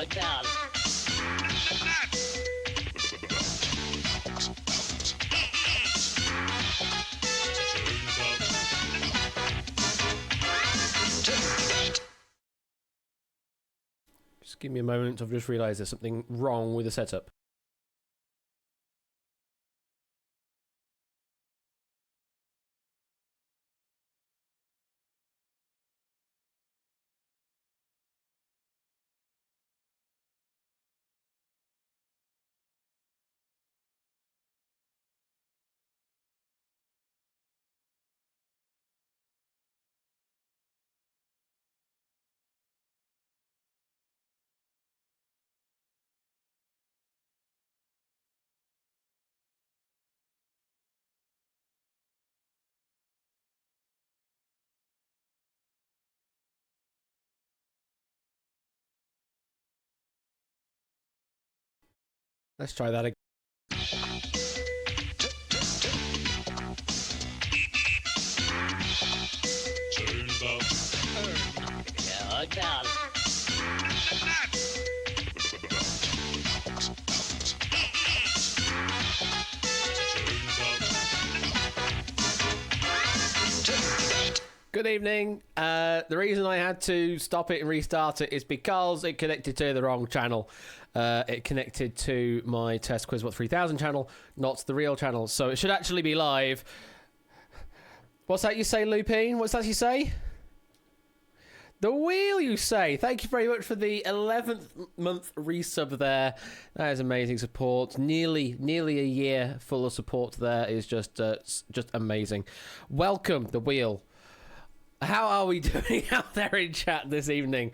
Just give me a moment. I've just realised there's something wrong with the setup. Let's try that again. Good evening. The reason I had to stop it and restart it is because it connected to the wrong channel. It connected to my Test Quizbot 3000 channel, not the real channel. So it should actually be live. What's that you say, Lupine? What's that you say? The wheel, you say. Thank you very much for the 11th month resub there. That is amazing support. Nearly a year full of support there is just amazing. Welcome, the wheel. How are we doing out there in chat this evening?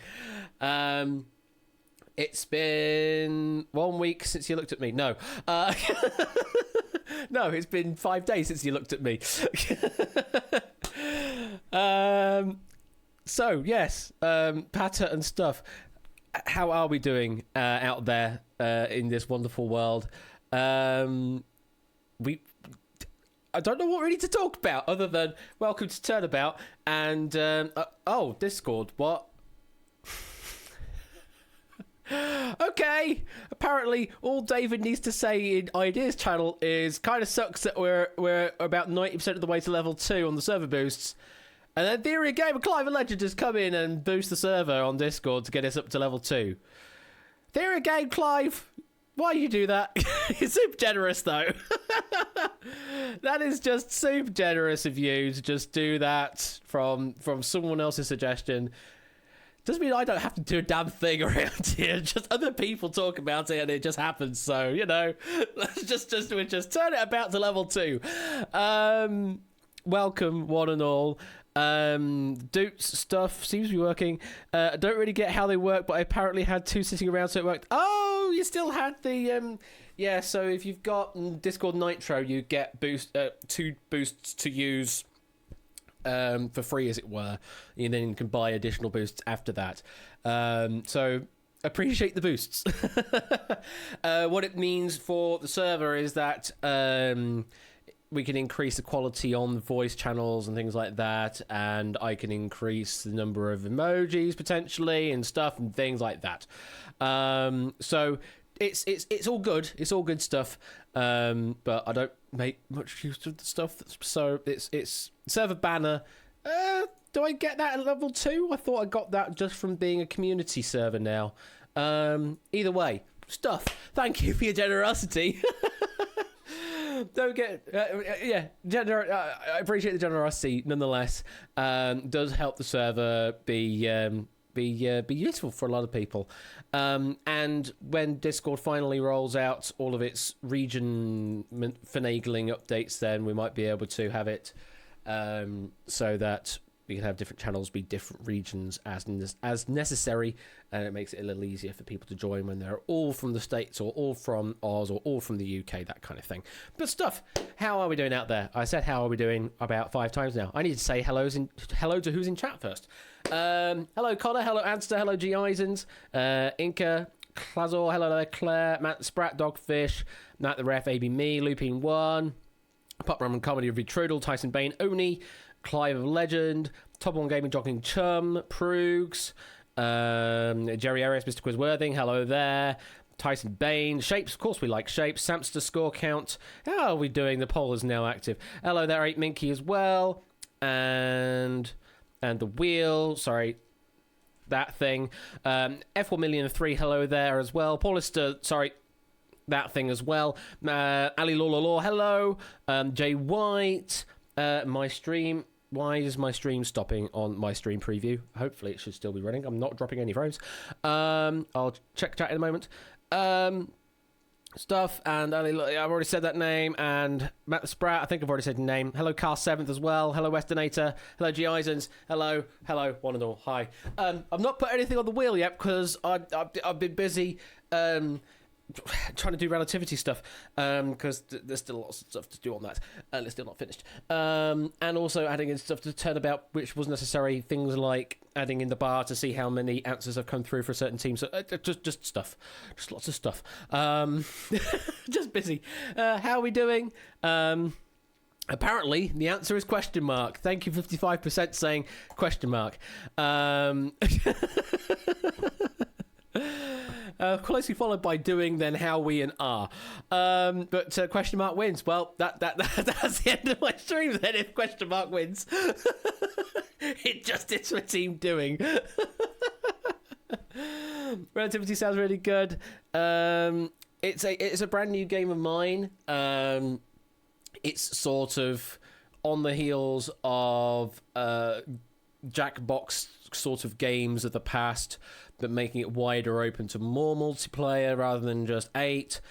It's been 1 week since you looked at me. No. No, it's been 5 days since you looked at me. So, yes, patter and stuff. How are we doing out there in this wonderful world? I don't know what really to talk about other than welcome to Turnabout and oh, Discord. What? Okay. Apparently, all David needs to say in Ideas channel is kind of sucks that we're about 90% of the way to level 2 on the server boosts. And then Theory of Game and Clive and Legend just come in and boost the server on Discord to get us up to level 2. Theory of Game, Clive, why you do that? You're super generous, though. That is just super generous of you to just do that from someone else's suggestion. Doesn't mean I don't have to do a damn thing around here. Just other people talk about it and it just happens. So, you know, let's just turn it about to level 2. Welcome, one and all. Doots stuff seems to be working. I don't really get how they work, but I apparently had 2 sitting around, so it worked. Oh, you still had the yeah. So if you've got Discord Nitro, you get 2 boosts to use for free, as it were. And then you can buy additional boosts after that. So appreciate the boosts. What it means for the server is that we can increase the quality on the voice channels and things like that, and I can increase the number of emojis potentially and stuff and things like that. So it's all good. It's all good stuff. But I don't make much use of the stuff. So it's server banner. Do I get that at level 2? I thought I got that just from being a community server now. Either way, stuff. Thank you for your generosity. Don't get I appreciate the generosity nonetheless. Does help the server be useful for a lot of people. And when Discord finally rolls out all of its region finagling updates, then we might be able to have it so that we can have different channels be different regions as necessary, and it makes it a little easier for people to join when they're all from the States or all from Oz or all from the UK, that kind of thing. But stuff, how are we doing out there? I said how are we doing about 5 times now. I need to say hello to who's in chat first. Hello Connor, hello Adster, hello G Isens, Inca, Clazor, hello there Claire, Matt Sprat, Dogfish, Matt the Ref, AB Me, Lupine 1, Pop Roman Comedy Review Trudel, Tyson Bain, Oni, Clive of Legend, Top 1 Gaming Jogging Chum, Proogs, Jerry Arias, Mr. Quizworthing, hello there. Tyson Bain, Shapes, of course we like Shapes. Samster score count. How are we doing? The poll is now active. Hello there, 8 Minky as well. And the wheel, sorry, that thing. F1,000,003, hello there as well. Paulister, sorry, that thing as well. Ali Law, hello. Jay White, my stream. Why is my stream stopping on my stream preview? Hopefully it should still be running. I'm not dropping any frames. I'll check chat in a moment. Stuff, and I've already said that name. And Matt the Sprat, I think I've already said your name. Hello, Cast 7th as well. Hello, Westernator. Hello, G. Eisens. Hello, one and all. Hi. I've not put anything on the wheel yet because I've been busy trying to do relativity stuff because there's still lots of stuff to do on that and it's still not finished, and also adding in stuff to turnabout which wasn't necessary, things like adding in the bar to see how many answers have come through for a certain team, so just stuff, just lots of stuff. Just busy. How are we doing? Apparently the answer is question mark. Thank you, 55% saying question mark. Closely followed by doing, then how, we, and are. But question mark wins. Well, that's the end of my stream then. If question mark wins, it just is for team doing. Relativity sounds really good. It's a brand new game of mine. It's sort of on the heels of Jackbox sort of games of the past, but making it wider open to more multiplayer rather than just 8,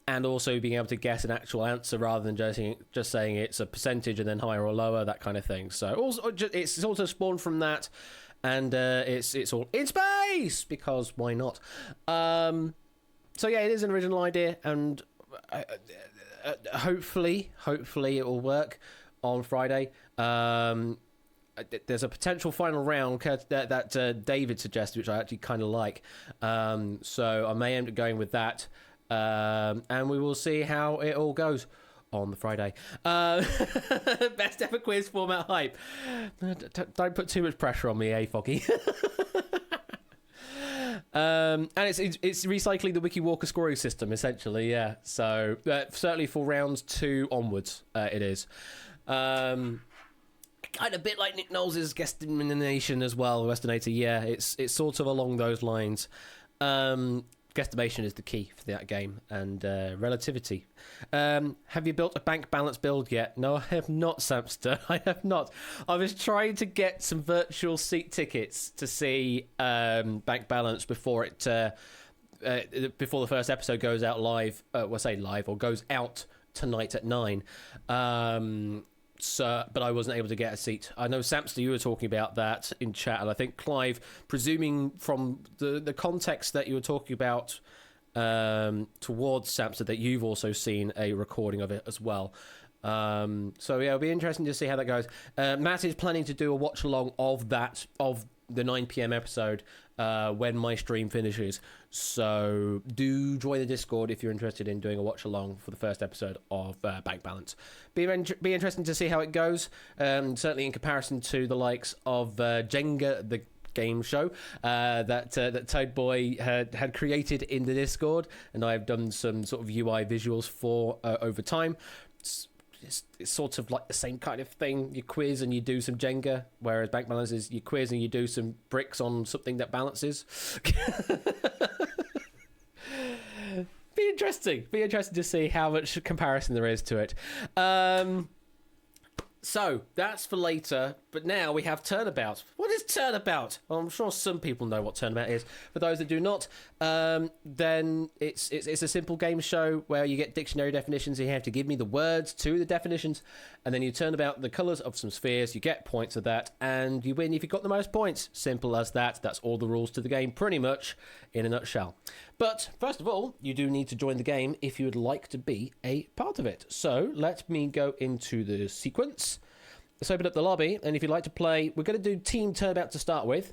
and also being able to guess an actual answer rather than just saying it's a percentage and then higher or lower, that kind of thing. So also it's also spawned from that, and it's all in space because why not? So yeah, it is an original idea, and hopefully it will work on Friday. There's a potential final round that David suggested, which I actually kind of like. So I may end up going with that. And we will see how it all goes on the Friday. Best ever quiz format hype. Don't put too much pressure on me, Foggy? And it's recycling the Wiki Walker scoring system, essentially, yeah. So certainly for rounds 2 onwards, it is. Kind of a bit like Nick Knowles' guesstimation as well, Westernator. Yeah, it's sort of along those lines. Guesstimation is the key for that game, and relativity. Have you built a bank balance build yet? No, I have not, Samster. I have not. I was trying to get some virtual seat tickets to see bank balance before before the first episode goes out live. Say live, or goes out tonight at 9. So, but I wasn't able to get a seat. I know, Samster, you were talking about that in chat, and I think Clive, presuming from the context that you were talking about towards Samster, that you've also seen a recording of it as well. So yeah, it'll be interesting to see how that goes. Matt is planning to do a watch along of the 9 p.m. episode when my stream finishes. So do join the Discord if you're interested in doing a watch along for the first episode of Bank Balance. Be interesting to see how it goes. Certainly in comparison to the likes of Jenga, the game show that Toad Boy had created in the Discord, and I've done some sort of UI visuals for over time. It's sort of like the same kind of thing. You quiz and you do some Jenga, whereas Bank Balance is you quiz and you do some bricks on something that balances. Be interesting to see how much comparison there is to it. So that's for later, but now we have Turnabout. What is Turnabout? Well, I'm sure some people know what Turnabout is. For those that do not, then it's a simple game show where you get dictionary definitions and you have to give me the words to the definitions, and then you turn about the colours of some spheres, you get points of that, and you win if you've got the most points. Simple as that. That's all the rules to the game, pretty much, in a nutshell. But first of all, you do need to join the game if you would like to be a part of it. So let me go into the sequence. Let's open up the lobby, and if you'd like to play, we're going to do Team Turnabout to start with.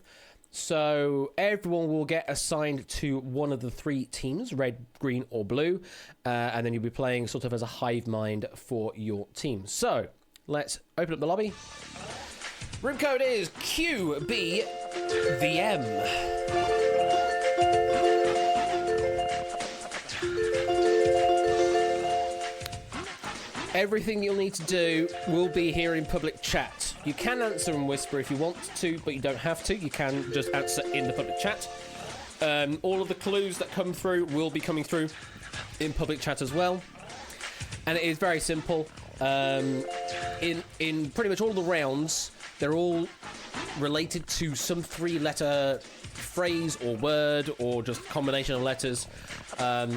So everyone will get assigned to one of the 3 teams, red, green, or blue, and then you'll be playing sort of as a hive mind for your team. So let's open up the lobby. Room code is QBVM. Everything you'll need to do will be here in public chat. You can answer and whisper if you want to, but you don't have to. You can just answer in the public chat. All of the clues that come through will be coming through in public chat as well. And it is very simple. In pretty much all the rounds, they're all related to some three-letter phrase or word or just combination of letters.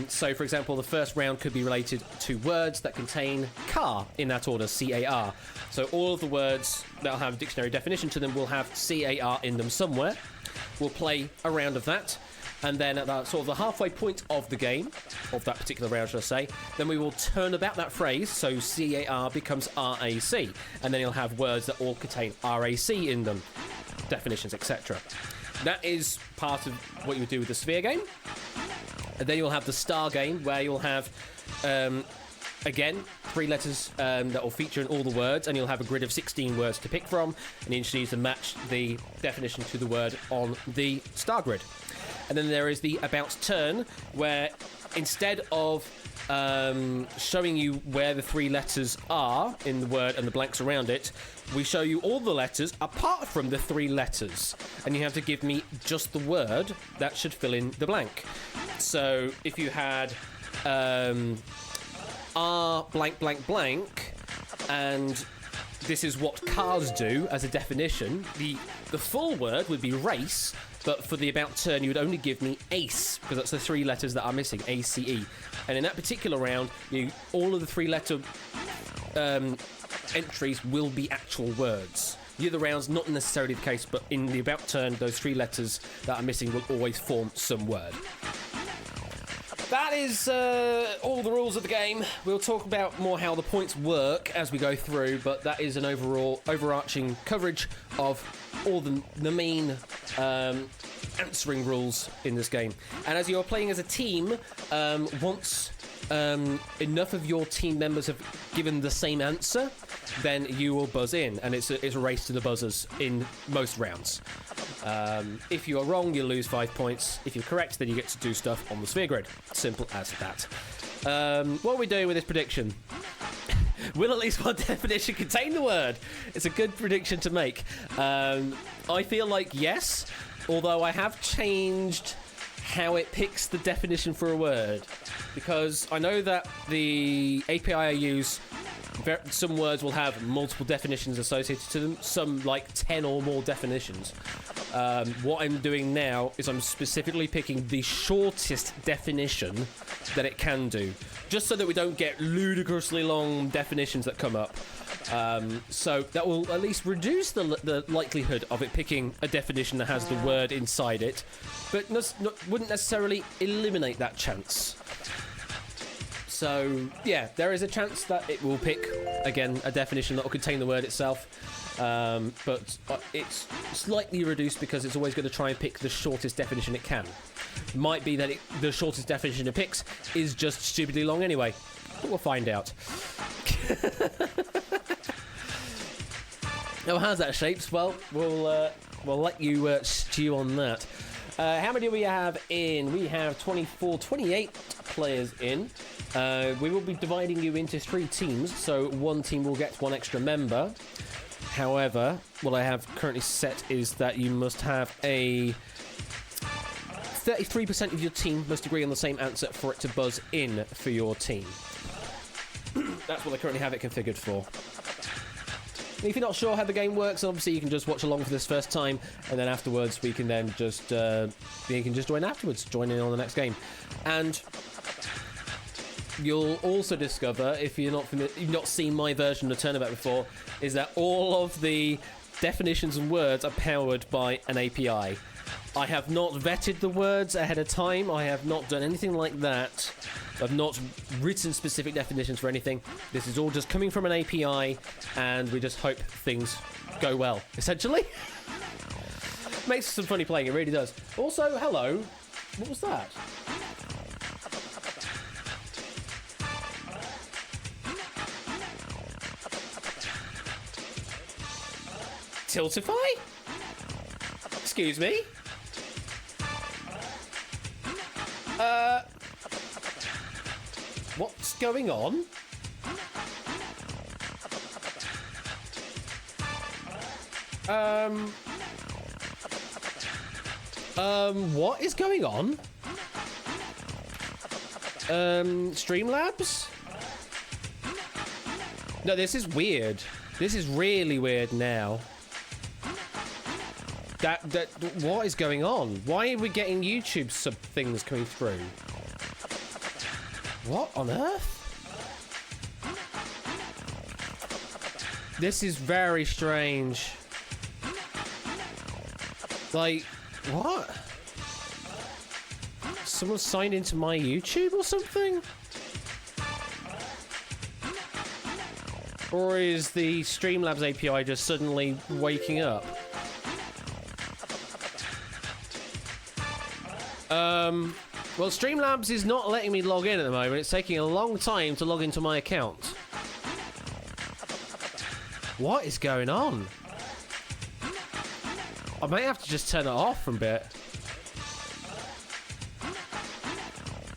So, for example, the first round could be related to words that contain car in that order, C-A-R. So all of the words that will have a dictionary definition to them will have C-A-R in them somewhere. We'll play a round of that. And then at that sort of the halfway point of the game, of that particular round, should I say, then we will turn about that phrase, so C-A-R becomes R-A-C. And then you'll have words that all contain R-A-C in them, definitions, etc. That is part of what you would do with the sphere game. And then you'll have the star game, where you'll have, again, three letters that will feature in all the words, and you'll have a grid of 16 words to pick from, and you just need to match the definition to the word on the star grid. And then there is the about turn, where instead of showing you where the three letters are in the word and the blanks around it, we show you all the letters apart from the three letters. And you have to give me just the word that should fill in the blank. So if you had R blank blank blank, and this is what cars do as a definition, the full word would be race. But for the about turn, you would only give me ACE, because that's the three letters that are missing, A-C-E. And in that particular round, all of the three-letter entries will be actual words. The other rounds, not necessarily the case, but in the about turn, those three letters that are missing will always form some word. That is all the rules of the game. We'll talk about more how the points work as we go through, but that is an overall overarching coverage of all the main answering rules in this game. And as you're playing as a team, once enough of your team members have given the same answer, then you will buzz in, and it's a race to the buzzers in most rounds. If you are wrong, you lose 5 points. If you're correct, then you get to do stuff on the sphere grid. Simple as that. What are we doing with this prediction? Will at least one definition contain the word? It's a good prediction to make. I feel like yes, although I have changed how it picks the definition for a word, because I know that the API I use, some words will have multiple definitions associated to them, some like 10 or more definitions. What I'm doing now is I'm specifically picking the shortest definition that it can do, just so that we don't get ludicrously long definitions that come up. So that will at least reduce the likelihood of it picking a definition that has the word inside it, but wouldn't necessarily eliminate that chance. So, yeah, there is a chance that it will pick, again, a definition that will contain the word itself. But it's slightly reduced because it's always going to try and pick the shortest definition it can. Might be that the shortest definition it picks is just stupidly long anyway. But we'll find out. Oh, how's that, Shapes? Well, we'll let you stew on that. How many do we have in? We have 28 players in. We will be dividing you into 3 teams, so one team will get 1 extra member. However, what I have currently set is that you must have a 33% of your team must agree on the same answer for it to buzz in for your team. That's what I currently have it configured for. And if you're not sure how the game works, obviously you can just watch along for this first time, and then afterwards we can then just you can just join afterwards, join in on the next game. And you'll also discover, if you've not seen my version of Turnabout before, is that all of the definitions and words are powered by an API. I have not vetted the words ahead of time. I have not done anything like that. I've not written specific definitions for anything. This is all just coming from an API, and we just hope things go well, essentially. Makes some funny playing, it really does. Also, hello. What was that? Tiltify? Excuse me? What's going on? What is going on? Streamlabs? No, this is weird. This is really weird now. What is going on? Why are we getting YouTube sub things coming through? What on earth? This is very strange. Like, what? Someone signed into my YouTube or something? Or is the Streamlabs API just suddenly waking up? Well, Streamlabs is not letting me log in at the moment. It's taking a long time to log into my account. What is going on? I might have to just turn it off for a bit.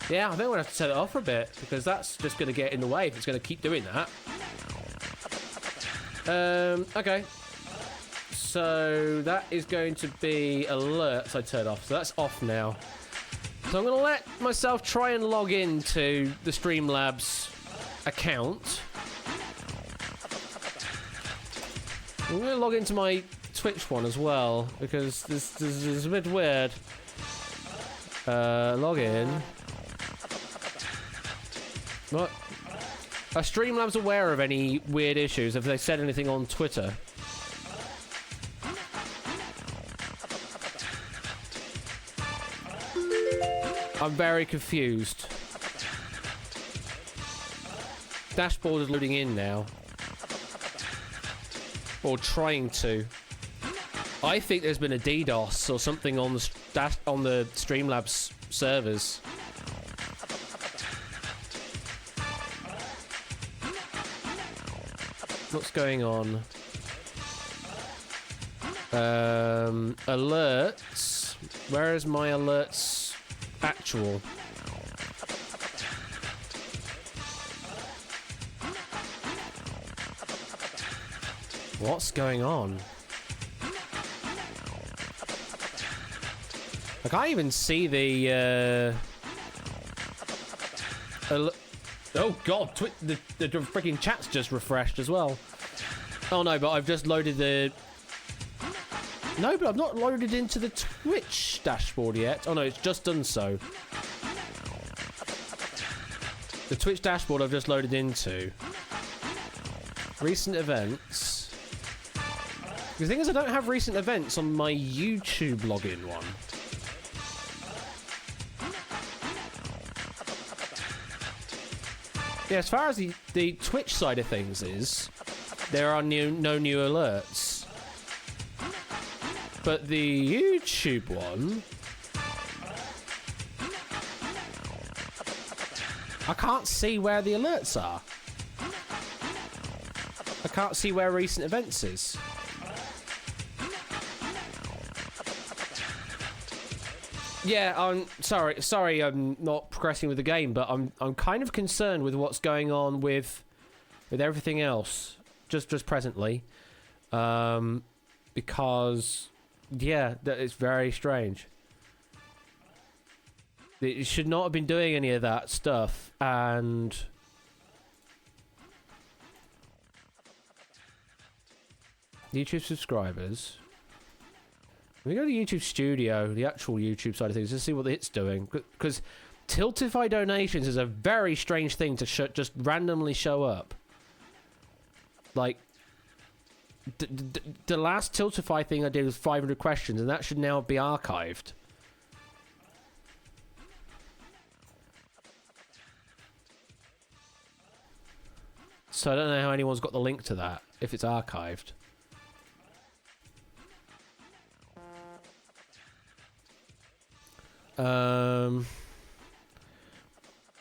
Yeah, I think I'm going to have to turn it off for a bit, because that's just going to get in the way if it's going to keep doing that. Okay. So that is going to be alerts I turn off. So that's off now. So I'm going to let myself try and log into the Streamlabs account. I'm going to log into my Twitch one as well, because this is a bit weird. Log in. What? Are Streamlabs aware of any weird issues? Have they said anything on Twitter? I'm very confused. Dashboard is loading in now. Or trying to. I think there's been a DDoS or something on the Streamlabs servers. What's going on? Alerts. Where is my alerts actual? What's going on? I can't even see the oh god, the freaking chat's just refreshed as well. Oh no, but I've just loaded the... No, but I've not loaded into the Twitch dashboard yet. Oh no, it's just done so. The Twitch dashboard I've just loaded into. Recent events. The thing is, I don't have recent events on my YouTube login one. Yeah, as far as the Twitch side of things is, there are no new alerts. But the YouTube one... I can't see where the alerts are. I can't see where recent events is. Yeah, I'm sorry I'm not progressing with the game, but I'm kind of concerned with what's going on with everything else just presently. Because yeah, that is very strange. It should not have been doing any of that stuff, and YouTube subscribers. We go to YouTube Studio, the actual YouTube side of things, to see what it's doing. Because Tiltify donations is a very strange thing to just randomly show up. Like, the last Tiltify thing I did was 500 questions, and that should now be archived. So I don't know how anyone's got the link to that, if it's archived.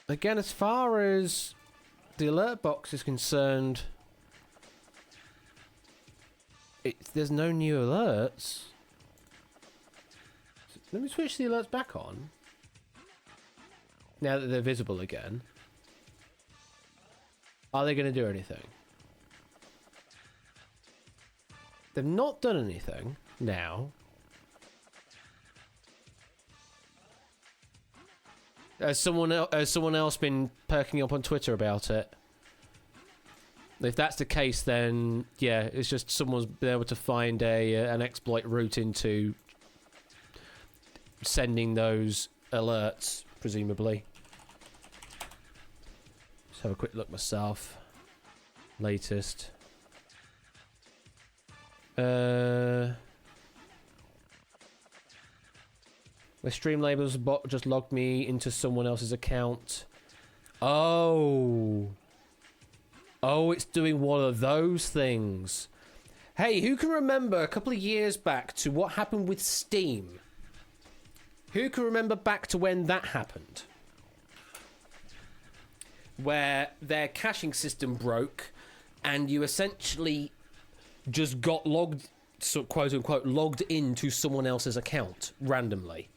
Again, as far as the alert box is concerned, there's no new alerts. Let me switch the alerts back on. Now that they're visible again. Are they going to do anything? They've not done anything now. Has someone else been perking up on Twitter about it? If that's the case, then yeah, it's just someone's been able to find an exploit route into sending those alerts, presumably. Let's have a quick look myself. Latest. The Streamlabs bot just logged me into someone else's account. Oh, it's doing one of those things. Hey, who can remember a couple of years back to what happened with Steam? Who can remember back to when that happened? Where their caching system broke and you essentially just got logged, so quote unquote, logged into someone else's account randomly.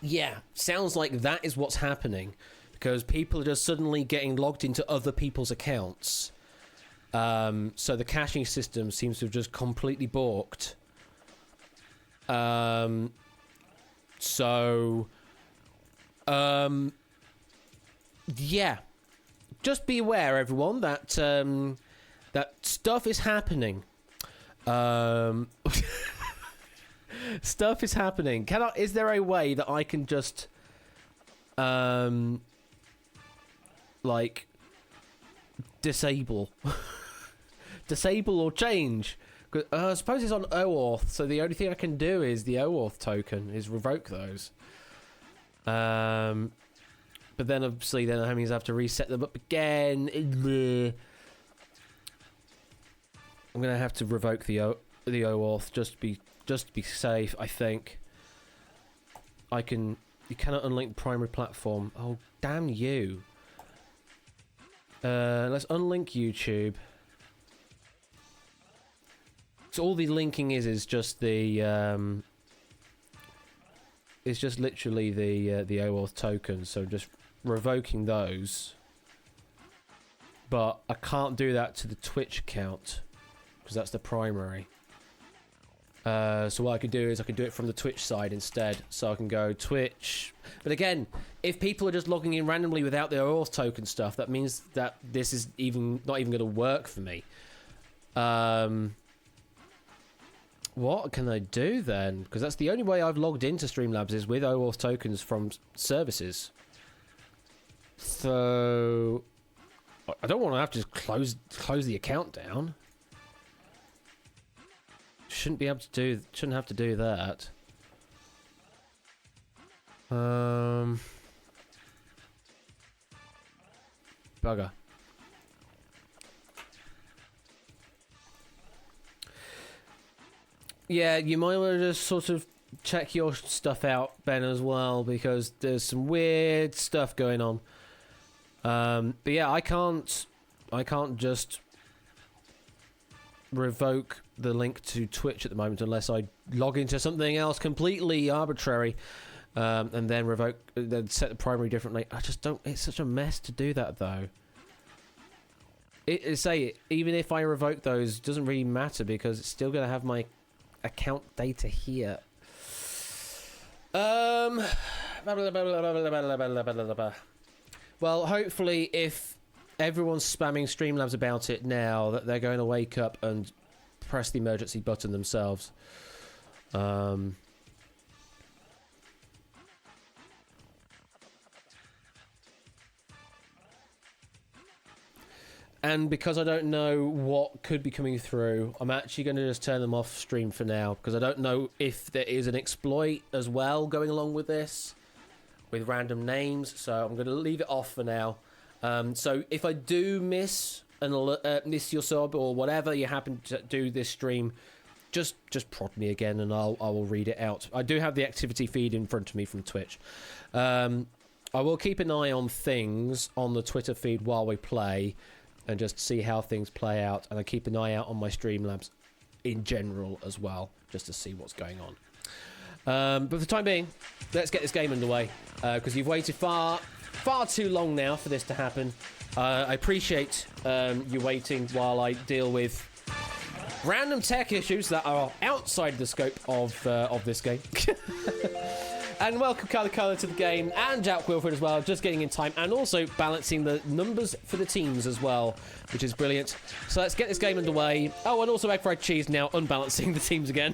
Yeah, sounds like that is what's happening, because people are just suddenly getting logged into other people's accounts. So the caching system seems to have just completely balked. Yeah, just be aware, everyone, that that stuff is happening. Stuff is happening. Is there a way that I can just like disable or change? I suppose it's on OAuth, so the only thing I can do is the OAuth token is revoke those. But then obviously that means I have to reset them up again. I'm gonna have to revoke the OAuth just to be safe. I think you cannot unlink the primary platform. Oh, damn you. Let's unlink YouTube. So all the linking is just the it's just literally the OAuth tokens. So just revoking those, but I can't do that to the Twitch account because that's the primary. So what I could do is I could do it from the Twitch side instead. So I can go Twitch. But again, if people are just logging in randomly without their auth token stuff, that means that this is not even going to work for me. What can I do then? Because that's the only way I've logged into Streamlabs is with OAuth tokens from services. So I don't want to have to just close the account down. Shouldn't have to do that. Bugger. Yeah, you might want to just sort of check your stuff out, Ben, as well, because there's some weird stuff going on. But yeah, I can't just revoke the link to Twitch at the moment unless I log into something else completely arbitrary, and then set the primary differently. I just don't. It's such a mess to do that, though. Even if I revoke those, it doesn't really matter because it's still going to have my account data here. Well, hopefully, if everyone's spamming Streamlabs about it now, that they're going to wake up and press the emergency button themselves. And because I don't know what could be coming through, I'm actually going to just turn them off stream for now, because I don't know if there is an exploit as well going along with this, with random names, so I'm going to leave it off for now. So if I do miss your sub or whatever you happen to do this stream, just prod me again and I will read it out. I do have the activity feed in front of me from Twitch. I will keep an eye on things on the Twitter feed while we play. and just see how things play out. And I keep an eye out on my Streamlabs in general as well, just to see what's going on. But for the time being, let's get this game underway, because you've waited far too long now for this to happen. I appreciate you waiting while I deal with random tech issues that are outside the scope of this game. And welcome Colour to the game, and Jack Wilford as well, just getting in time, and also balancing the numbers for the teams as well, which is brilliant. So let's get this game underway. Oh, and also Egg Fried Cheese now unbalancing the teams again.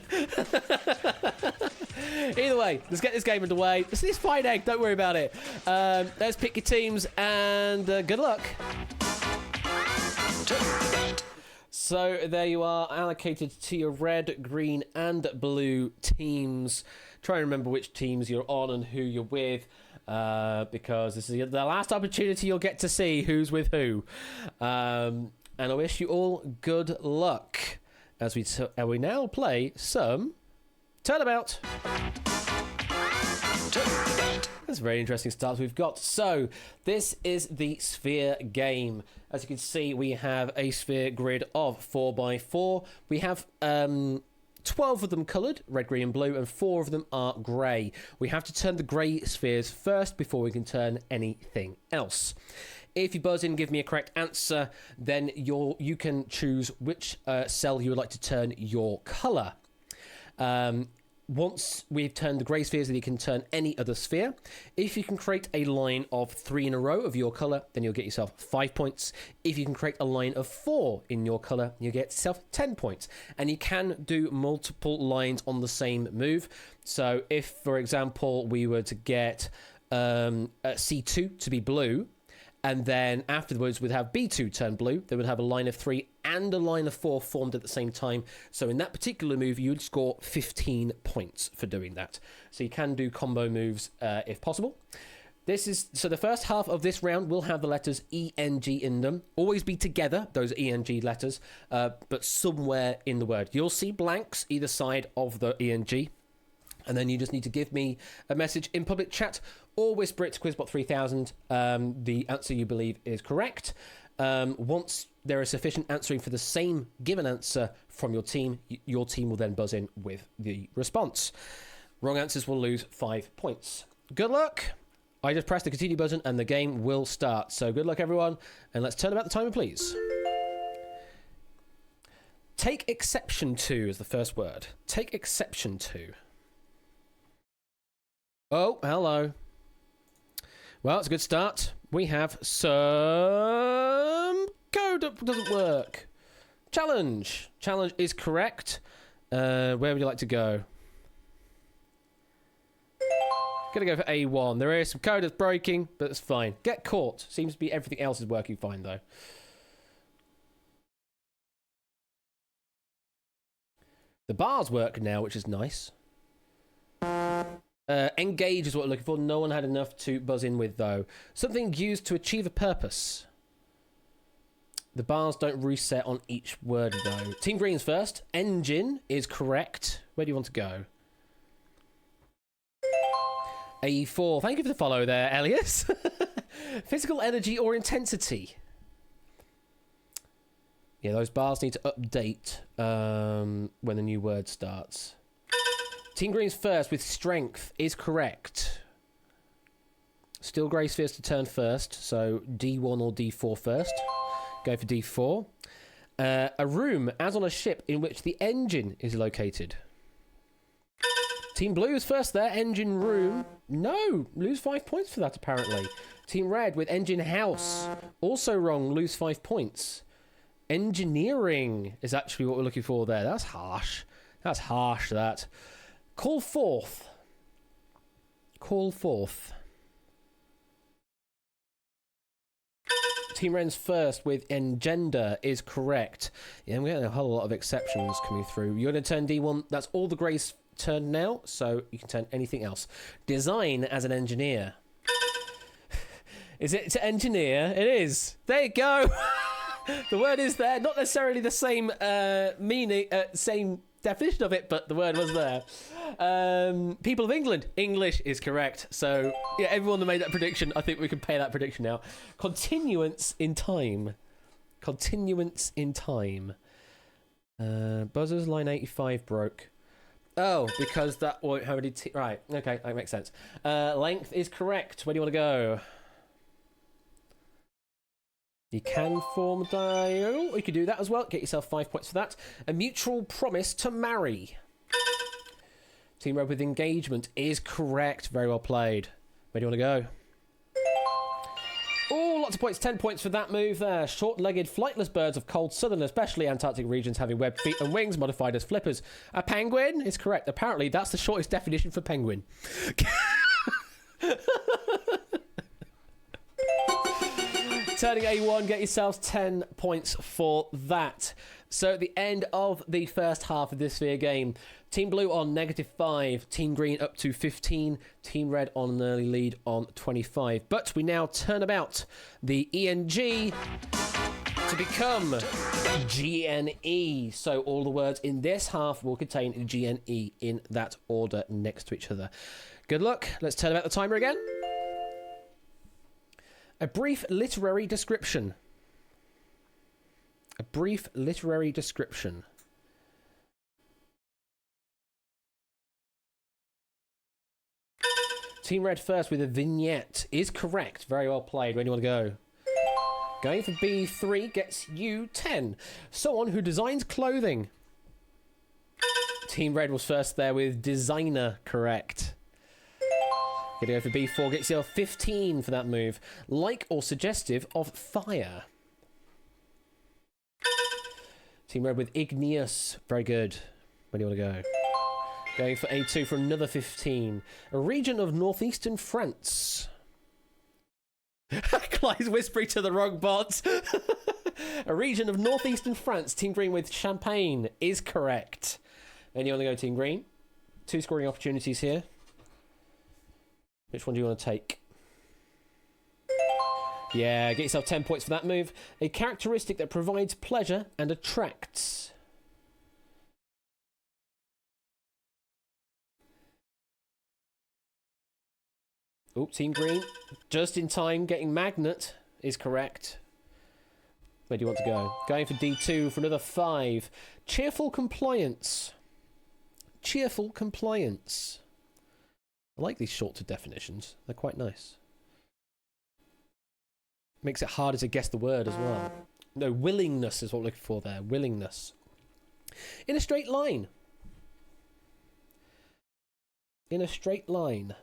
Either way, let's get this game underway. It's fine, Egg, don't worry about it. Let's pick your teams, and good luck. So there you are, allocated to your red, green, and blue teams. Try and remember which teams you're on and who you're with, because this is the last opportunity you'll get to see who's with who. And I wish you all good luck as we now play some Turnabout. That's a very interesting start we've got. So this is the sphere game. As you can see, we have a sphere grid of 4x4. We have 12 of them coloured, red, green and blue, and 4 of them are grey. We have to turn the grey spheres first before we can turn anything else. If you buzz in and give me a correct answer, then you can choose which cell you would like to turn your colour. Once we've turned the grey spheres, then you can turn any other sphere. If you can create a line of 3 in a row of your colour, then you'll get yourself 5 points. If you can create a line of 4 in your colour, you'll get yourself 10 points. And you can do multiple lines on the same move. So if, for example, we were to get C2 to be blue, and then afterwards we'd have B2 turn blue, they would have a line of 3 and a line of 4 formed at the same time. So in that particular move, you would score 15 points for doing that. So you can do combo moves if possible. So the first half of this round will have the letters ENG in them. Always be together, those ENG letters, but somewhere in the word. You'll see blanks either side of the ENG. And then you just need to give me a message in public chat or whisper it to Quizbot3000. The answer you believe is correct. Once there is sufficient answering for the same given answer from your team will then buzz in with the response. Wrong answers will lose 5 points. Good luck. I just pressed the continue button and the game will start. So good luck, everyone. And let's turn about the timer, please. Take exception to is the first word. Take exception to. Oh, hello. Well, it's a good start. We have some code that doesn't work. Challenge. Challenge is correct. Where would you like to go? Gonna go for A1. There is some code that's breaking, but it's fine. Get caught. Seems to be everything else is working fine, though. The bars work now, which is nice. Engage is what we're looking for. No one had enough to buzz in with, though. Something used to achieve a purpose. The bars don't reset on each word, though. Team Green's first. Engine is correct. Where do you want to go? A4. Thank you for the follow there, Elias. Physical energy or intensity. Yeah, those bars need to update when the new word starts. Team Green's first with strength is correct. Still grey spheres to turn first, so D1 or D4 first. Go for D4. A room, as on a ship, in which the engine is located. Team Blue is first there, engine room. No, lose 5 points for that, apparently. Team Red with engine house. Also wrong, lose 5 points. Engineering is actually what we're looking for there. That's harsh. That's harsh, that. Call forth. Call forth. Team Ren's first with engender is correct. Yeah, we're getting a whole lot of exceptions coming through. You're going to turn D1. That's all the greys turn now, so you can turn anything else. Design as an engineer. Is it to engineer? It is. There you go. The word is there. Not necessarily the same meaning, same definition of it, but the word was there. People of England. English is correct. So, yeah, everyone that made that prediction, I think we can pay that prediction now. Continuance in time. Continuance in time. Buzzers line 85 broke. Oh, because that won't have any... Right, okay, that makes sense. Length is correct. Where do you want to go? You can form a diagonal. You can do that as well. Get yourself 5 points for that. A mutual promise to marry. Team Red with engagement is correct. Very well played. Where do you want to go? Oh, lots of points. 10 points for that move there. Short-legged, flightless birds of cold southern, especially Antarctic regions, having webbed feet and wings modified as flippers. A penguin is correct. Apparently, that's the shortest definition for penguin. Turning A1, get yourselves 10 points for that. So at the end of the first half of this sphere game, Team Blue on -5, Team Green up to 15, Team Red on an early lead on 25. But we now turn about the ENG to become GNE. So all the words in this half will contain GNE in that order next to each other. Good luck. Let's turn about the timer again. A brief literary description. A brief literary description. Team Red first with a vignette is correct. Very well played. Where do you want to go? Going for B3 gets you 10. Someone who designs clothing. Team Red was first there with designer, correct. Gonna go for B4, gets you 15 for that move. Like or suggestive of fire. Team Red with igneous, very good. Where do you want to go? Going for A2 for another 15. A region of northeastern France. Clyde's whispering to the wrong bot. A region of northeastern France. Team Green with Champagne is correct. And you want to go Team Green? 2 scoring opportunities here. Which one do you want to take? Yeah, get yourself 10 points for that move. A characteristic that provides pleasure and attracts. Oh, Team Green, just in time, getting Magnet is correct. Where do you want to go? Going for D2 for another 5. Cheerful compliance. Cheerful compliance. I like these shorter definitions. They're quite nice. Makes it harder to guess the word as well. No, willingness is what we're looking for there. Willingness. In a straight line. In a straight line.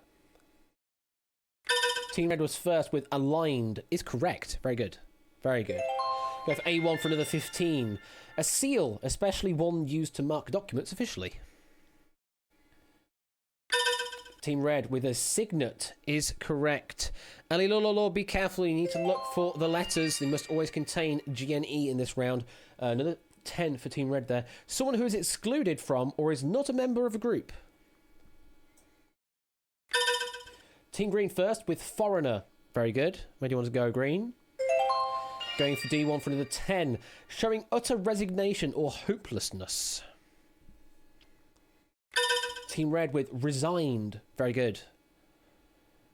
Team Red was first with aligned is correct. Very good. Very good. Go for A1 for another 15. A seal, especially one used to mark documents officially. Team Red with a signet is correct. Ali Lololo, be careful. You need to look for the letters. They must always contain GNE in this round. Another 10 for Team Red there. Someone who is excluded from or is not a member of a group. Team Green first with foreigner. Very good. Where do you want to go, Green? Going for D1 for another 10. Showing utter resignation or hopelessness. Team Red with resigned. Very good.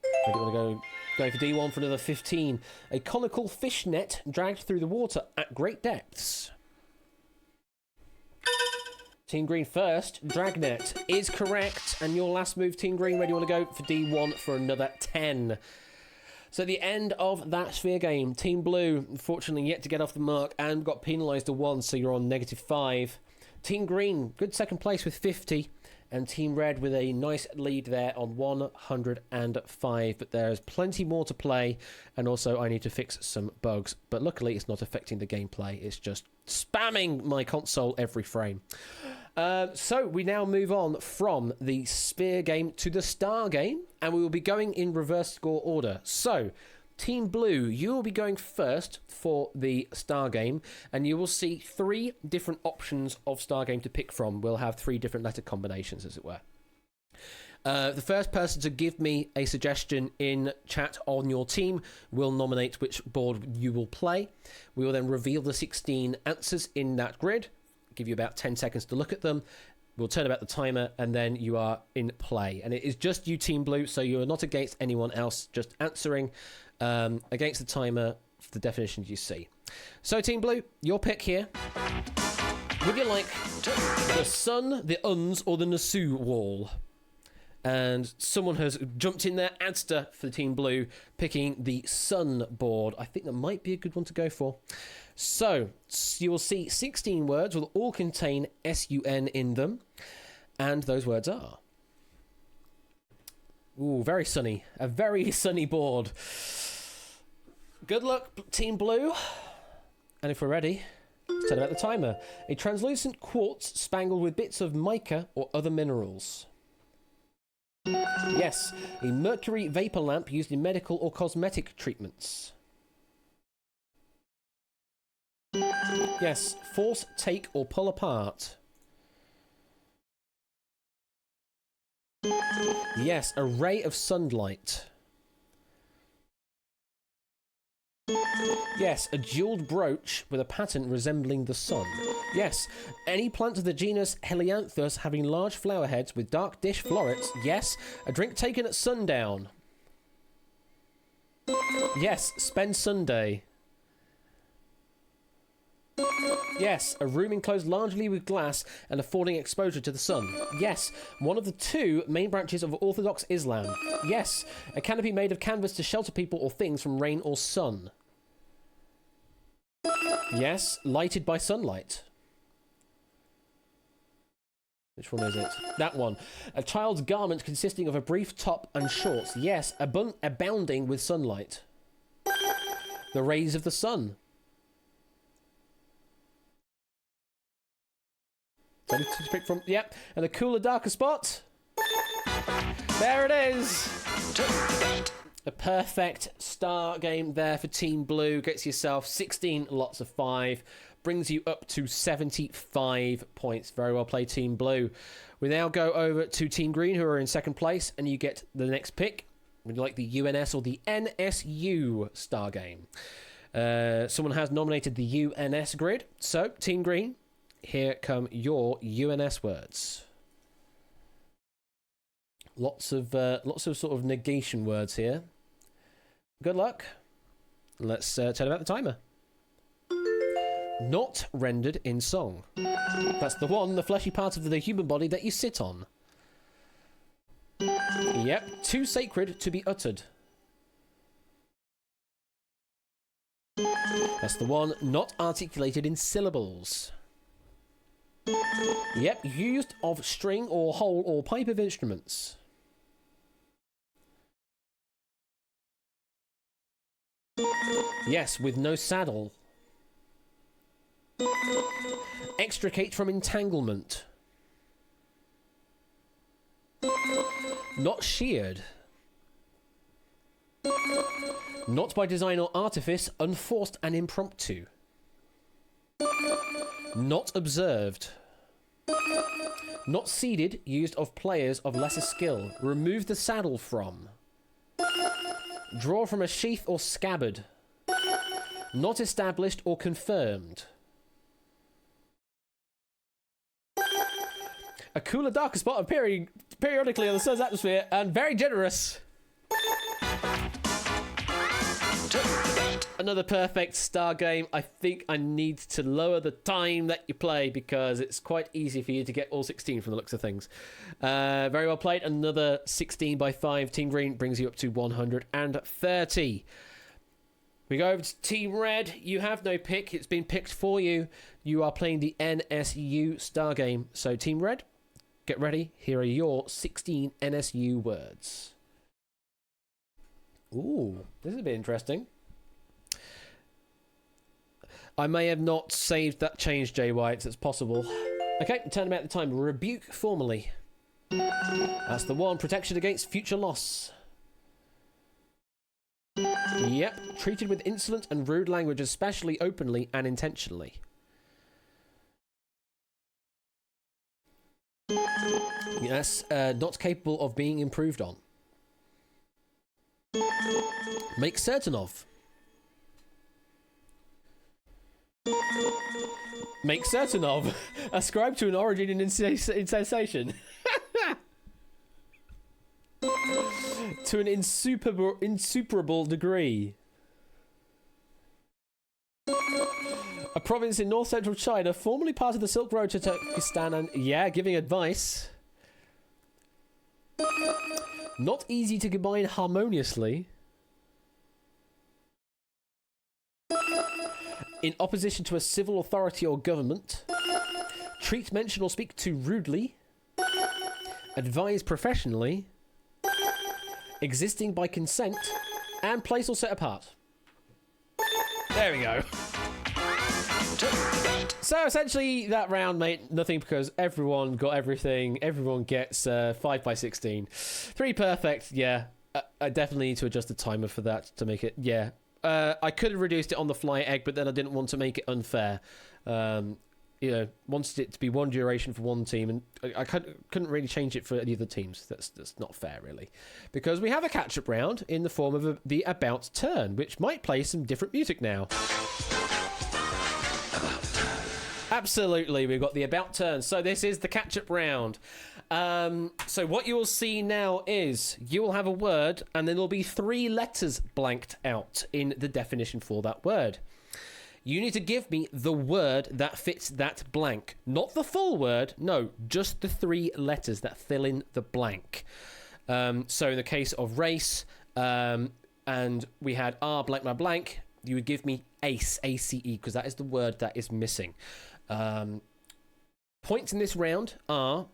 Where do you want to go? Going for D1 for another 15. A conical fish net dragged through the water at great depths. Team Green first. Dragnet is correct. And your last move, Team Green, where do you want to go? For D1 for another 10. So at the end of that sphere game, Team Blue, unfortunately, yet to get off the mark and got penalised to 1, so you're on -5. Team Green, good second place with 50. And Team Red with a nice lead there on 105. But there's plenty more to play. And also I need to fix some bugs. But luckily it's not affecting the gameplay. It's just spamming my console every frame. So we now move on from the Sphere game to the Star game. And we will be going in reverse score order. So Team Blue, you will be going first for the Star game, and you will see 3 different options of Star game to pick from. We'll have 3 different letter combinations, as it were. The first person to give me a suggestion in chat on your team will nominate which board you will play. We will then reveal the 16 answers in that grid, give you about 10 seconds to look at them. We'll turn about the timer, and then you are in play. And it is just you, Team Blue, so you are not against anyone else, just answering against the timer for the definitions you see. So, Team Blue, your pick here. Would you like the sun, the uns, or the Nasu wall? And someone has jumped in there, Adster for Team Blue, picking the sun board. I think that might be a good one to go for. So, you will see 16 words will all contain S-U-N in them. And those words are... Ooh, very sunny. A very sunny board. Good luck, Team Blue. And if we're ready, let's turn about the timer. A translucent quartz spangled with bits of mica or other minerals. Yes, a mercury vapor lamp used in medical or cosmetic treatments. Yes, force, take, or pull apart. Yes, a ray of sunlight. Yes, a jeweled brooch with a pattern resembling the sun. Yes, any plant of the genus Helianthus having large flower heads with dark dish florets. Yes, a drink taken at sundown. Yes, spend Sunday. Yes, a room enclosed largely with glass and affording exposure to the sun. Yes, one of the two main branches of Orthodox Islam. Yes, a canopy made of canvas to shelter people or things from rain or sun. Yes, lighted by sunlight. Which one is it? That one. A child's garment consisting of a brief top and shorts. Yes, abounding with sunlight. The rays of the sun. So to pick from, yep. And the cooler, darker spot. There it is. A perfect star game there for Team Blue. Gets yourself 16 lots of 5. Brings you up to 75 points. Very well played, Team Blue. We now go over to Team Green, who are in second place, and you get the next pick. Would you like the UNS or the NSU star game? Someone has nominated the UNS grid. So, Team Green, here come your UNS words. Lots of sort of negation words here. Good luck. Let's turn about the timer. Not rendered in song. That's the one, the fleshy part of the human body that you sit on. Yep, too sacred to be uttered. That's the one, not articulated in syllables. Yep, used of string or hole or pipe of instruments. Yes, with no saddle. Extricate from entanglement. Not sheared. Not by design or artifice, unforced and impromptu. Not observed. Not seeded, used of players of lesser skill. Remove the saddle from. Draw from a sheath or scabbard. Not established or confirmed. A cooler, darker spot appearing periodically on the sun's atmosphere, and very generous. Another perfect star game. I think I need to lower the time that you play because it's quite easy for you to get all 16 from the looks of things. Very well played. Another 16 by 5. Team Green brings you up to 130. We go over to Team Red. You have no pick. It's been picked for you. You are playing the NSU star game. So Team Red, get ready. Here are your 16 NSU words. Ooh, this is a bit interesting. I may have not saved that change, Jay White. It's possible. Okay, turn about the time. Rebuke formally. That's the one. Protection against future loss. Yep. Treated with insolent and rude language, especially openly and intentionally. Yes. Not capable of being improved on. Make certain of. Make certain of. Ascribe to an origin in sensation. To an insuperable degree. A province in north-central China, formerly part of the Silk Road to Turkestan, and yeah, giving advice. Not easy to combine harmoniously. In opposition to a civil authority or government. Treat, mention, or speak to rudely. Advise professionally. Existing by consent. And place or set apart. There we go. So essentially that round made nothing because everyone got everything. Everyone gets 5 by 16. 3 perfect, yeah. I definitely need to adjust the timer for that to make it, yeah. I could have reduced it on the fly egg, but then I didn't want to make it unfair. You know, wanted it to be one duration for one team, and I couldn't really change it for any of the teams. That's not fair, really. Because we have a catch-up round in the form of the About Turn, which might play some different music now. Absolutely, we've got the About Turn. So this is the catch-up round. So what you will see now is you will have a word, and then there'll be 3 letters blanked out in the definition for that word. You need to give me the word that fits that blank. Not the full word, no, just the 3 letters that fill in the blank. So in the case of race, and we had R blank my blank, you would give me ACE, A-C-E, because that is the word that is missing. Points in this round are,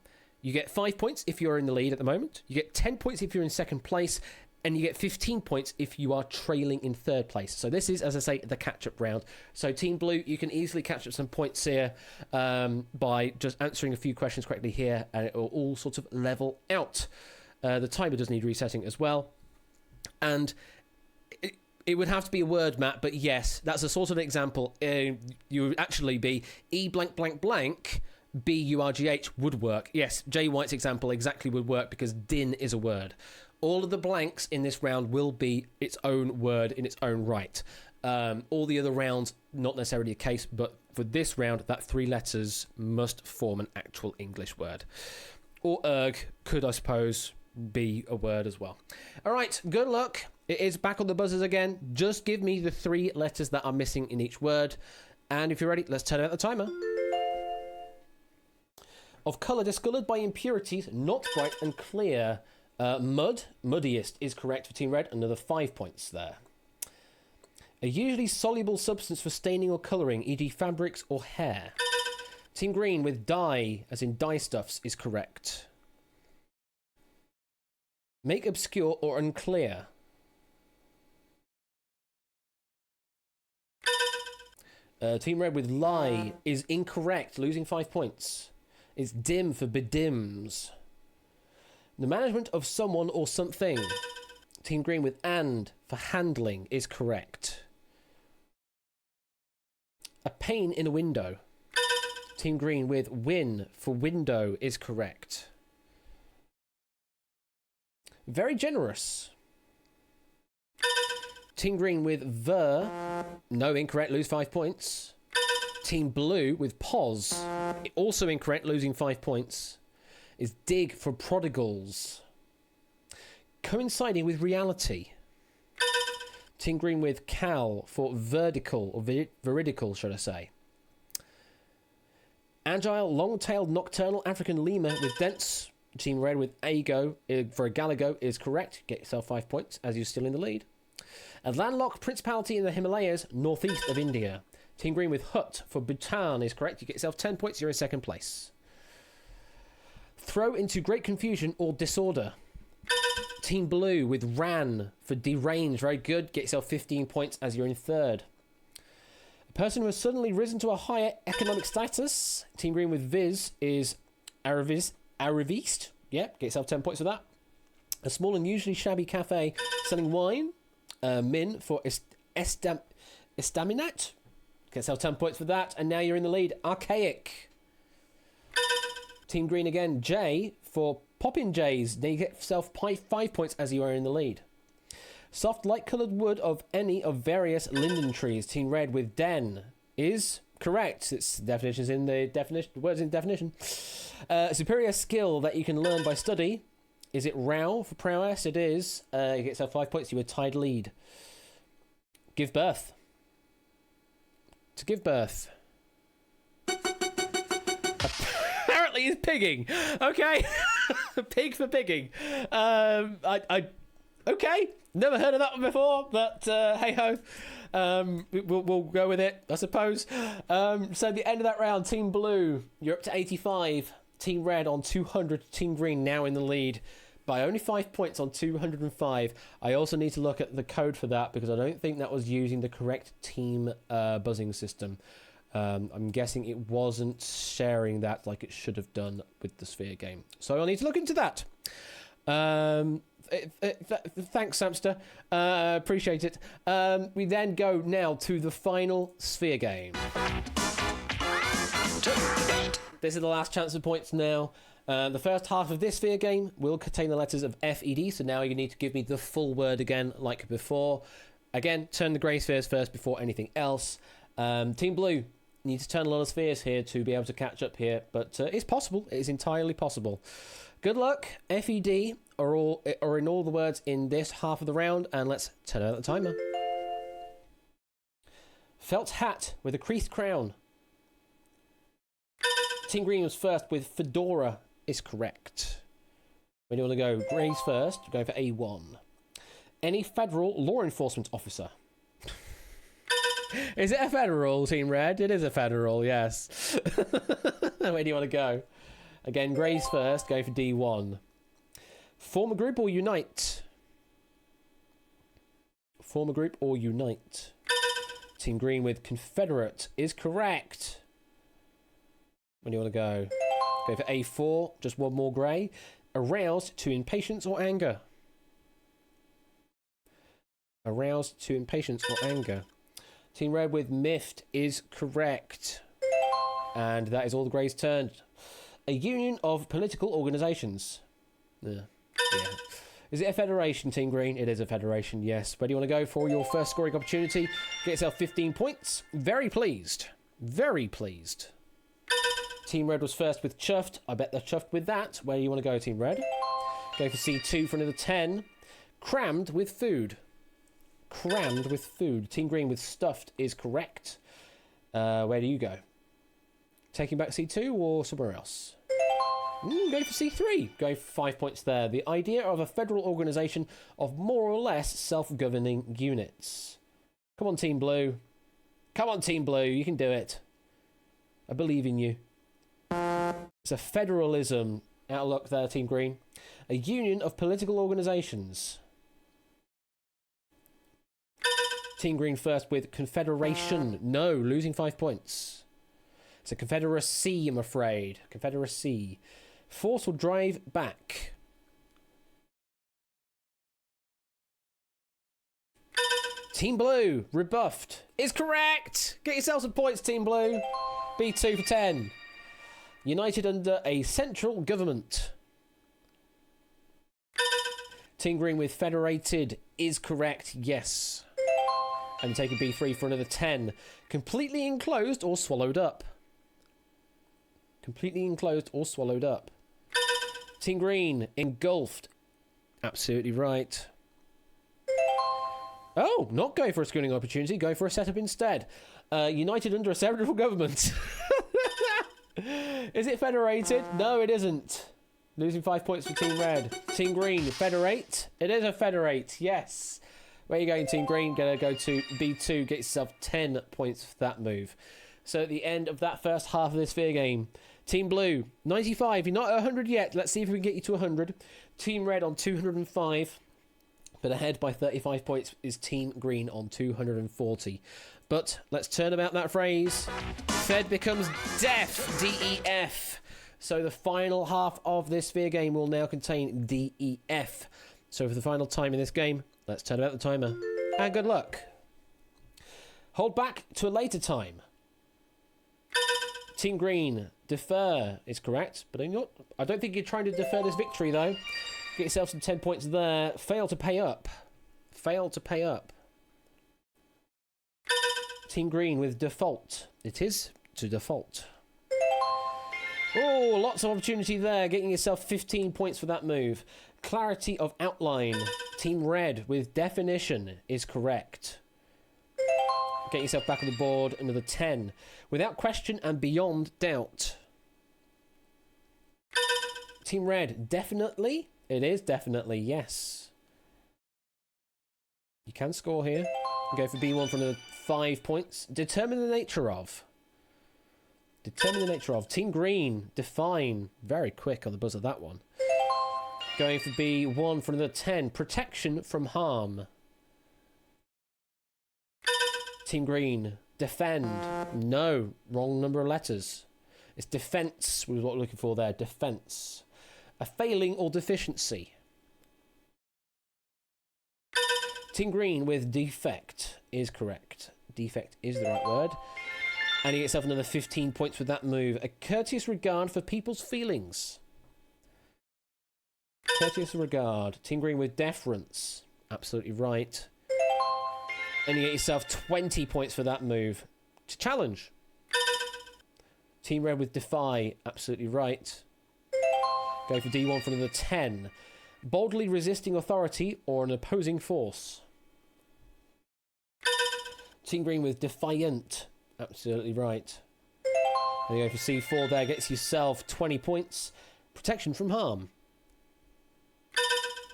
you get 5 points if you're in the lead at the moment, you get 10 points if you're in second place, and you get 15 points if you are trailing in third place. So this is, as I say, the catch-up round. So Team Blue, you can easily catch up some points here by just answering a few questions correctly here, and it will all sort of level out. The timer does need resetting as well. And it would have to be a word, Matt, but yes, that's a sort of example. You would actually be E blank blank blank, B-U-R-G-H would work. Yes, Jay White's example exactly would work because din is a word. All of the blanks in this round will be its own word in its own right. All the other rounds, not necessarily the case, but for this round, that 3 letters must form an actual English word. Or erg could, I suppose, be a word as well. All right, good luck. It is back on the buzzers again. Just give me the 3 letters that are missing in each word. And if you're ready, let's turn out the timer. Of colour discoloured by impurities, not bright and clear. Muddiest is correct for Team Red. Another 5 points there. A usually soluble substance for staining or colouring, e.g. fabrics or hair. Team Green with dye, as in dyestuffs, is correct. Make obscure or unclear. Team Red with lie is incorrect, losing 5 points. It's dim for bedims. The management of someone or something. Team Green with and for handling is correct. A pane in a window. Team Green with win for window is correct. Very generous. Team Green with ver. No, incorrect, lose 5 points. Team Blue with pos. Also incorrect, losing 5 points. Is dig for prodigals. Coinciding with reality. Team Green with cal for vertical, or veridical, should I say. Agile, long-tailed, nocturnal African lemur with dense. Team Red with ago for a galago is correct. Get yourself 5 points as you're still in the lead. A landlocked principality in the Himalayas, northeast of India. Team Green with hut for Bhutan is correct. You get yourself 10 points. You're in second place. Throw into great confusion or disorder. Team Blue with ran for deranged. Very good. Get yourself 15 points as you're in third. A person who has suddenly risen to a higher economic status. Team Green with viz is arriviste. Yep, get yourself 10 points for that. A small and usually shabby cafe selling wine. Min for estaminat. Get yourself 10 points for that. And now you're in the lead. Archaic. Team Green again. J for Poppin' Jays. Now you get yourself 5 points as you are in the lead. Soft, light-coloured wood of any of various linden trees. Team Red with den is correct. Its definition's in the definition. The word's in definition. Superior skill that you can learn by study. Is it row for prowess? It is. You get yourself 5 points. You were tied lead. Give birth. To give birth. Apparently he's pigging. Okay. Pig for pigging. Okay. Never heard of that one before, but hey-ho. We'll go with it, I suppose. So the end of that round, Team Blue, you're up to 85. Team Red on 200. Team Green now in the lead by only 5 points on 205. I also need to look at the code for that because I don't think that was using the correct team buzzing system. I'm guessing it wasn't sharing that like it should have done with the Sphere game. So I'll need to look into that. Thanks, Samster. Appreciate it. We then go now to the final Sphere game. This is the last chance of points now. The first half of this Sphere game will contain the letters of F, E, D, so now you need to give me the full word again, like before. Again, turn the grey spheres first before anything else. Team Blue, you need to turn a lot of spheres here to be able to catch up here, but it's possible. It is entirely possible. Good luck. F, E, D are in all the words in this half of the round, and let's turn out the timer. Felt hat with a creased crown. Team Green was first with fedora is correct. When you want to go Greys first, go for A1. Any federal law enforcement officer. Is it a federal, Team Red? It is a federal, yes. Where do you want to go? Again, Greys first, go for D1. Form a group or unite? Form a group or unite? Team Green with Confederate is correct. When do you want to go? Go for A4, just one more grey. Aroused to impatience or anger? Aroused to impatience or anger. Team Red with miffed is correct. And that is all the greys turned. A union of political organisations. Yeah. Is it a federation, Team Green? It is a federation, yes. Where do you want to go for your first scoring opportunity? Get yourself 15 points. Very pleased. Very pleased. Team Red was first with chuffed. I bet they're chuffed with that. Where do you want to go, Team Red? Go for C2 for another 10. Crammed with food. Crammed with food. Team Green with stuffed is correct. Where do you go? Taking back C2 or somewhere else? Go for C3. Go for 5 points there. The idea of a federal organisation of more or less self-governing units. Come on, Team Blue. Come on, Team Blue. You can do it. I believe in you. It's a federalism outlook there, Team Green. A union of political organisations. Team Green first with Confederation. No, losing 5 points. It's a Confederacy, I'm afraid. Confederacy. Force or drive back. Team Blue, rebuffed, is correct. Get yourself some points, Team Blue. B2 for 10. United under a central government. Team Green with federated is correct, yes. And taking B3 for another 10. Completely enclosed or swallowed up. Completely enclosed or swallowed up. Team Green, engulfed. Absolutely right. Oh, not go for a schooling opportunity. Go for a setup instead. United under a central government. Is it federated? No, it isn't. Losing 5 points for Team Red. Team Green, federate. It is a federate, yes. Where are you going, Team Green? Gonna go to B2. Get yourself 10 points for that move. So at the end of that first half of this Sphere game, Team Blue, 95. You're not at 100 yet. Let's see if we can get you to 100. Team Red on 205. But ahead by 35 points is Team Green on 240. But let's turn about that phrase. Fed becomes deaf. D-E-F. So the final half of this Sphere game will now contain D-E-F. So for the final time in this game, let's turn about the timer. And good luck. Hold back to a later time. Team Green, defer is correct. But I don't think you're trying to defer this victory, though. Get yourself some 10 points there. Fail to pay up. Fail to pay up. Team Green with default. It is to default. Oh, lots of opportunity there. Getting yourself 15 points for that move. Clarity of outline. Team Red with definition is correct. Get yourself back on the board. Another 10. Without question and beyond doubt. Team Red, definitely? It is definitely, yes. You can score here. Go for B1 for another 5 points. Determine the nature of. Determine the nature of. Team Green, define. Very quick on the buzzer, that one. Going for B1 for another 10. Protection from harm. Team Green, defend. No, wrong number of letters. It's defense was what we're looking for there. Defense. A failing or deficiency. Team Green with defect is correct. Defect is the right word. And you get yourself another 15 points with that move. A courteous regard for people's feelings. Courteous regard. Team Green with deference. Absolutely right. And you get yourself 20 points for that move. To challenge. Team Red with defy. Absolutely right. Go for D1 for another 10. Boldly resisting authority or an opposing force. Team Green with defiant. Absolutely right. And you go for C4 there. Gets yourself 20 points. Protection from harm.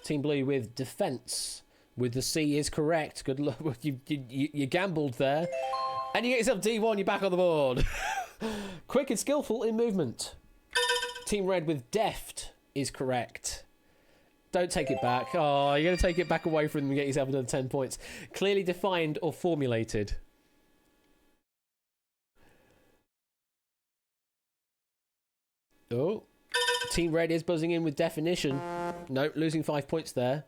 Team Blue with defense. With the C is correct. Good luck. You gambled there. And you get yourself D1. You're back on the board. Quick and skillful in movement. Team Red with deft is correct. Don't take it back. Oh, you're going to take it back away from them and get yourself another 10 points. Clearly defined or formulated. Oh. Team Red is buzzing in with definition. Nope, losing 5 points there.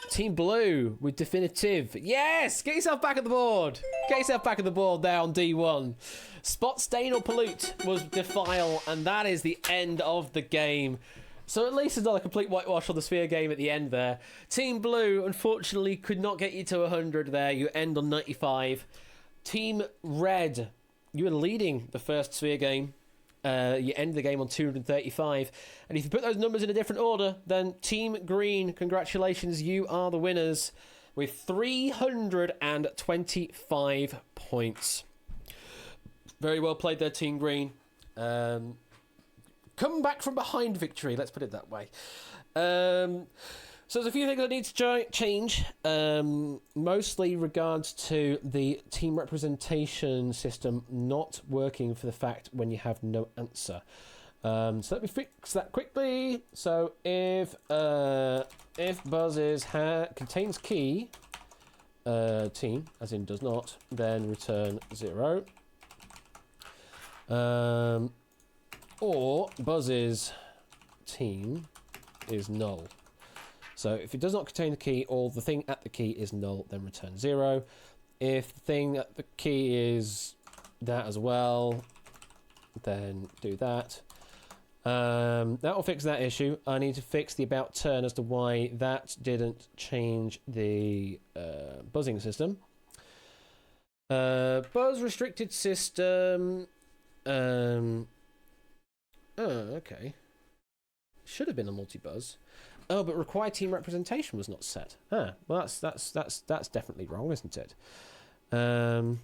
Team Blue with definitive. Yes! Get yourself back at the board. Get yourself back at the board there on D1. Spot, stain or pollute was defile, and that is the end of the game. So at least it's not a complete whitewash on the sphere game at the end there. Team Blue, unfortunately, could not get you to 100 there. You end on 95. Team Red, you were leading the first sphere game. You end the game on 235. And if you put those numbers in a different order, then Team Green, congratulations, you are the winners with 325 points. Very well played there, Team Green. Come back from behind victory, let's put it that way. So there's a few things I need to change, mostly regards to the team representation system not working for the fact when you have no answer. So let me fix that quickly. So if buzzes contains key, team, as in does not, then return 0. Or buzzes team is null. So if it does not contain the key or the thing at the key is null, then return 0. If the thing at the key is that as well, then do that. That will fix that issue. I need to fix the about turn as to why that didn't change the buzzing system. Buzz restricted system. Oh, okay. Should have been a multi-buzz. Oh, but required team representation was not set. Well, that's definitely wrong, isn't it? Although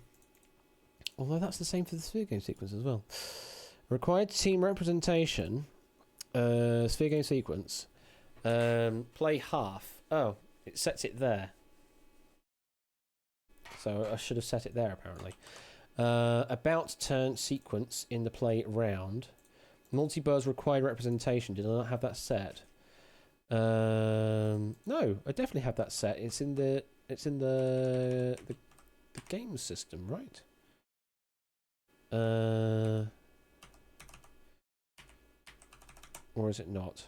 that's the same for the sphere game sequence as well. Required team representation, sphere game sequence, play half. Oh, it sets it there. So I should have set it there apparently. About turn sequence in the play round. Multi-buzz required representation. Did I not have that set? No, I definitely have that set. It's in the game system, right? Or is it not?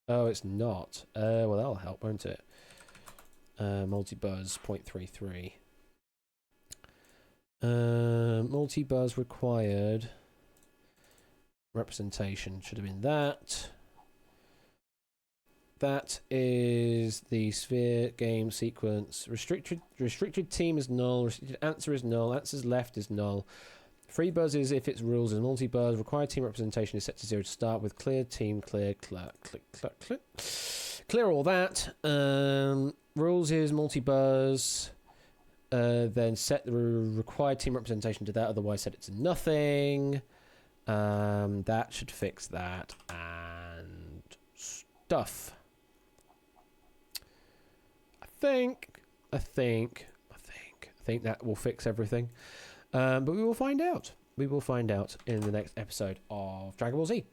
Oh, it's not. Well, that'll help, won't it? Multi-buzz 0.33. Multi-buzz required representation should have been that. That is the sphere game sequence. Restricted team is null. Restricted answer is null. Answers left is null. Free buzz is if its rules is multi-buzz. Required team representation is set to 0 to start with. Clear team, clear, clear, click, click, click. Clear all that. Rules is multi-buzz. Then set the required team representation to that, otherwise set it to nothing. That should fix that. And stuff. I think that will fix everything. But we will find out. We will find out in the next episode of Dragon Ball Z.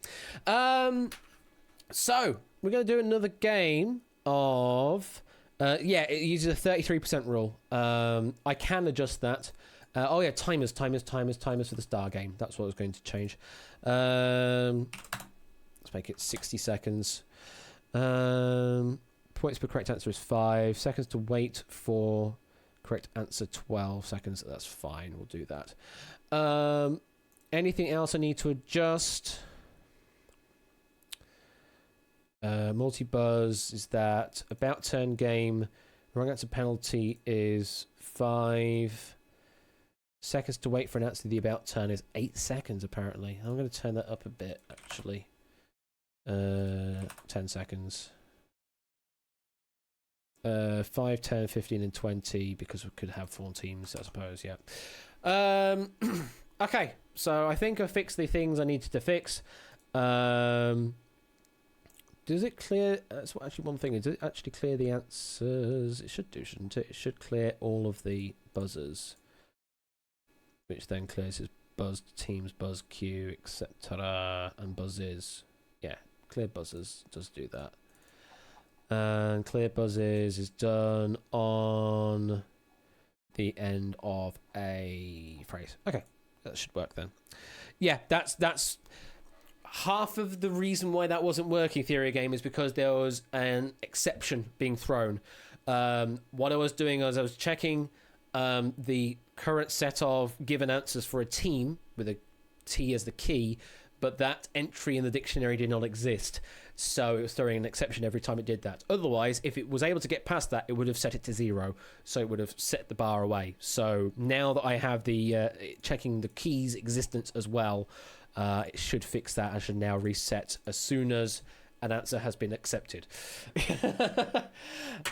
So, we're going to do another game of... it uses a 33% rule. I can adjust that. Oh yeah, timers for the star game. That's what I was going to change. Let's make it 60 seconds. Points per correct answer is 5. Seconds to wait for correct answer, 12 seconds. That's fine. We'll do that. Anything else I need to adjust? Multi-buzz is that. About turn game. Wrong answer penalty is 5. Seconds to wait for an answer to the about turn is 8 seconds, apparently. I'm going to turn that up a bit, actually. 10 seconds. 5, 10, 15, and 20, because we could have 4 teams, I suppose, yeah. Okay, so I think I fixed the things I needed to fix. Does it clear... That's actually one thing. Does it actually clear the answers? It should do, shouldn't it? It should clear all of the buzzers. Which then clears his buzz teams, buzz queue, etc. And buzzes. Yeah, clear buzzers does do that. And clear buzzes is done on the end of a phrase. Okay, that should work then. Yeah, that's half of the reason why that wasn't working, Theory Game, is because there was an exception being thrown. What I was doing was I was checking the current set of given answers for a team with a T as the key, but that entry in the dictionary did not exist. So it was throwing an exception every time it did that. Otherwise, if it was able to get past that, it would have set it to 0. So it would have set the bar away. So now that I have the checking the key's existence as well, it should fix that. I should now reset as soon as an answer has been accepted.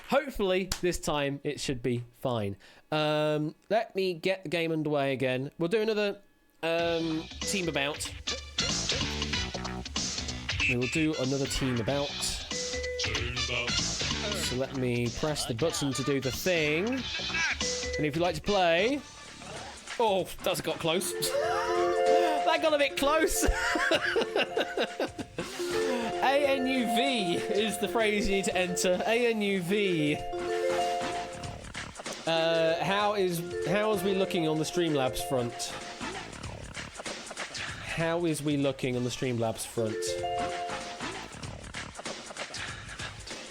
Hopefully this time it should be fine. Let me get the game underway again. We'll do another team about. We will do another team about. So let me press the button to do the thing. And if you'd like to play... Oh, that's got close. That got a bit close. ANUV is the phrase you need to enter. ANUV. How is we looking on the Streamlabs front? How is we looking on the Streamlabs front?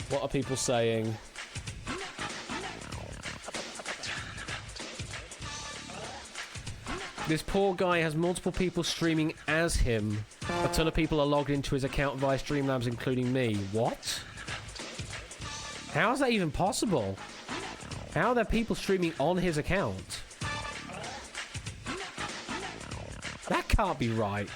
What are people saying? This poor guy has multiple people streaming as him. A ton of people are logged into his account via Streamlabs, including me. What? How is that even possible? How are there people streaming on his account? That can't be right.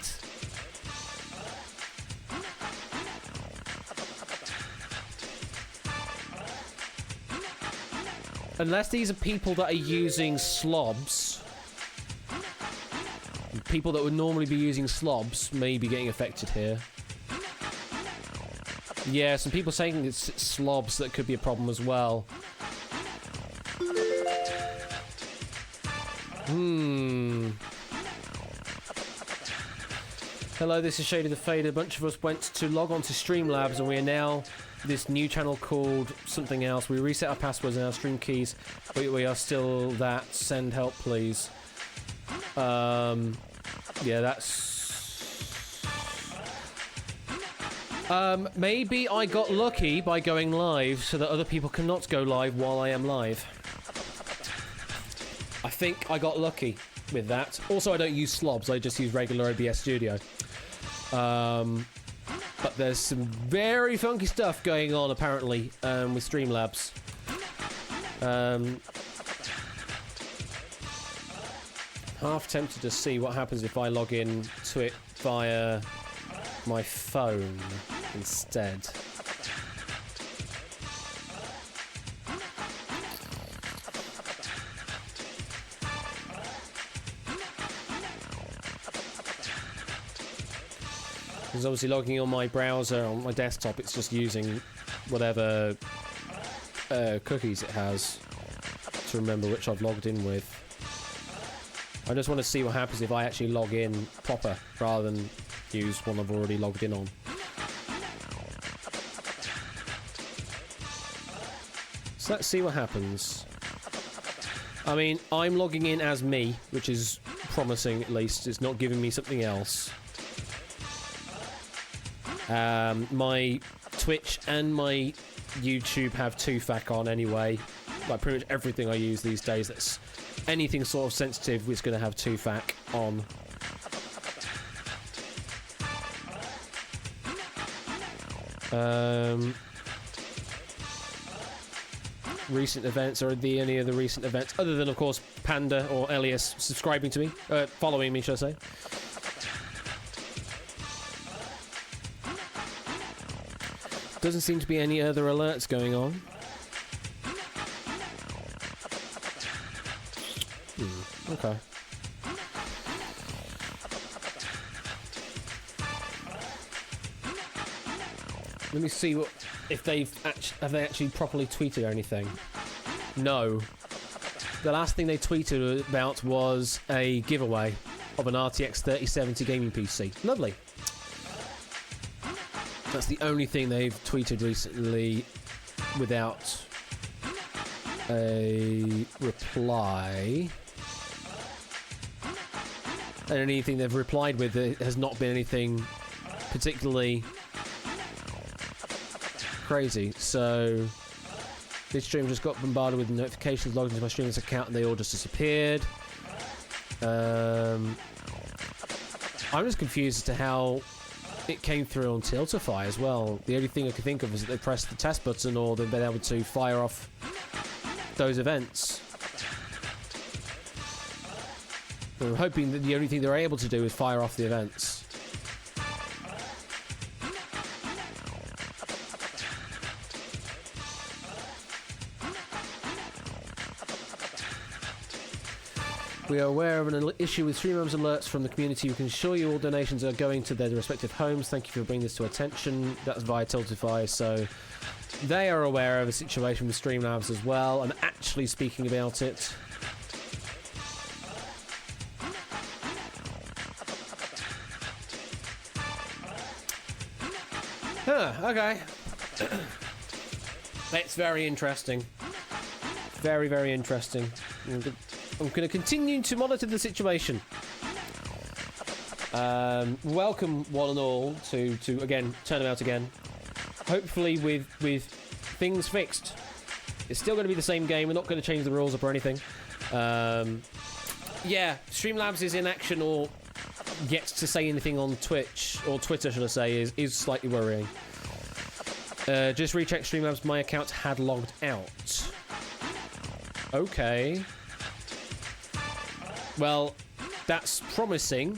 Unless these are people that are using slobs. People that would normally be using slobs may be getting affected here. Yeah, some people saying it's slobs that could be a problem as well. Hello, this is Shady the Fader. A bunch of us went to log on to Streamlabs and we are now this new channel called something else. We reset our passwords and our stream keys, but we are still that. Send help, please. Yeah, that's... maybe I got lucky by going live so that other people cannot go live while I am live. I think I got lucky with that. Also, I don't use slobs. I just use regular OBS Studio. But there's some very funky stuff going on, apparently, with Streamlabs. Half tempted to see what happens if I log in to it via my phone instead. Because obviously logging on my browser on my desktop, it's just using whatever cookies it has to remember which I've logged in with. I just want to see what happens if I actually log in proper rather than use one I've already logged in on. So let's see what happens. I mean, I'm logging in as me, which is promising at least. It's not giving me something else. My Twitch and my YouTube have 2FAC on anyway. Like pretty much everything I use these days that's anything sort of sensitive is going to have 2FAC on. Recent events are any of the recent events other than of course Panda or Elias subscribing to me, following me, should I say. Doesn't seem to be any other alerts going on. Okay. Let me see what if have they actually properly tweeted or anything. No. The last thing they tweeted about was a giveaway of an RTX 3070 gaming PC. Lovely. That's the only thing they've tweeted recently without a reply. And anything they've replied with has not been anything particularly crazy. So this stream just got bombarded with notifications logged into my streamer's account and they all just disappeared. I'm just confused as to how it came through on Tiltify as well. The only thing I could think of is that they pressed the test button or they've been able to fire off those events. I'm hoping that the only thing they're able to do is fire off the events. We are aware of an issue with Streamlabs alerts from the community. We can assure you all donations are going to their respective homes. Thank you for bringing this to attention. That's via Tiltify, so they are aware of a situation with Streamlabs as well and actually speaking about it. Okay. That's very interesting. Very, very interesting. I'm going to continue to monitor the situation. Welcome, one and all, to again, turn them out again. Hopefully with things fixed. It's still going to be the same game. We're not going to change the rules up or anything. Yeah, Streamlabs is in action or yet to say anything on Twitch, or Twitter, should I say, is slightly worrying. Just recheck Streamlabs. My account had logged out. Okay. Well, that's promising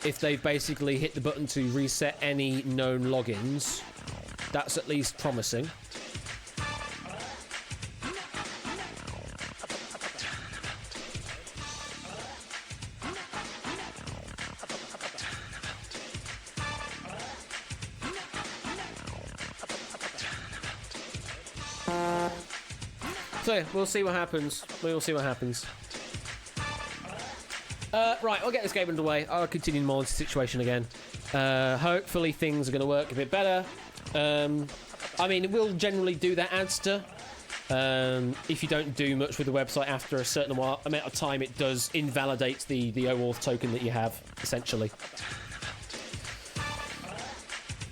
if they've basically hit the button to reset any known logins. That's at least promising. So yeah, we'll see what happens. We will see what happens. Right, I'll get this game underway. I'll continue to monitor the situation again. Hopefully things are going to work a bit better. I mean, it will generally do that, Adster. If you don't do much with the website after a certain amount of time, it does invalidate the OAuth token that you have, essentially.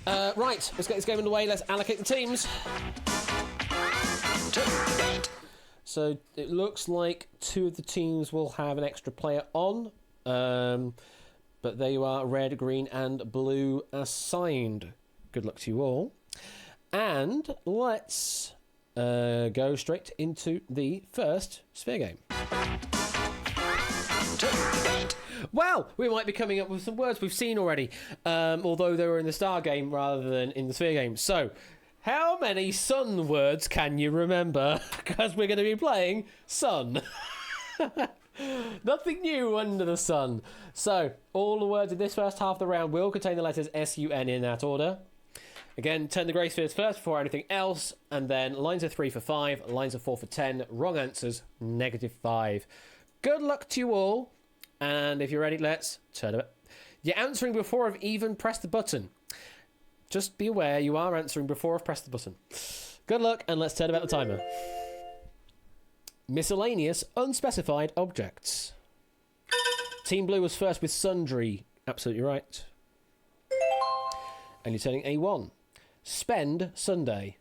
Right, let's get this game underway. Let's allocate the teams. So it looks like two of the teams will have an extra player on, but they are red, green, and blue assigned. Good luck to you all. And let's go straight into the first Sphere game. Well, we might be coming up with some words we've seen already, although they were in the Star game rather than in the Sphere game. So, how many sun words can you remember? Because we're going to be playing sun. Nothing new under the sun. So, all the words in this first half of the round will contain the letters S-U-N in that order. Again, turn the grey spheres first before anything else, and then lines of 3 for 5, lines of 4 for 10. Wrong answers, -5. Good luck to you all, and if you're ready, let's turn it. You're answering before I've even pressed the button. Just be aware you are answering before I've pressed the button. Good luck, and let's turn about the timer. Miscellaneous unspecified objects. Team Blue was first with sundry. Absolutely right. And you're turning A1. Spend Sunday.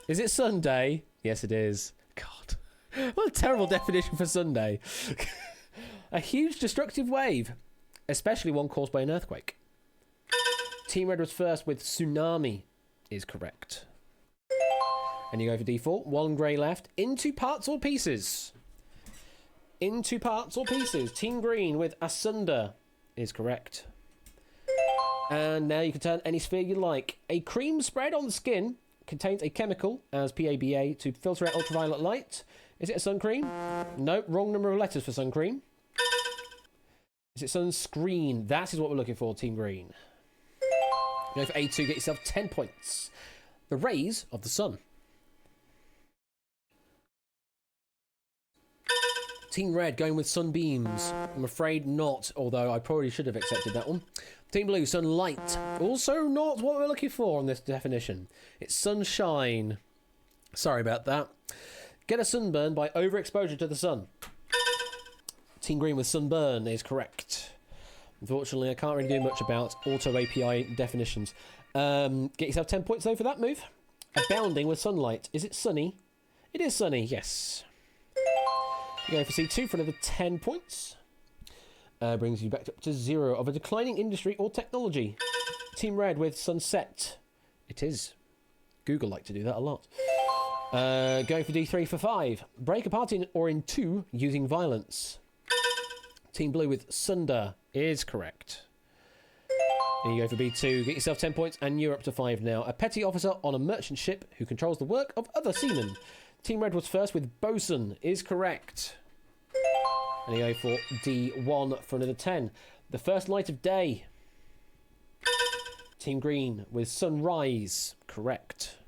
Is it Sunday? Yes, it is. God. What a terrible definition for Sunday. A huge destructive wave. Especially one caused by an earthquake. Team Red was first with tsunami. Is correct. And you go for default. One grey left. Into parts or pieces. Into parts or pieces. Team Green with asunder. Is correct. And now you can turn any sphere you like. A cream spread on the skin contains a chemical, as PABA, to filter out ultraviolet light. Is it a sun cream? No, wrong number of letters for sun cream. Is it sunscreen? That is what we're looking for, Team Green. Go for A2, get yourself 10 points. The rays of the sun. Team Red going with sunbeams. I'm afraid not, although I probably should have accepted that one. Team Blue, sunlight. Also not what we're looking for on this definition. It's sunshine. Sorry about that. Get a sunburn by overexposure to the sun. Team Green with sunburn is correct. Unfortunately, I can't really do much about auto API definitions. Get yourself 10 points though for that move. Abounding with sunlight. Is it sunny? It is sunny, yes. You go for C2 for another 10 points. Brings you back up to 0 of a declining industry or technology. Team Red with sunset. It is. Google like to do that a lot. Going for D3 for 5. Break apart in or in 2 using violence. Team Blue with sunder is correct. And you go for B2. Get yourself 10 points and you're up to 5 now. A petty officer on a merchant ship who controls the work of other seamen. Team Red was first with bosun is correct. And you go for D1 for another 10. The first light of day. Team Green with sunrise. Correct.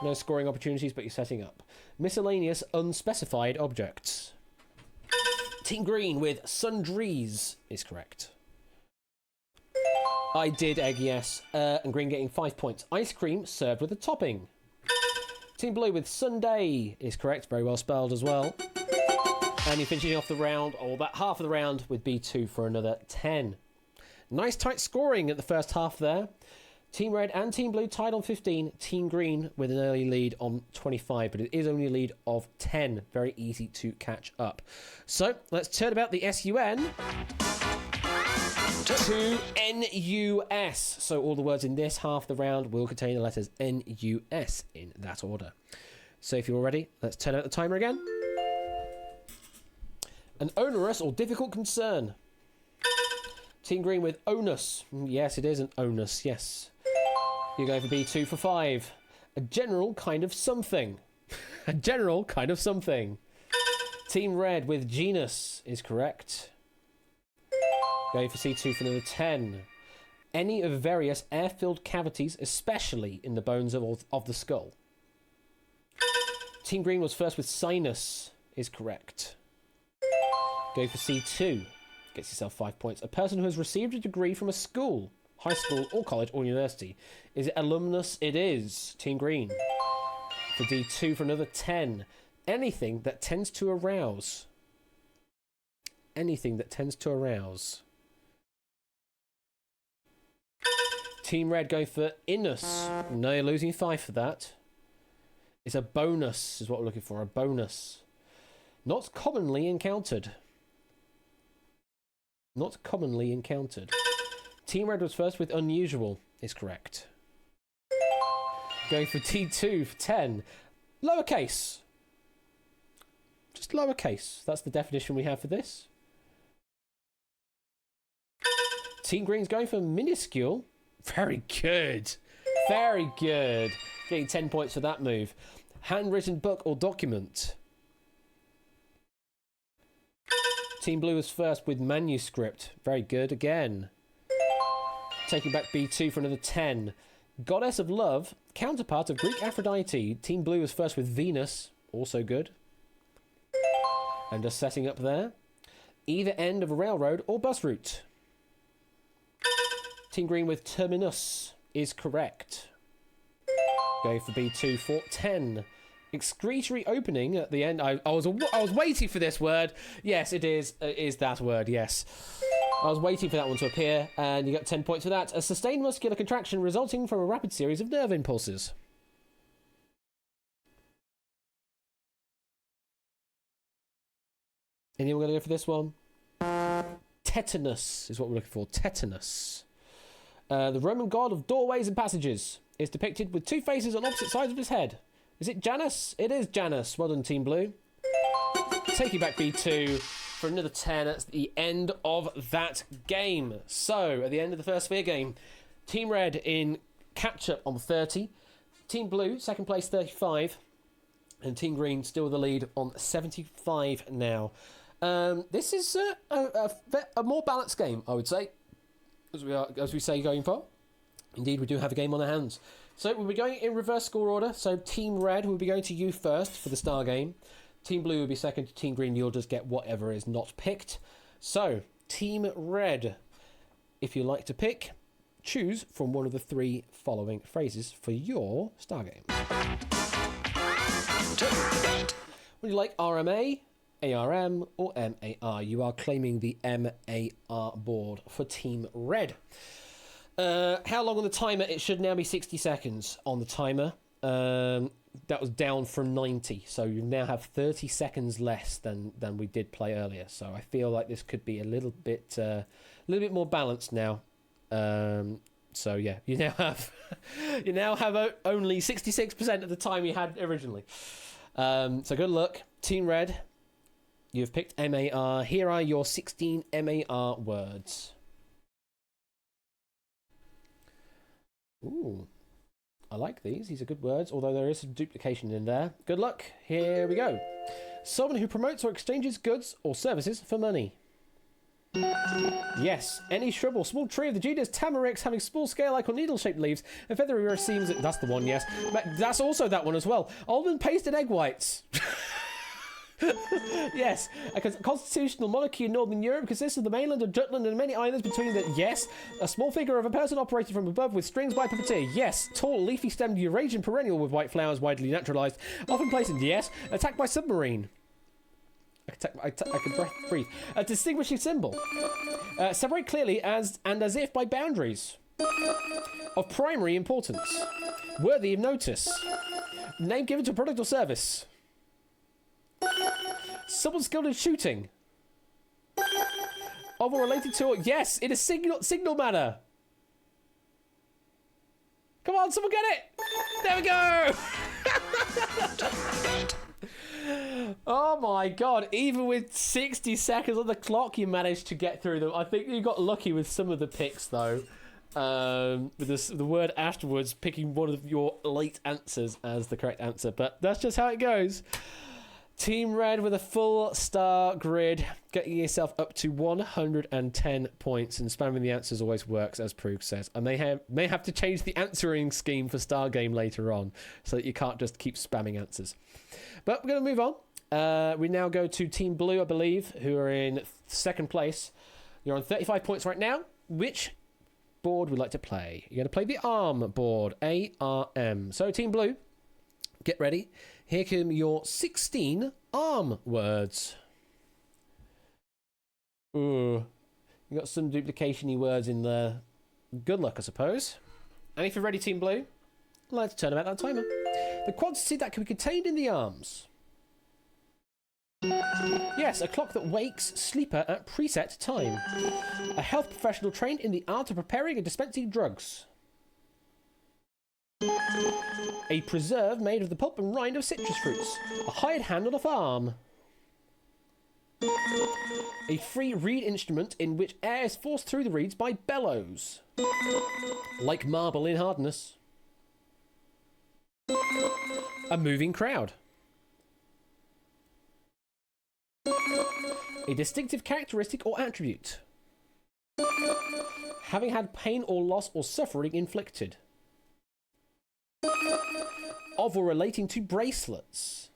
No scoring opportunities, but you're setting up. Miscellaneous unspecified objects. Team Green with sundries is correct. I did egg yes. And Green getting 5 points. Ice cream served with a topping. Team Blue with Sunday is correct. Very well spelled as well. And you're finishing off the round, or that half of the round, with B2 for another 10. Nice tight scoring at the first half there. Team Red and Team Blue tied on 15. Team Green with an early lead on 25, but it is only a lead of 10. Very easy to catch up. So, let's turn about the SUN to NUS. So all the words in this half of the round will contain the letters NUS in that order. So if you're all ready, let's turn out the timer again. An onerous or difficult concern. Team Green with onus. Yes, it is an onus, yes. You go for B2 for 5. A general kind of something. A general kind of something. Team Red with genus is correct. Going for C2 for another 10. Any of various air-filled cavities, especially in the bones of the skull. Team Green was first with sinus is correct. Go for C2. Gets yourself 5 points. A person who has received a degree from a school, high school or college or university. Is it alumnus? It is. Team Green. For D2 for another 10. Anything that tends to arouse. Anything that tends to arouse. Team Red going for inus. No, you're losing 5 for that. It's a bonus is what we're looking for. A bonus. Not commonly encountered. Not commonly encountered. Team Red was first with unusual is correct. Going for T2 for 10. Lowercase. Just lowercase. That's the definition we have for this. Team Green's going for minuscule. Very good. Very good. Getting 10 points for that move. Handwritten book or document. Team Blue was first with manuscript. Very good again. Taking back B2 for another 10. Goddess of Love, counterpart of Greek Aphrodite. Team Blue was first with Venus. Also good. And just setting up there. Either end of a railroad or bus route. Team Green with Terminus is correct. Going for B2 for 10. Excretory opening at the end. I was waiting for this word. Yes, it is. It is that word, yes. I was waiting for that one to appear, and you got 10 points for that. A sustained muscular contraction resulting from a rapid series of nerve impulses. Anyone going to go for this one? Tetanus is what we're looking for. Tetanus. The Roman god of doorways and passages is depicted with two faces on opposite sides of his head. Is it Janus? It is Janus. Well done, Team Blue. Taking back B2 for another 10. That's the end of that game. So, at the end of the first sphere game, Team Red in catch-up on 30. Team Blue, second place, 35. And Team Green still with the lead on 75 now. This is a more balanced game, I would say, as we say going forward. Indeed, we do have a game on our hands. So we'll be going in reverse score order. So Team Red will be going to you first for the star game. Team Blue will be second. Team Green, you'll just get whatever is not picked. So, Team Red, if you like to pick, choose from one of the three following phrases for your star game. Would you like RMA, ARM, or MAR? You are claiming the MAR board for Team Red. How long on the timer? It should now be 60 seconds on the timer. That was down from 90, so you now have 30 seconds less than we did play earlier. So I feel like this could be a little bit more balanced now. So yeah, you now have only 66% of the time you had originally. So good luck, Team Red. You've picked MAR. Here are your 16 MAR words. Ooh, I like these. These are good words, although there is some duplication in there. Good luck. Here we go. Someone who promotes or exchanges goods or services for money. Yes, any shrub or small tree of the genus Tamarix having small scale-like or needle-shaped leaves and feathery racemes. That's the one, yes. But that's also that one as well. Almond paste and egg whites. Yes, a constitutional monarchy in Northern Europe consists of the mainland of Jutland and many islands between the... Yes, a small figure of a person operated from above with strings by a puppeteer. Yes, tall, leafy-stemmed Eurasian perennial with white flowers widely naturalised. Often placed in... Yes, attacked by submarine. I can breathe. A distinguishing symbol. Separate clearly as if by boundaries. Of primary importance. Worthy of notice. Name given to a product or service. Someone skilled in shooting. Of or related to... Yes, it is signal matter. Come on, someone get it. There we go. Oh my god, even with 60 seconds on the clock you managed to get through them. I think you got lucky with some of the picks though. With the word afterwards picking one of your late answers as the correct answer, but that's just how it goes. Team Red with a full star grid, getting yourself up to 110 points, and spamming the answers always works, as Prue says. I may have to change the answering scheme for Star Game later on, so that you can't just keep spamming answers. But we're going to move on. We now go to Team Blue, I believe, who are in second place. You're on 35 points right now. Which board would you like to play? You're going to play the ARM board, ARM. So Team Blue, get ready. Here come your 16 ARM words. Ooh, you got some duplication-y words in there. Good luck, I suppose. And if you're ready, Team Blue, let's turn about that timer. The quantity that can be contained in the arms. Yes, a clock that wakes sleeper at preset time. A health professional trained in the art of preparing and dispensing drugs. A preserve made of the pulp and rind of citrus fruits. A hired hand on a farm. A free reed instrument in which air is forced through the reeds by bellows. Like marble in hardness. A moving crowd. A distinctive characteristic or attribute. Having had pain or loss or suffering inflicted. Of or relating to bracelets.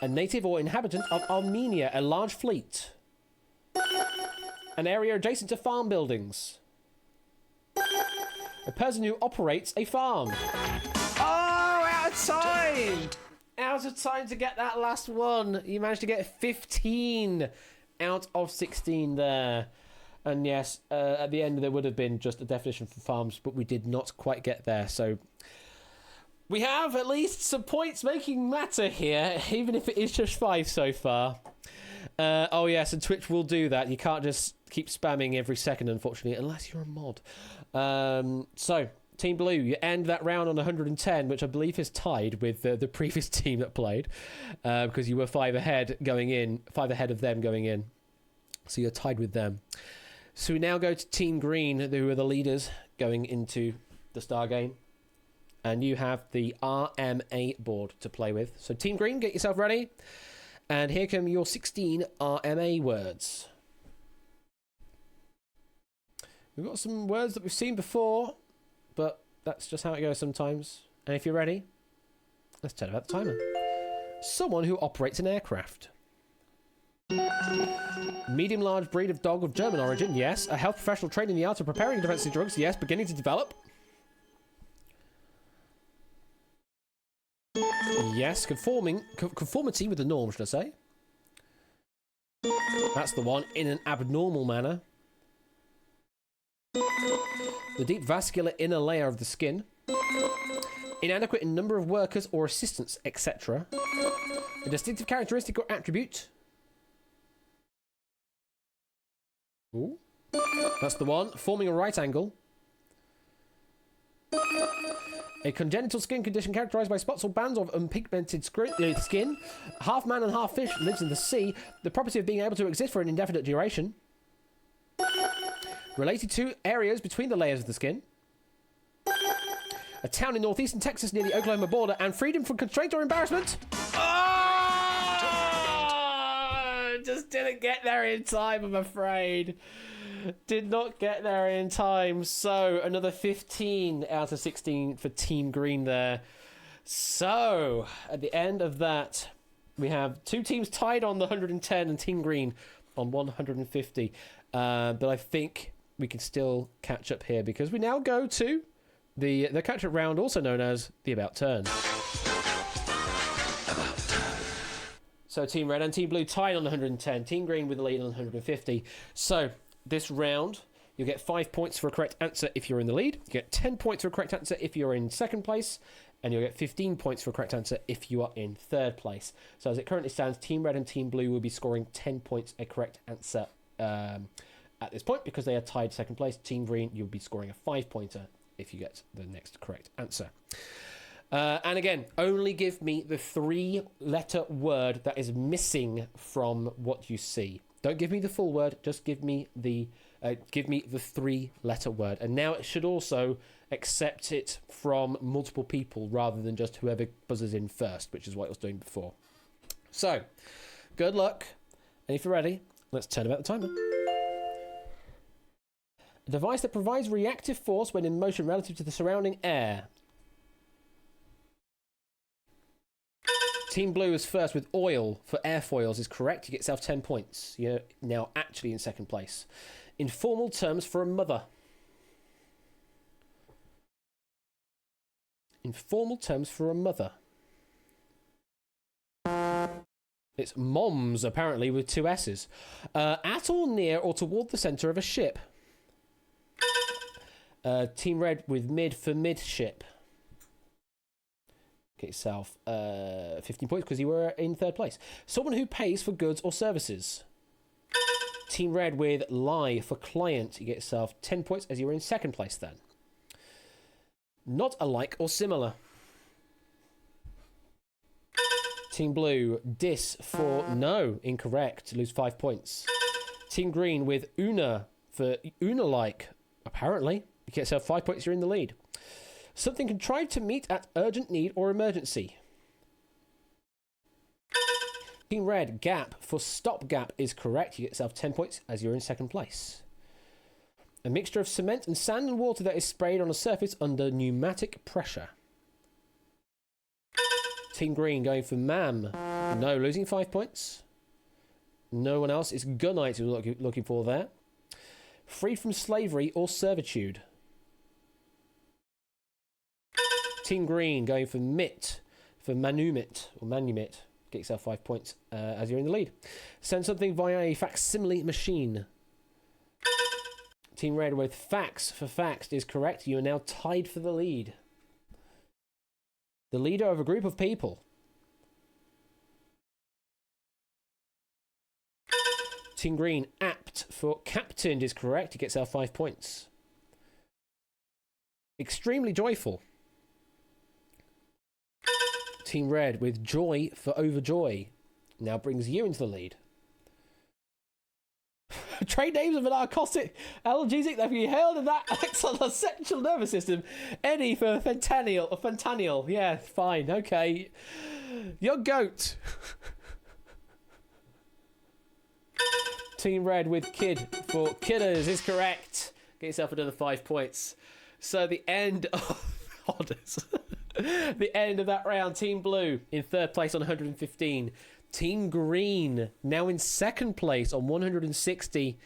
A native or inhabitant of Armenia, a large fleet. An area adjacent to farm buildings. A person who operates a farm. Oh, out of time! Out of time to get that last one. You managed to get 15 out of 16 there. And yes, at the end there would have been just a definition for farms, but we did not quite get there. So we have at least some points making matter here, even if it is just 5 so far. Oh yes, and Twitch will do that. You can't just keep spamming every second, unfortunately, unless you're a mod. So, Team Blue, you end that round on 110, which I believe is tied with the previous team that played, because you were 5 ahead of them going in. So you're tied with them. So we now go to Team Green, who are the leaders going into the Star game. And you have the RMA board to play with. So Team Green, get yourself ready. And here come your 16 RMA words. We've got some words that we've seen before, but that's just how it goes sometimes. And if you're ready, let's turn about the timer. Someone who operates an aircraft. Medium-large breed of dog of German origin, yes. A health professional trained in the art of preparing defensive drugs, yes. Beginning to develop. Yes, conformity with the norm, should I say. That's the one. In an abnormal manner. The deep vascular inner layer of the skin. Inadequate in number of workers or assistants, etc. A distinctive characteristic or attribute. Ooh. That's the one. Forming a right angle. A congenital skin condition characterized by spots or bands of unpigmented skin. Half man and half fish, lives in the sea. The property of being able to exist for an indefinite duration. Related to areas between the layers of the skin. A town in northeastern Texas near the Oklahoma border. And freedom from constraint or embarrassment. Oh! Just didn't get there in time, I'm afraid. Did not get there in time. So, another 15 out of 16 for Team Green there. So, at the end of that, we have 2 teams tied on the 110 and Team Green on 150. But I think we can still catch up here because we now go to the catch-up round, also known as the About Turn. So, Team Red and Team Blue tied on 110. Team Green with the lead on 150. So, this round, you'll get 5 points for a correct answer if you're in the lead. You get 10 points for a correct answer if you're in second place. And you'll get 15 points for a correct answer if you are in third place. So as it currently stands, Team Red and Team Blue will be scoring 10 points a correct answer at this point because they are tied second place. Team Green, you'll be scoring a 5-pointer if you get the next correct answer. And again, only give me the 3-letter word that is missing from what you see. Don't give me the full word, just give me the 3-letter word. And now it should also accept it from multiple people rather than just whoever buzzes in first, which is what it was doing before. So, good luck. And if you're ready, let's turn about the timer. A device that provides reactive force when in motion relative to the surrounding air. Team Blue is first with oil for airfoils is correct. You get yourself 10 points. You're now actually in second place. Informal terms for a mother. Informal terms for a mother. It's moms, apparently, with 2 S's. At or near or toward the centre of a ship. Team Red with mid for midship. Get yourself 15 points because you were in third place. Someone who pays for goods or services. Team Red with lie for client. You get yourself 10 points as you were in second place then. Not alike or similar. Team Blue, dis for no. Incorrect. Lose 5 points. Team Green with una for una-like. Apparently. You get yourself 5 points. You're in the lead. Something contrived to meet at urgent need or emergency. Team Red, gap for stopgap is correct. You get yourself 10 points as you're in second place. A mixture of cement and sand and water that is sprayed on a surface under pneumatic pressure. Team Green going for Mam. No, losing 5 points. No one else. It's Gunite we're looking for there. Freed from slavery or servitude. Team Green going for Mit. For Manumit or Manumit. Get yourself 5 points as you're in the lead. Send something via a facsimile machine. Team Red with Fax for Faxed is correct. You are now tied for the lead. The leader of a group of people. Team Green, apt for captained is correct. You get yourself 5 points. Extremely joyful. Team Red with joy for overjoy. Now brings you into the lead. Trade names of a narcotic analgesic that can be held in that acts on the central nervous system. Any for fentanyl or fentanyl. Yeah, fine, okay. Your goat. Team Red with kid for kidders is correct. Get yourself another 5 points. So the end of the end of that round. Team Blue in third place on 115. Team Green now in second place on 160.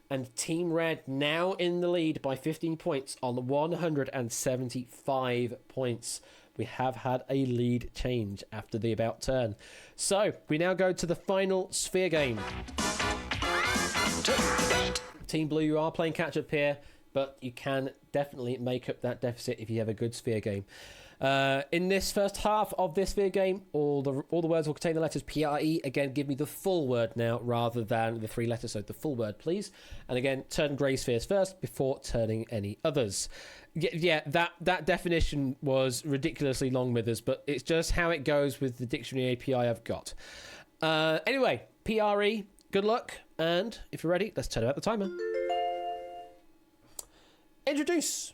And Team Red now in the lead by 15 points on 175 points. We have had a lead change after the about turn. So we now go to the final sphere game. Team Blue, you are playing catch up here, but you can definitely make up that deficit if you have a good sphere game. In this first half of this sphere game, all the words will contain the letters PRE. Again, give me the full word now rather than the 3 letters, so the full word, please. And again, turn grey spheres first before turning any others. Yeah, that definition was ridiculously long, Mithers, but it's just how it goes with the dictionary API I've got. Anyway, PRE, good luck, and if you're ready, let's turn out the timer. Introduce.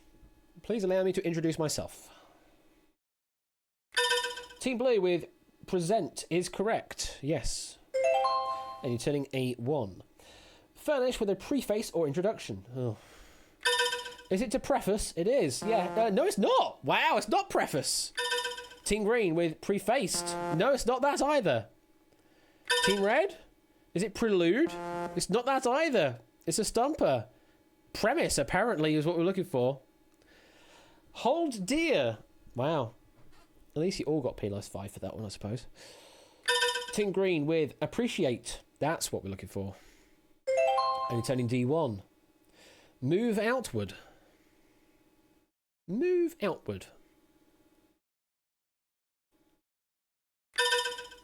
Please allow me to introduce myself. Team Blue with present is correct. Yes. And you're turning a 1. Furnish with a preface or introduction. Oh. Is it to preface? It is. Yeah. No, it's not. Wow, it's not preface. Team Green with prefaced. No, it's not that either. Team Red? Is it prelude? It's not that either. It's a stumper. Premise, apparently, is what we're looking for. Hold dear. Wow. At least you all got penalised 5 for that one, I suppose. Team Green with appreciate. That's what we're looking for. And you're turning D1. Move outward. Move outward.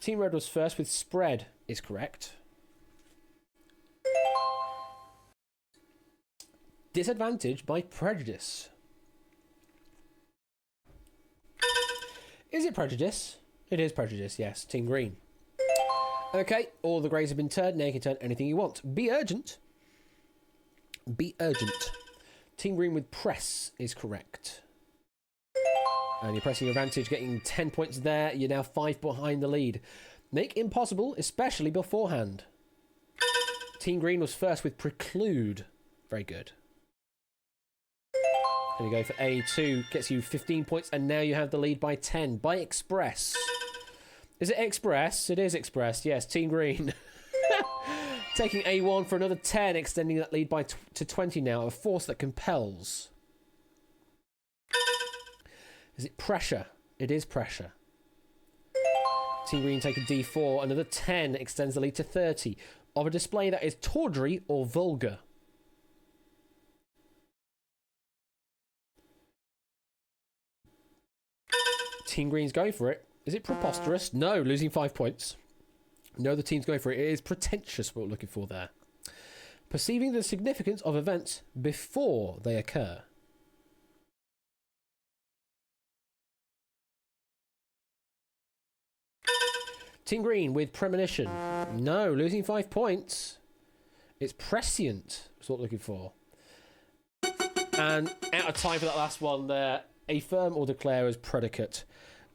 Team Red was first with spread is correct. Disadvantage by prejudice. Is it prejudice? It is prejudice, yes. Team Green. Okay, all the greys have been turned. Now you can turn anything you want. Be urgent. Be urgent. Team Green with press is correct. And you're pressing your advantage, getting 10 points there. You're now 5 behind the lead. Make impossible, especially beforehand. Team Green was first with preclude. Very good. And you go for A2, gets you 15 points, and now you have the lead by 10. By express. Is it express? It is express, yes. Team Green. Taking A1 for another 10, extending that lead by to 20 now. A force that compels. Is it pressure? It is pressure. Team Green take a D4. Another 10 extends the lead to 30. Of a display that is tawdry or vulgar. Team Green's going for it. Is it preposterous? No, losing 5 points. No, the team's going for it. It is pretentious, what we're looking for there. Perceiving the significance of events before they occur. Team Green with premonition. No, losing 5 points. It's prescient, that's what we're looking for. And out of time for that last one there. Affirm or declare as predicate.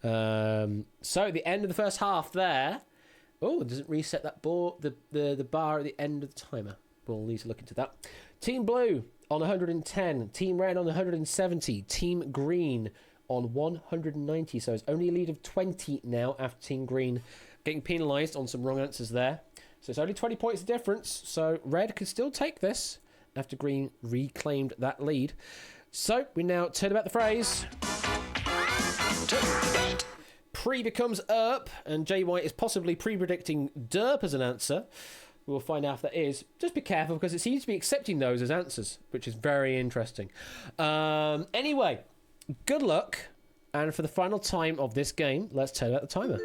So the end of the first half there. Oh, it doesn't reset that the bar at the end of the timer. We'll need to look into that. Team Blue on 110. Team Red on 170. Team Green on 190. So it's only a lead of 20 now after Team Green getting penalised on some wrong answers there. So it's only 20 points difference. So Red could still take this after Green reclaimed that lead. So we now turn about the phrase. Pre becomes ERP, and Jay White is possibly pre-predicting derp as an answer. We'll find out if that is. Just be careful, because it seems to be accepting those as answers, which is very interesting. Anyway, good luck. And for the final time of this game, let's turn out the timer.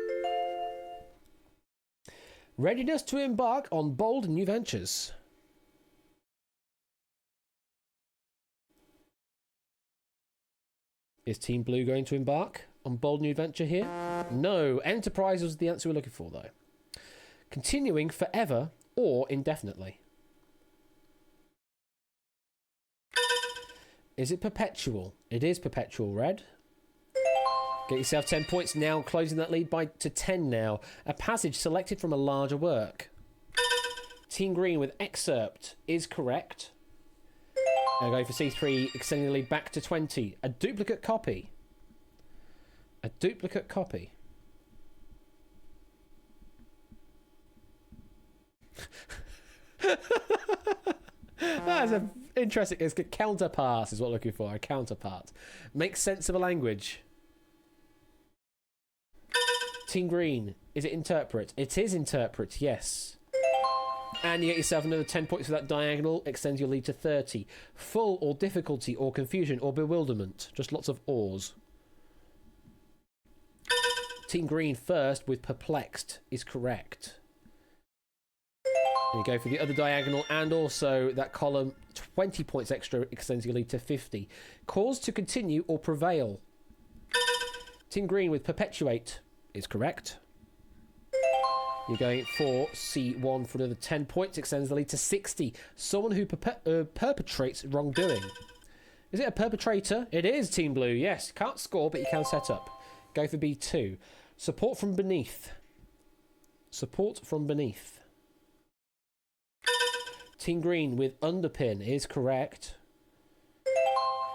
Readiness to embark on bold new ventures. Is Team Blue going to embark on bold new adventure here? No. Enterprise was the answer we're looking for, though. Continuing forever or indefinitely. Is it perpetual? It is perpetual, Red. Get yourself 10 points now, closing that lead to 10 now. A passage selected from a larger work. Team Green with excerpt is correct. Now go for C3, extending the lead back to 20. A duplicate copy. A duplicate copy. That's an interesting. It's a counterpart is what I'm looking for. A counterpart. Makes sense of a language. Team Green. Is it interpret? It is interpret, yes. And you get yourself another 10 points for that diagonal. Extends your lead to 30. Full or difficulty or confusion or bewilderment. Just lots of ors. Team Green first with perplexed is correct. And you go for the other diagonal and also that column. 20 points extra extends your lead to 50. Cause to continue or prevail. Team Green with perpetuate is correct. You're going for C1 for another 10 points. Extends the lead to 60. Someone who perpetrates wrongdoing. Is it a perpetrator? It is, Team Blue. Yes. Can't score, but you can set up. Go for B2. Support from beneath. Support from beneath. Team Green with underpin is correct.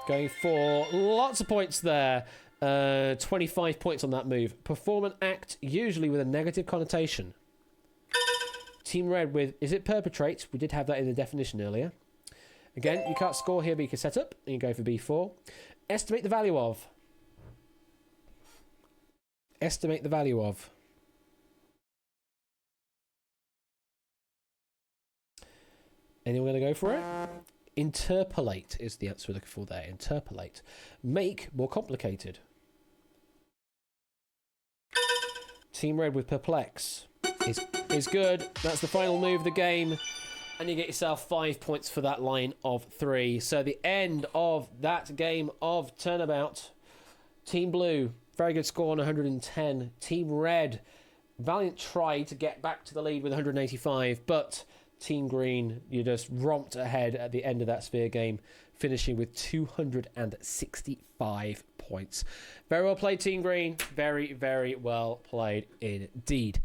Going for lots of points there. 25 points on that move. Perform an act, usually with a negative connotation. Team Red with, is it perpetrate? We did have that in the definition earlier. Again, you can't score here, but you can set up. And you go for B4. Estimate the value of. Estimate the value of. Anyone going to go for it? Interpolate is the answer we're looking for there. Interpolate. Make more complicated. Team Red with perplex is good. That's the final move of the game. And you get yourself 5 points for that line of 3. So the end of that game of Turnabout. Team Blue, very good score on 110. Team Red, valiant try to get back to the lead with 185. But Team Green, you just romped ahead at the end of that sphere game, finishing with 265 points. Very well played, Team Green. Very, very well played indeed.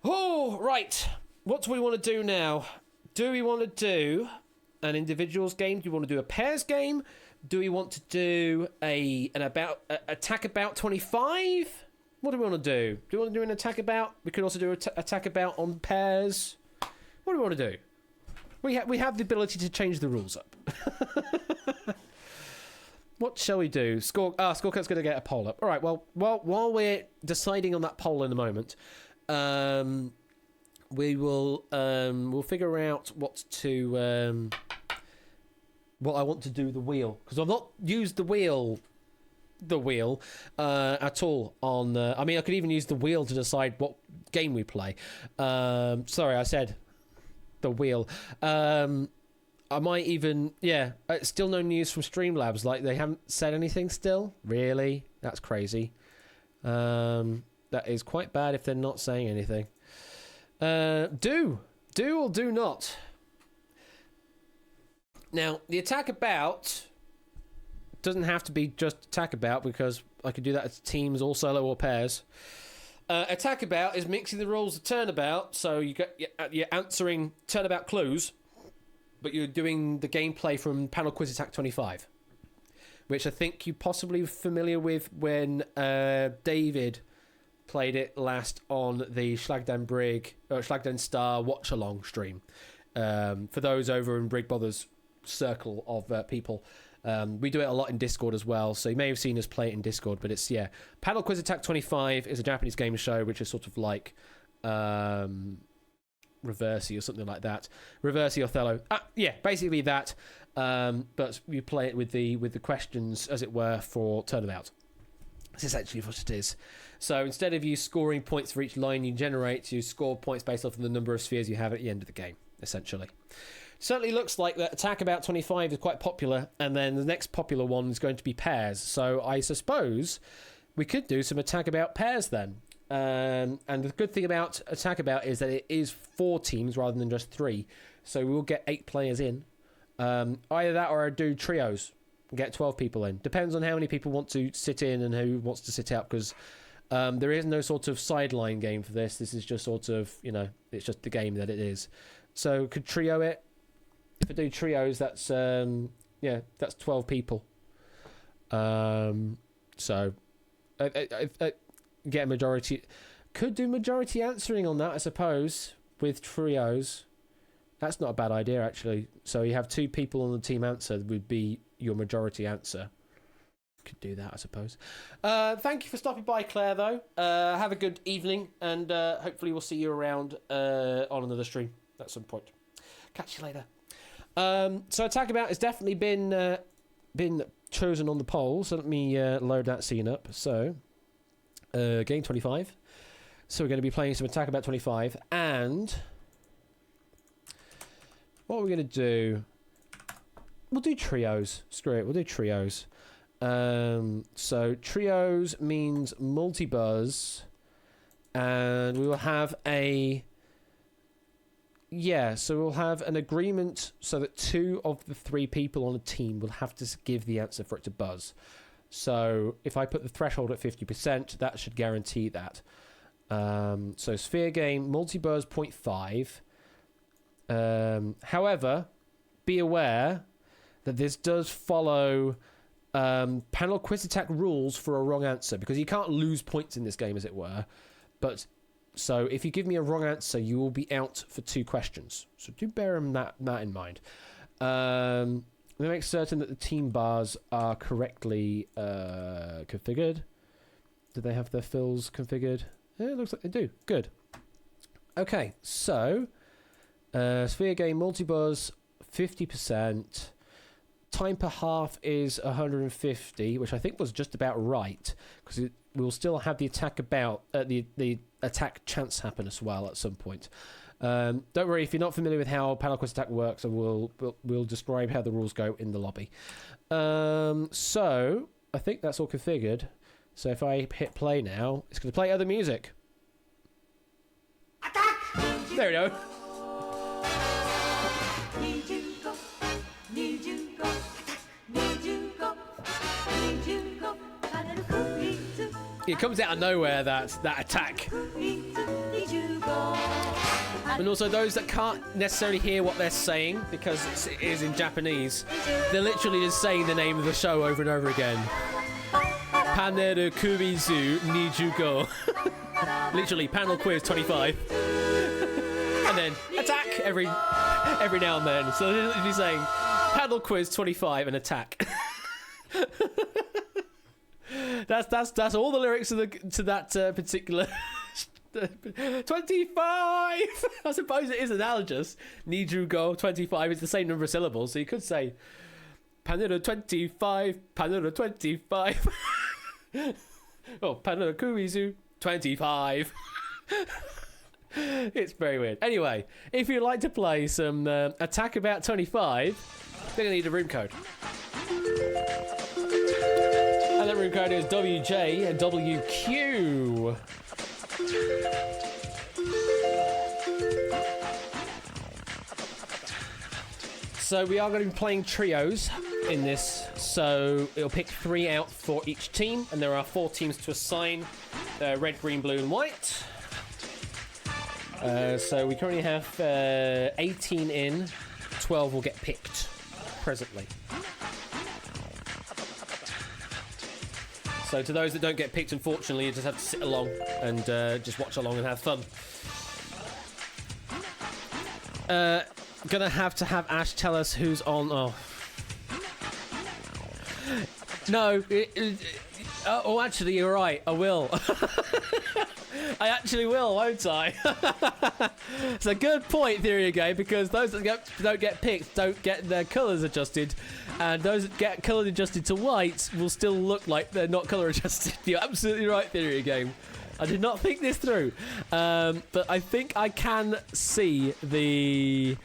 Oh, right. What do we want to do now? Do we want to do an individuals game? Do we want to do a pairs game? Do we want to do attack about 25? What do we want to do? Do we want to do an attack about? We could also do an attack about on pairs. What do we want to do? We have the ability to change the rules up. What shall we do? Scorecart's going to get a poll up. All right. Well, while we're deciding on that poll in a moment, we'll figure out what I want to do the wheel, because I've not used the wheel at all on. I mean, I could even use the wheel to decide what game we play. Sorry, I said the wheel. I might even, still no news from Streamlabs. Like, they haven't said anything still. Really? That's crazy. That is quite bad if they're not saying anything. Do or do not. Now, the attack about doesn't have to be just attack about, because I could do that as teams or solo or pairs. Attack About is mixing the rules of Turnabout, so you're answering Turnabout clues, but you're doing the gameplay from Panel Quiz Attack 25, which I think you're possibly familiar with when David played it last on the Schlagden Star Watch Along stream. For those over in Brig Brothers circle of people. We do it a lot in Discord as well, so you may have seen us play it in Discord, but it's, Panel Quiz Attack 25 is a Japanese game show, which is sort of like Reversi or something like that. Reversi Othello. Basically that, but you play it with the questions, as it were, for Turnabout. That's essentially what it is. So instead of you scoring points for each line you generate, you score points based off of the number of spheres you have at the end of the game, essentially. Certainly looks like that Attack About 25 is quite popular, and then the next popular one is going to be Pairs. So I suppose we could do some Attack About Pairs then. And the good thing about Attack About is that it is 4 teams rather than just 3. So we'll get 8 players in. Either that or I do trios and get 12 people in. Depends on how many people want to sit in and who wants to sit out, because there is no sort of sideline game for this. This is just sort of, it's just the game that it is. So could trio it. If I do trios, that's 12 people. So I get a majority. Could do majority answering on that, I suppose, with trios. That's not a bad idea, actually. So you have 2 people on the team answer would be your majority answer. Could do that, I suppose. Thank you for stopping by, Claire, though. Have a good evening, and hopefully we'll see you around on another stream at some point. Catch you later. So Attack About has definitely been chosen on the poll, so let me load that scene up. So game 25. So we're going to be playing some Attack About 25, and what we're going to do, we'll do trios. Screw it, we'll do trios. So trios means multi-buzz, and we will have so we'll have an agreement so that 2 of the 3 people on a team will have to give the answer for it to buzz. So if I put the threshold at 50%, that should guarantee that. So sphere game, multi-buzz 0.5. However, be aware that this does follow Panel Quiz Attack rules for a wrong answer, because you can't lose points in this game, as it were. But so if you give me a wrong answer, you will be out for 2 questions. So do bear that in mind. Let me make certain that the team bars are correctly configured. Do they have their fills configured? Yeah, it looks like they do. Good. Okay, so sphere game multi-buzz 50%. Time per half is 150, which I think was just about right, because we'll still have the attack the attack chance happen as well at some point. Don't worry if you're not familiar with how Panel Quiz Attack works, and we'll describe how the rules go in the lobby. So I think that's all configured. So if I hit play now, it's going to play other music. Attack! There we go. It comes out of nowhere, that attack. And also those that can't necessarily hear what they're saying, because it is in Japanese, they're literally just saying the name of the show over and over again. Paneru Kubizu Nijugo. Literally, Panel Quiz 25. And then attack every now and then. So they're literally saying Panel Quiz 25 and attack. That's all the lyrics to that particular 25. I suppose it is analogous. Nijugo 25 is the same number of syllables, so you could say Panera 25, Panera 25. Oh, Panera Kurizu 25. It's very weird. Anyway, if you'd like to play some Attack About 25, they're gonna need a room code. And that room code is WJ and WQ. So we are going to be playing trios in this. So it'll pick 3 out for each team, and there are 4 teams to assign. red, green, blue, and white. So we currently have 18 in. 12 will get picked presently. So to those that don't get picked, unfortunately, you just have to sit along and just watch along and have fun. Gonna have to have Ash tell us who's on. Oh. No. Actually, you're right. I will. I actually will, won't I? It's a good point, Theory Game, because those that don't get picked don't get their colours adjusted, and those that get colour adjusted to white will still look like they're not colour adjusted. You're absolutely right, Theory Game. I did not think this through, but I think I can see the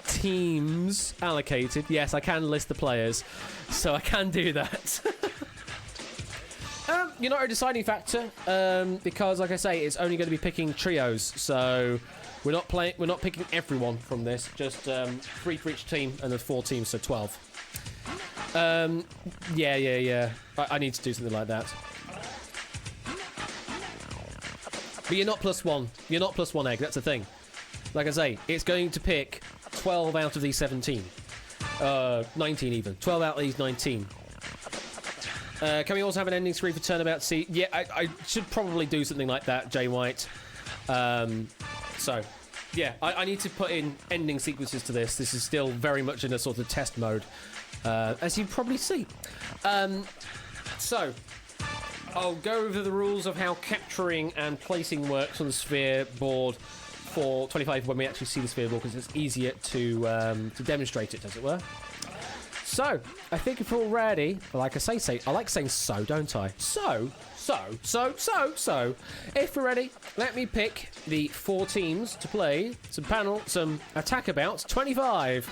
teams allocated. Yes, I can list the players, so I can do that. You're not a deciding factor, because, like I say, it's only going to be picking trios. So we're not picking everyone from this. Just 3 for each team, and there's 4 teams, so 12. Yeah. I need to do something like that. But you're not +1. You're not +1 egg. That's the thing. Like I say, it's going to pick 12 out of these 17. 19 even. 12 out of these 19. Can we also have an ending screen for Turnabout C? Yeah, I should probably do something like that, Jay White. So, yeah, I need to put in ending sequences to this. This is still very much in a sort of test mode, as you probably see. So, I'll go over the rules of how capturing and placing works on the sphere board for 25 when we actually see the sphere board, because it's easier to demonstrate it, as it were. So, I think if we're all ready, like I say, I like saying so, don't I? So. If we're ready, let me pick the 4 teams to play some attack about 25.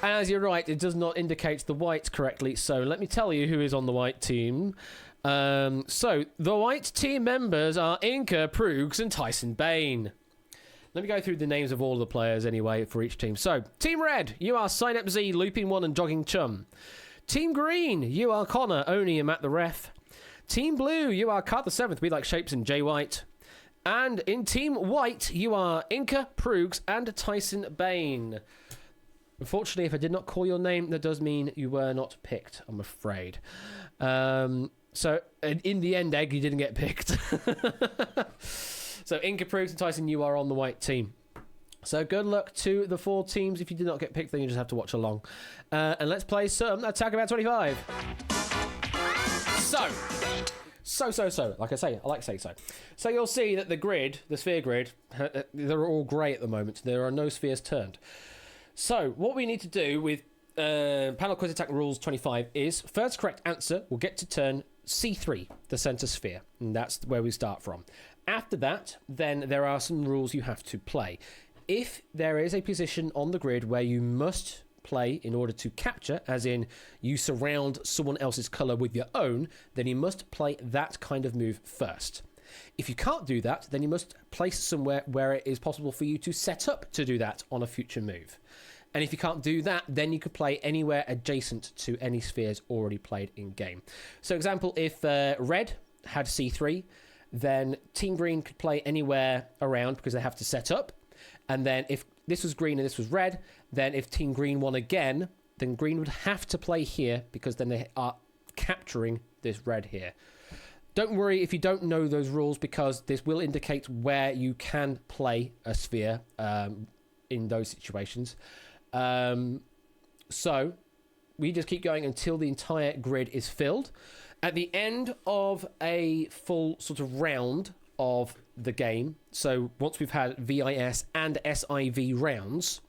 As you're right, it does not indicate the white correctly, so let me tell you who is on the white team. So, the white team members are Inca, Proogs, and Tyson Bane. Let me go through the names of all the players anyway for each team. So, Team Red, you are Sign Up Z, Looping One, and Jogging Chum. Team Green, you are Connor, Oni, and Matt the Ref. Team Blue, you are Card the 7th, We Like Shapes, and Jay White. And in Team White, you are Inca, Proogs, and Tyson Bane. Unfortunately, if I did not call your name, that does mean you were not picked, I'm afraid. So, in the end, Egg, you didn't get picked. So, Inca, Proogs, and Tyson, you are on the white team. So, good luck to the 4 teams. If you did not get picked, then you just have to watch along. And let's play some Attack About 25. So. Like I say, I like saying so. So, you'll see that the grid, the sphere grid, they're all grey at the moment. There are no spheres turned. So, what we need to do with Panel Quiz Attack Rules 25 is, first correct answer will get to turn C3, the centre sphere. And that's where we start from. After that, then there are some rules you have to play. If there is a position on the grid where you must play in order to capture, as in you surround someone else's colour with your own, then you must play that kind of move first. If you can't do that, then you must place somewhere where it is possible for you to set up to do that on a future move. And if you can't do that, then you could play anywhere adjacent to any spheres already played in game. So, example, if Red had C3, then Team Green could play anywhere around because they have to set up. And then if this was green and this was red, then if Team Green won again, then Green would have to play here because then they are capturing this red here. Don't worry if you don't know those rules, because this will indicate where you can play a sphere in those situations. So we just keep going until the entire grid is filled. At the end of a full sort of round of the game, so once we've had VIS and SIV rounds,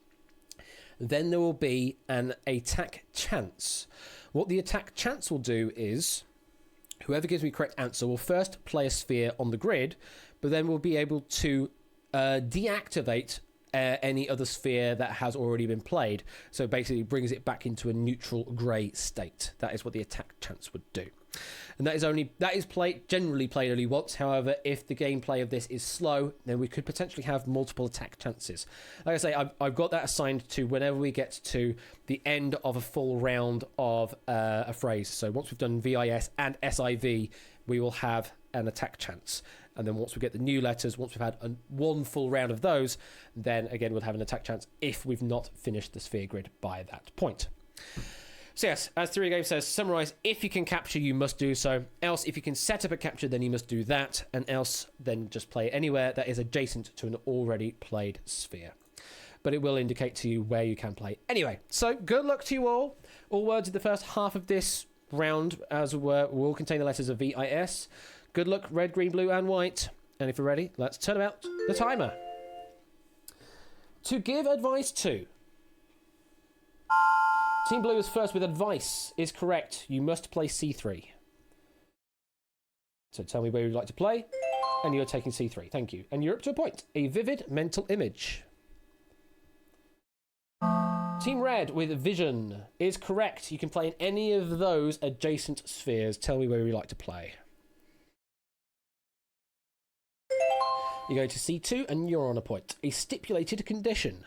then there will be an attack chance. What the attack chance will do is, whoever gives me correct answer will first play a sphere on the grid, but then we'll be able to deactivate any other sphere that has already been played. So basically brings it back into a neutral grey state. That is what the attack chance would do. And that is generally played only once. However, if the gameplay of this is slow, then we could potentially have multiple attack chances. Like I say, I've got that assigned to whenever we get to the end of a full round of a phrase. So once we've done VIS and SIV, we will have an attack chance. And then once we get the new letters, once we've had one full round of those, then again we'll have an attack chance if we've not finished the sphere grid by that point. So yes, as Theory Game says, summarise, if you can capture, you must do so. Else, if you can set up a capture, then you must do that. And else, then just play anywhere that is adjacent to an already played sphere. But it will indicate to you where you can play. Anyway, so good luck to you all. All words in the first half of this round, as it were, will contain the letters of VIS. Good luck, red, green, blue, and white. And if you're ready, let's turn about the timer. To give advice to. Team Blue is first with advice. Is correct. You must play C3. So tell me where you'd like to play. And you're taking C3. Thank you. And you're up to a point. A vivid mental image. Team Red with vision is correct. You can play in any of those adjacent spheres. Tell me where you'd like to play. You go to C2 and you're on a point. A stipulated condition.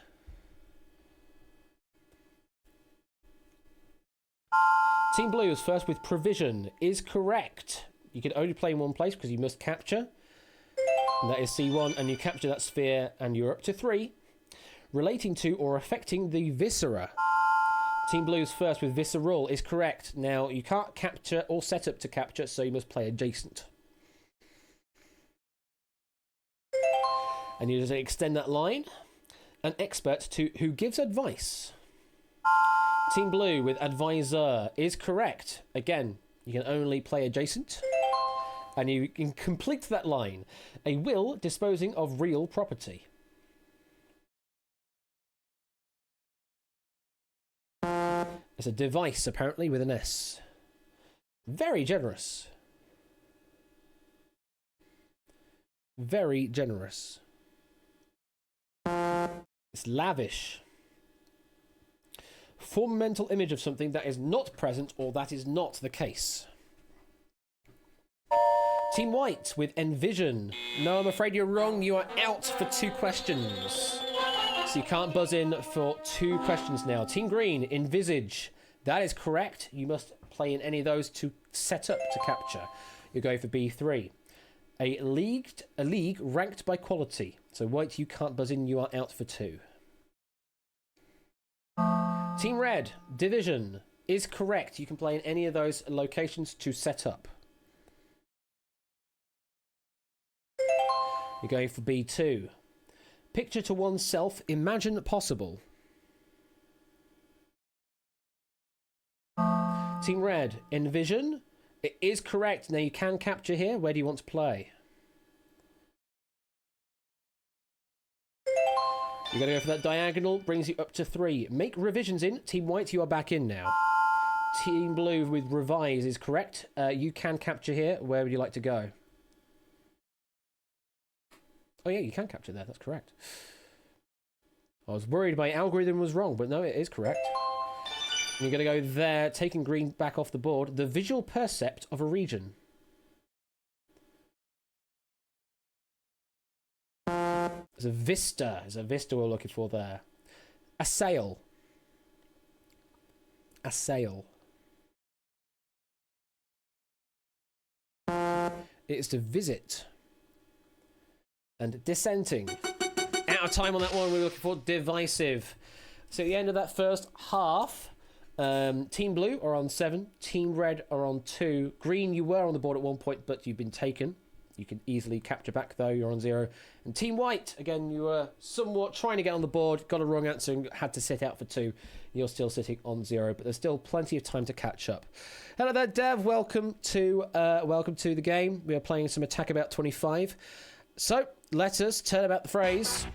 Team Blue is first with provision is correct. You can only play in one place because you must capture. And that is C1, and you capture that sphere and you're up to 3. Relating to or affecting the viscera. Team Blue is first with visceral is correct. Now, you can't capture or set up to capture, so you must play adjacent. And you just extend that line. An expert to who gives advice. Team Blue with advisor is correct. Again, you can only play adjacent. And you can complete that line. A will disposing of real property. It's a device, apparently, with an S. Very generous. Very generous. It's lavish. Form a mental image of something that is not present or that is not the case. Team White with envision. No, I'm afraid you're wrong. You are out for 2 questions. So you can't buzz in for 2 questions now. Team Green, envisage. That is correct. You must play in any of those to set up to capture. You're going for B3. A league ranked by quality. So White, you can't buzz in. You are out for 2. Team Red, division is correct. You can play in any of those locations to set up. You're going for B2. Picture to oneself, imagine possible. Team Red, envision. It is correct. Now you can capture here. Where do you want to play? You're going to go for that diagonal. Brings you up to 3. Make revisions in. Team White, you are back in now. Team Blue with revise is correct. You can capture here. Where would you like to go? Oh yeah, you can capture there. That's correct. I was worried my algorithm was wrong, but no, it is correct. And you're going to go there, taking green back off the board. The visual percept of a region. There's a vista. There's a vista we're looking for there. A sail. A sail. It's to visit. And dissenting. Out of time on that one. We're looking for divisive. So at the end of that first half, Team Blue are on 7. Team Red are on 2. Green, you were on the board at one point, but you've been taken. You can easily capture back, though. You're on 0. And Team White, again, you were somewhat trying to get on the board, got a wrong answer and had to sit out for 2. You're still sitting on 0, but there's still plenty of time to catch up. Hello there, Dev. Welcome to the game. We are playing some Attack About 25. So, let us turn about the phrase.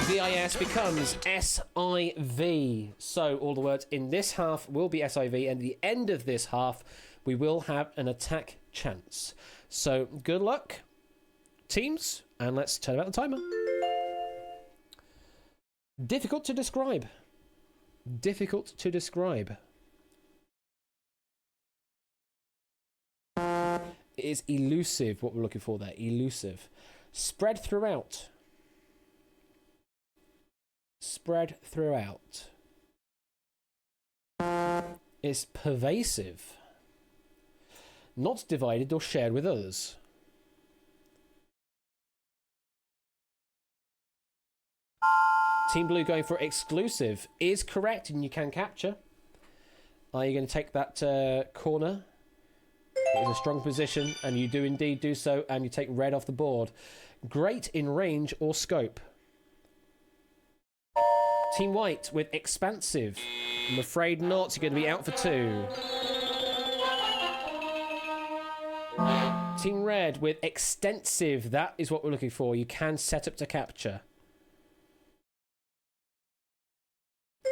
VIS becomes SIV. So, all the words in this half will be SIV, and at the end of this half, we will have an attack chance. So, good luck, teams, and let's turn about the timer. Difficult to describe. Difficult to describe. It is elusive, what we're looking for there. Elusive. Spread throughout. Spread throughout. It's pervasive. not divided or shared with others. Team Blue going for exclusive is correct, and you can capture. Are you going to take that corner? It is a strong position, and you do indeed do so, and you take red off the board. Great in range or scope. Team White with expansive. I'm afraid not. You're going to be out for 2. Team Red with extensive. That is what we're looking for. You can set up to capture.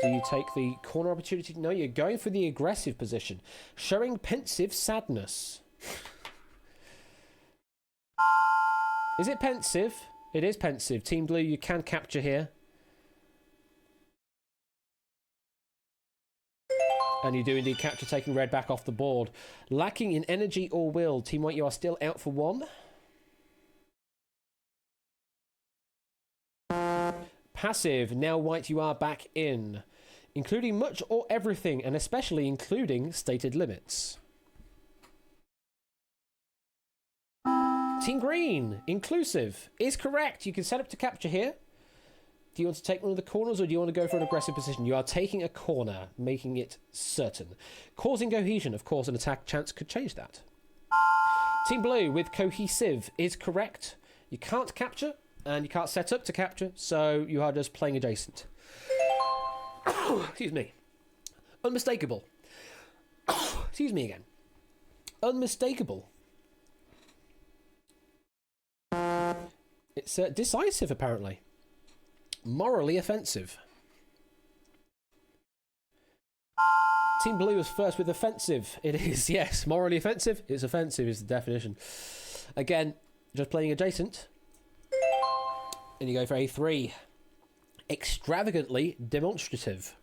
Do you take the corner opportunity? No, you're going for the aggressive position. Showing pensive sadness. Is it pensive? It is pensive. Team Blue, you can capture here. And you do indeed capture, taking red back off the board. Lacking in energy or will. Team White, you are still out for 1. Passive. Now White, you are back in. Including much or everything, and especially including stated limits. Team Green. Inclusive is correct. You can set up to capture here. Do you want to take one of the corners, or do you want to go for an aggressive position? You are taking a corner, making it certain. Causing cohesion. Of course, an attack chance could change that. Team Blue with cohesive is correct. You can't capture, and you can't set up to capture, so you are just playing adjacent. Excuse me. Unmistakable. Excuse me again. Unmistakable. It's decisive, apparently. Morally offensive. Team Blue is first with offensive. It is, yes. Morally offensive. It's offensive is the definition. Again, just playing adjacent. And you go for A3. Extravagantly demonstrative.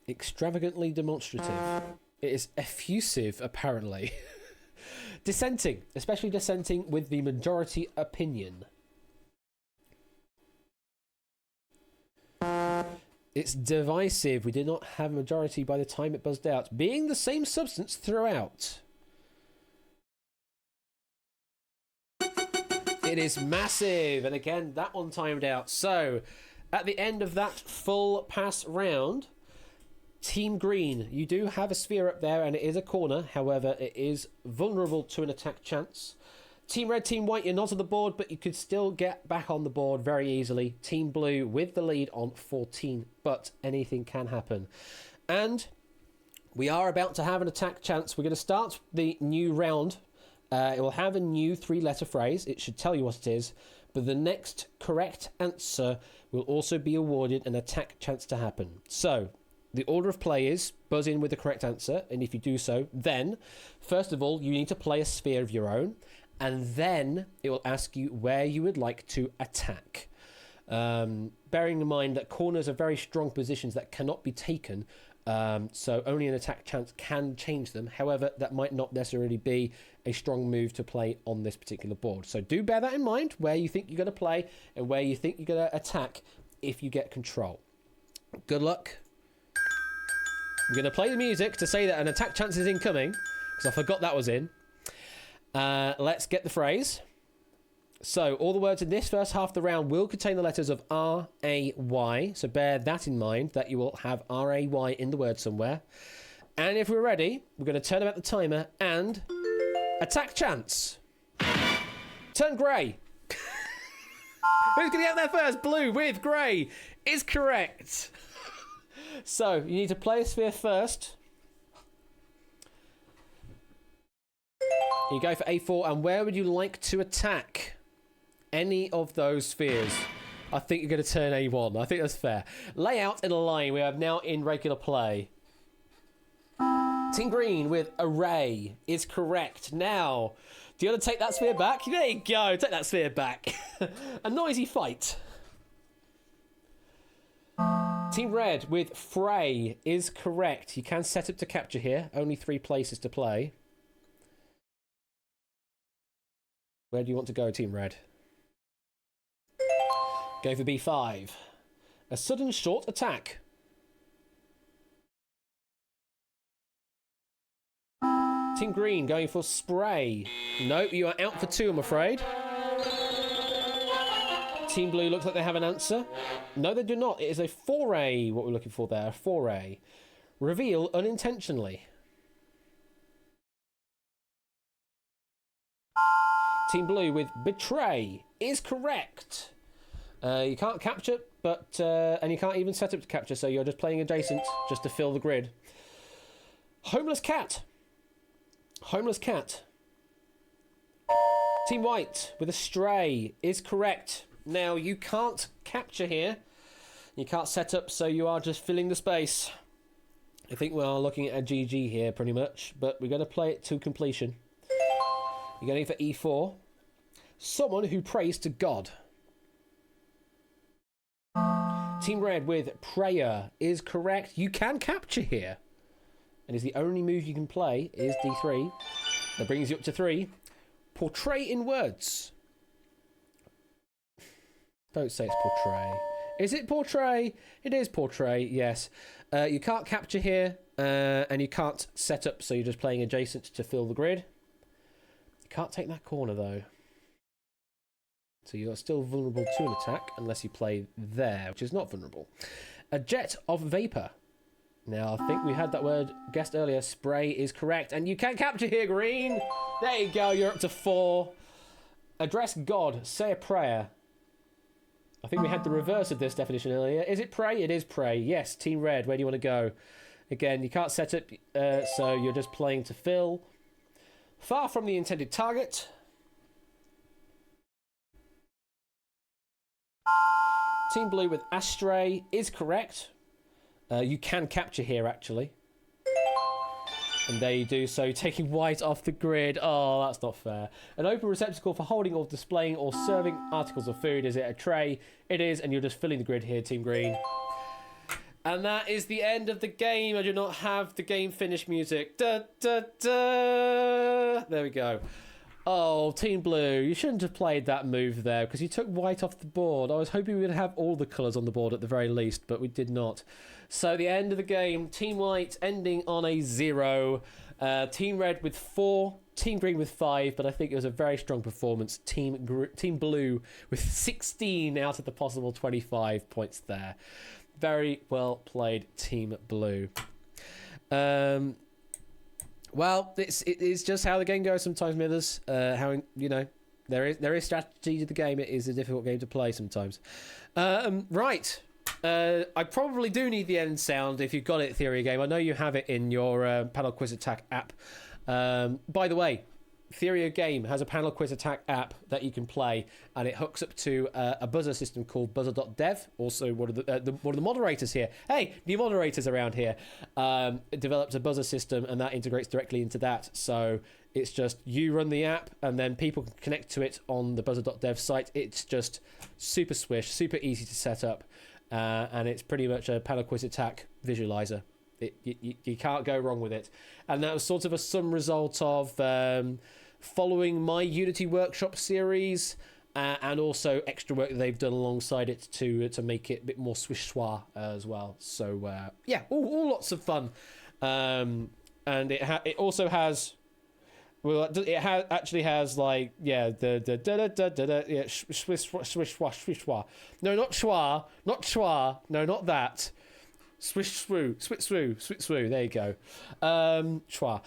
Extravagantly demonstrative. It is effusive, apparently. Dissenting. Especially dissenting with the majority opinion. It's divisive. We did not have a majority by the time it buzzed out. Being the same substance throughout. It is massive. And again, that one timed out. So, at the end of that full pass round, Team Green, you do have a sphere up there and it is a corner. However, it is vulnerable to an attack chance. Team Red, Team White, you're not on the board, but you could still get back on the board very easily. Team Blue with the lead on 14, but anything can happen. And we are about to have an attack chance. We're going to start the new round. It will have a new 3-letter phrase. It should tell you what it is. But the next correct answer will also be awarded an attack chance to happen. So, the order of play is buzz in with the correct answer. And if you do so, then, first of all, you need to play a sphere of your own. And then it will ask you where you would like to attack. Bearing in mind that corners are very strong positions that cannot be taken. So only an attack chance can change them. However, that might not necessarily be a strong move to play on this particular board. So do bear that in mind, where you think you're going to play and where you think you're going to attack if you get control. Good luck. I'm going to play the music to say that an attack chance is incoming, because I forgot that was in. Let's get the phrase. So, all the words in this first half of the round will contain the letters of R, A, Y. So, bear that in mind, that you will have R, A, Y in the word somewhere. And if we're ready, we're going to turn about the timer and... attack chance. Turn grey. Who's going to get there first? Blue with grey is correct. So, you need to play a sphere first. You go for A4, and where would you like to attack? Any of those spheres. I think you're going to turn A1. I think that's fair. Lay out in a line. We are now in regular play. Team Green with array is correct. Now, do you want to take that sphere back? There you go. Take that sphere back. A noisy fight. Team Red with fray is correct. You can set up to capture here. Only 3 places to play. Where do you want to go, Team Red? Go for B5. A sudden short attack. Team Green going for spray. Nope, you are out for 2, I'm afraid. Team Blue looks like they have an answer. No, they do not. It is a foray, what we're looking for there. Foray. Reveal unintentionally. Team Blue with betray is correct. You can't capture, but and you can't even set up to capture, so you're just playing adjacent just to fill the grid. Homeless cat. Homeless cat. Team White with a stray is correct. Now, you can't capture here. You can't set up, so you are just filling the space. I think we are looking at a GG here, pretty much. But we're going to play it to completion. You're going for E4. Someone who prays to God. Team Red with prayer is correct. You can capture here. And is the only move you can play is D3. That brings you up to 3. Portray in words. Don't say it's portray. Is it portray? It is portray, yes. You can't capture here, and you can't set up, so you're just playing adjacent to fill the grid. You can't take that corner, though. So you're still vulnerable to an attack, unless you play there, which is not vulnerable. A jet of vapor. Now, I think we had that word guessed earlier. Spray is correct. And you can capture here, Green. There you go. You're up to 4. Address God. Say a prayer. I think we had the reverse of this definition earlier. Is it pray? It is pray. Yes, Team Red, where do you want to go? Again, you can't set it, so you're just playing to fill. Far from the intended target. Team Blue with Astray is correct. You can capture here, actually. And there you do so, taking White off the grid. Oh, that's not fair. An open receptacle for holding or displaying or serving articles of food. Is it a tray? It is, and you're just filling the grid here, Team Green. And that is the end of the game. I do not have the game finish music. Da, da, da. There we go. Oh, Team Blue, you shouldn't have played that move there because you took White off the board. I was hoping we would have all the colours on the board at the very least, but we did not. So the end of the game, Team White ending on a 0. Team Red with 4. Team Green with 5, but I think it was a very strong performance. Team Blue with 16 out of the possible 25 points there. Very well played, Team Blue. Well, it is just how the game goes sometimes, Millers. How, you know, there is strategy to the game. It is a difficult game to play sometimes. Right. I probably do need the end sound if you've got it, Theory Game. I know you have it in your Panel Quiz Attack app. By the way, Theory Game has a Panel Quiz Attack app that you can play, and it hooks up to a buzzer system called buzzer.dev. Also, one of the moderators here. Hey, new moderators around here. Developed a buzzer system, and that integrates directly into that. So it's just you run the app, and then people can connect to it on the buzzer.dev site. It's just super swish, super easy to set up, and it's pretty much a Panel Quiz Attack visualizer. You can't go wrong with it. And that was sort of a sum result of following my Unity Workshop series and also extra work that they've done alongside it to make it a bit more swish-swa as well. So, yeah, all lots of fun. And it also has... Well, it actually has, like, yeah, the da-da-da-da-da, yeah, swish-swa. No, not schwa, not schwa, no, not that. Swish-swoo, swit-swoo, swit-swoo, there you go. Schwa.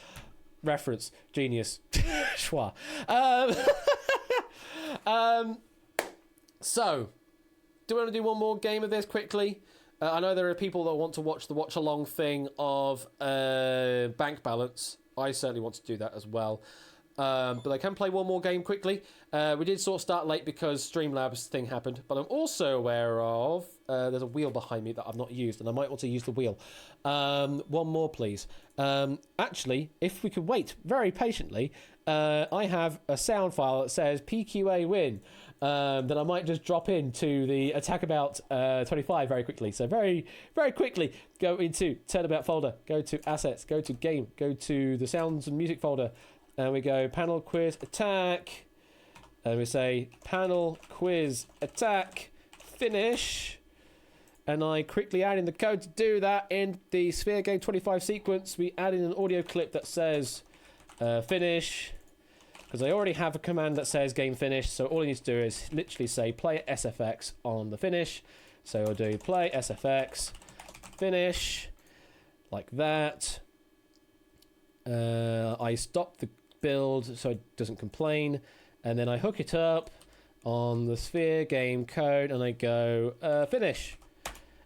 Reference. Genius. Schwa. So, do we want to do one more game of this quickly? I know there are people that want to watch the watch-along thing of Bank Balance. I certainly want to do that as well. But I can play one more game quickly. We did sort of start late because Streamlabs thing happened, but I'm also aware of there's a wheel behind me that I've not used, and I might want to use the wheel. One more, please. Actually, if we could wait very patiently, I have a sound file that says PQA win that I might just drop into the Attack About 25 very quickly. So very, very quickly, go into Turnabout folder, go to Assets, go to Game, go to the Sounds and Music folder, and we go Panel Quiz Attack, and we say Panel Quiz Attack Finish, and I quickly add in the code to do that. In the Sphere Game 25 sequence, we add in an audio clip that says finish, because I already have a command that says game finished, so all I need to do is literally say play SFX on the finish. So I'll do play SFX finish, like that. I stop the build so it doesn't complain, and then I hook it up on the sphere game code, and I go finish.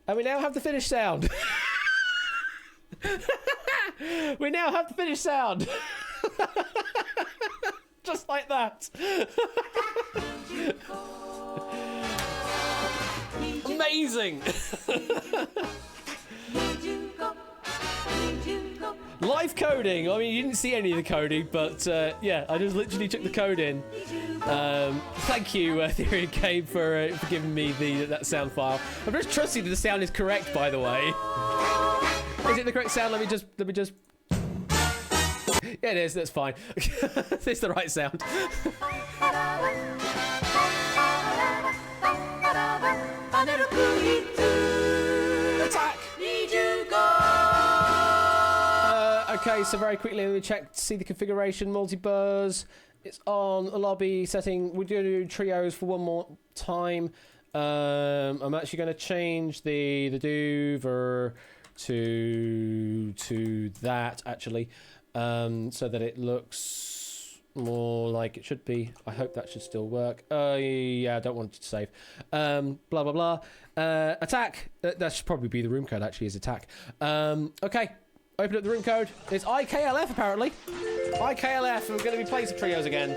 And we now have the finish sound. We now have the finish sound. Just like that. Amazing. Live coding. I mean, you didn't see any of the coding, but yeah, I just literally took the code in. Thank you, Theory and Gabe, for giving me that sound file. I'm just trusting that the sound is correct, by the way. Is it the correct sound? Let me just. Yeah, it is. That's fine. It's the right sound. Attack! Okay, so very quickly, let me check to see the configuration. Multi-buzz. It's on a lobby setting. We're going to do trios for one more time. I'm actually going to change the dover to that, actually, so that it looks more like it should be. I hope that should still work. Yeah, I don't want it to save. Blah, blah, blah. Attack. That should probably be the room code, actually, is attack. Okay. Open up the room code. It's IKLF, apparently. IKLF, and we're going to be playing some trios again.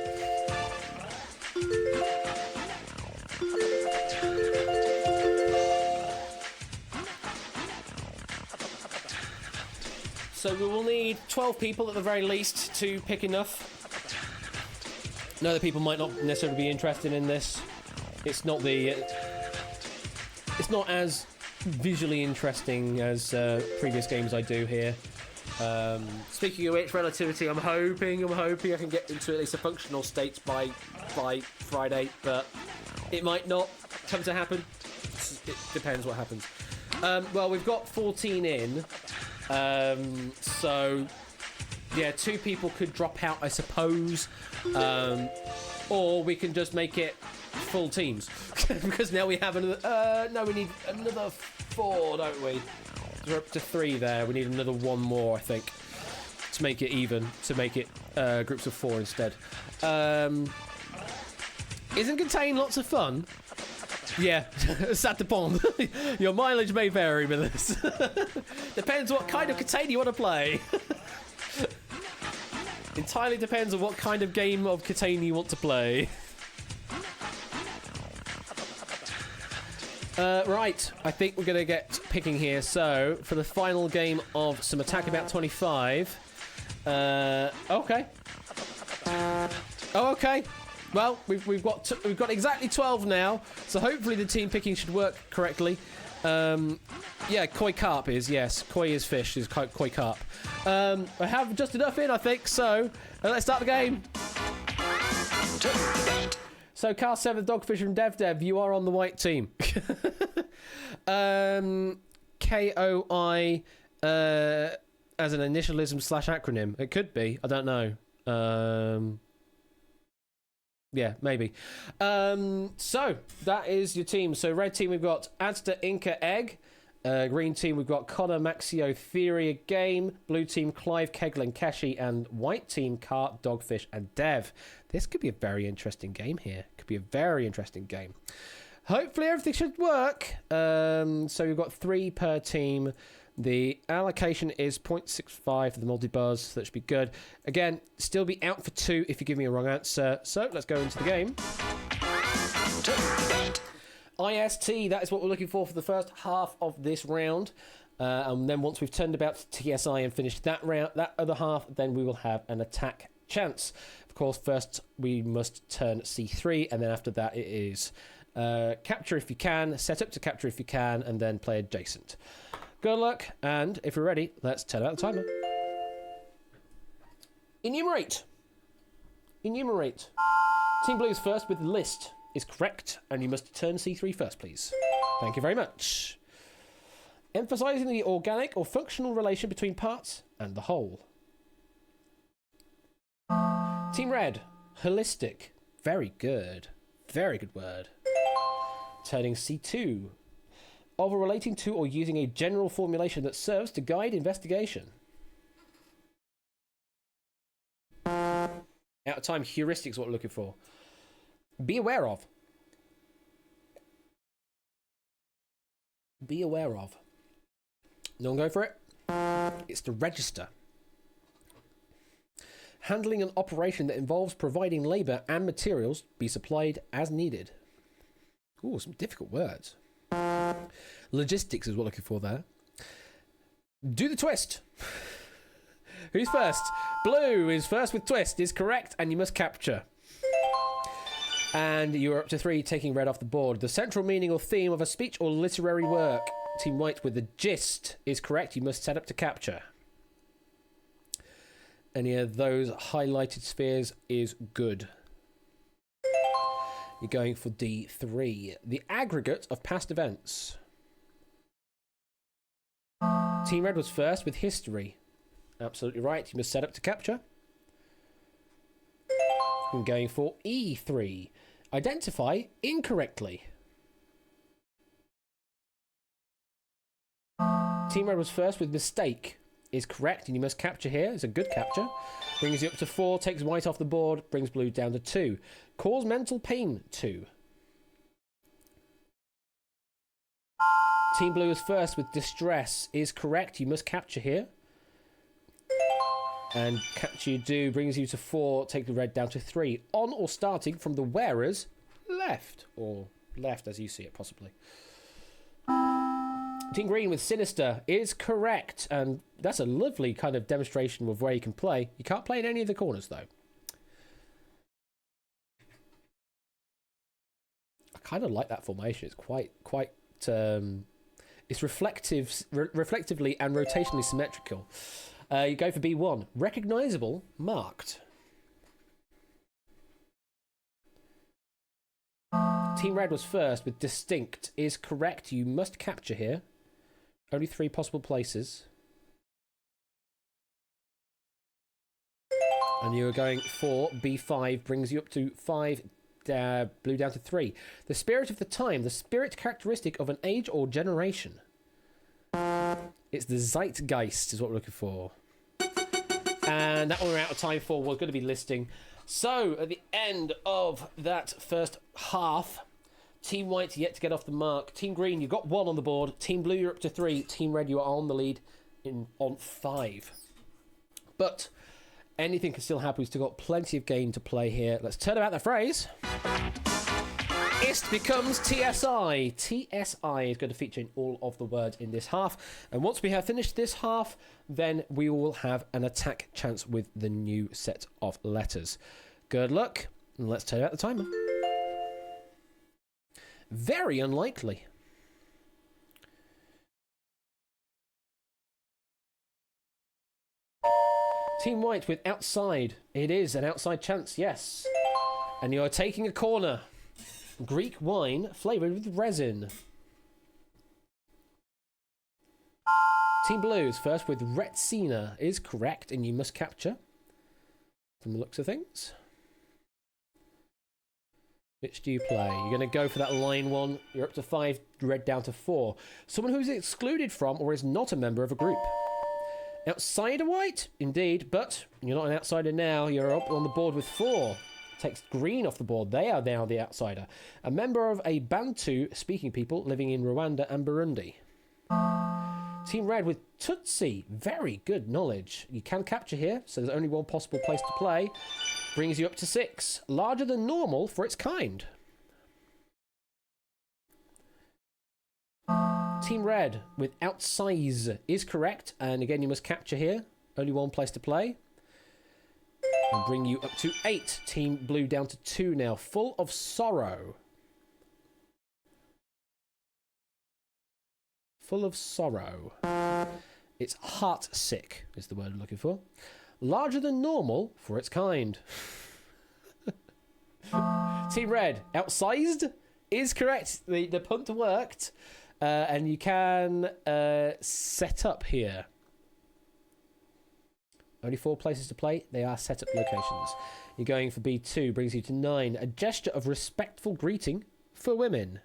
So we will need 12 people at the very least to pick enough. No, other people might not necessarily be interested in this. It's not as visually interesting as previous games I do here. Speaking of which, relativity, I'm hoping I can get into at least a functional state by Friday, but it might not come to happen. It depends what happens. Well, we've got 14 in, so yeah, 2 people could drop out, I suppose, or we can just make it full teams because now we have another. No, we need another 4, don't we? We're up to 3 there. We need another 1 more, I think, to make it even. To make it groups of 4 instead. Isn't Contain lots of fun? Yeah, ça dépend. Your mileage may vary with this. Depends what kind of Contain you want to play. Entirely depends on what kind of game of Contain you want to play. Right, I think we're going to get picking here. So, for the final game of some Attack About 25... okay. Oh, okay. Well, we've got exactly 12 now, so hopefully the team picking should work correctly. Yeah, koi carp is, yes. Koi is fish, is koi carp. I have just enough in, I think, so let's start the game. So, Car 7 Dogfish from DevDev, you are on the white team. KOI as an initialism / acronym. It could be. I don't know. Yeah, maybe. So, that is your team. So, red team, we've got Adster, Inca, Egg. Green team, we've got Connor, Maxio, Theory, Game. Blue team, Clive, Keglin, Keshi. And white team, Cart, Dogfish, and Dev. This could be a very interesting game here. Could be a very interesting game. Hopefully everything should work. So we've got 3 per team. The allocation is 0.65 for the multi-buzz, so that should be good. Again, still be out for 2 if you give me a wrong answer. So let's go into the game. IST, that is what we're looking for the first half of this round. And then once we've turned about to TSI and finished that round, that other half, then we will have an attack chance. Of course, first we must turn C3, and then after that it is capture if you can, set up to capture if you can, and then play adjacent. Good luck, and if we're ready, let's turn out the timer. Enumerate. Enumerate. Team Blue's first with list is correct, and you must turn C3 first, please. Thank you very much. Emphasizing the organic or functional relation between parts and the whole. Team Red, holistic. Very good. Very good word. Turning C2. Of or relating to or using a general formulation that serves to guide investigation. Out of time, heuristics is what we're looking for. Be aware of. Be aware of. No one go for it? It's the register. Handling an operation that involves providing labour and materials be supplied as needed. Ooh, some difficult words. Logistics is what we're looking for there. Do the twist. Who's first? Blue is first with twist, is correct, and you must capture. And you're up to 3, taking red off the board. The central meaning or theme of a speech or literary work. Team white with the gist is correct, you must set up to capture. Any of those highlighted spheres is good. You're going for D3. The aggregate of past events. Team Red was first with history. Absolutely right. You must set up to capture. I'm going for E3. Identify incorrectly. Team Red was first with mistake. Is correct, and you must capture here. It's a good capture. Brings you up to 4, takes white off the board, brings blue down to 2. Cause mental pain 2. Team blue is first with distress. Is correct, you must capture here. And capture you do, brings you to 4, take the red down to 3. On or starting from the wearer's left. Or left as you see it, possibly. Team green with sinister is correct, and that's a lovely kind of demonstration of where you can play. You can't play in any of the corners though. I kind of like that formation. It's quite it's reflectively and rotationally symmetrical. You go for B1, recognizable, marked. Team red was first with distinct is correct. You must capture here. Only 3 possible places. And you are going for B5, brings you up to 5, blue down to 3. The spirit of the time, the spirit characteristic of an age or generation. It's the zeitgeist is what we're looking for. And that one we're out of time for. We're going to be listing. So, at the end of that first half, Team white yet to get off the mark. Team green, you've got 1 on the board. Team blue, you're up to 3. Team red, you are on the lead on 5. But anything can still happen. We've still got plenty of game to play here. Let's turn about the phrase. Ist becomes TSI. TSI is going to feature in all of the words in this half. And once we have finished this half, then we will have an attack chance with the new set of letters. Good luck. And let's turn out the timer. Very unlikely. Team white with outside. It is an outside chance, yes. And you are taking a corner. Greek wine flavoured with resin. Team blue is first with Retsina. Is correct, and you must capture. From the looks of things. Which do you play? You're going to go for that line 1. You're up to 5, red down to 4. Someone who's excluded from or is not a member of a group. Outsider white? Indeed, but you're not an outsider now. You're up on the board with 4. Takes green off the board. They are now the outsider. A member of a Bantu speaking people living in Rwanda and Burundi. Team red with Tutsi. Very good knowledge. You can capture here, so there's only 1 possible place to play. Brings you up to 6. Larger than normal for its kind. Team red with outsize is correct. And again, you must capture here. Only 1 place to play. And bring you up to 8. Team blue down to 2 now. Full of sorrow. Full of sorrow. It's heart sick is the word I'm looking for. Larger than normal for its kind. Team red, outsized is correct. The punt worked. And you can set up here. Only 4 places to play. They are set up locations. You're going for B2, brings you to 9. A gesture of respectful greeting for women.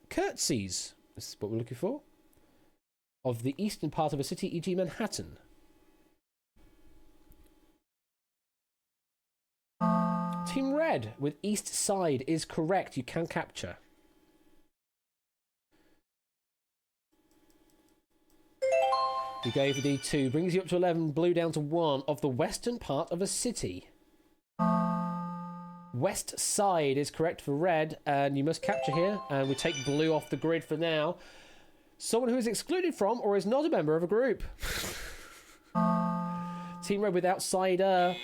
Curtsies. This is what we're looking for. Of the eastern part of a city, e.g. Manhattan. Team Red with East Side is correct. You can capture. You go for D2. Brings you up to 11. Blue down to 1. Of the western part of a city. West Side is correct for Red. And you must capture here. And we take Blue off the grid for now. Someone who is excluded from or is not a member of a group. Team Red with Outsider.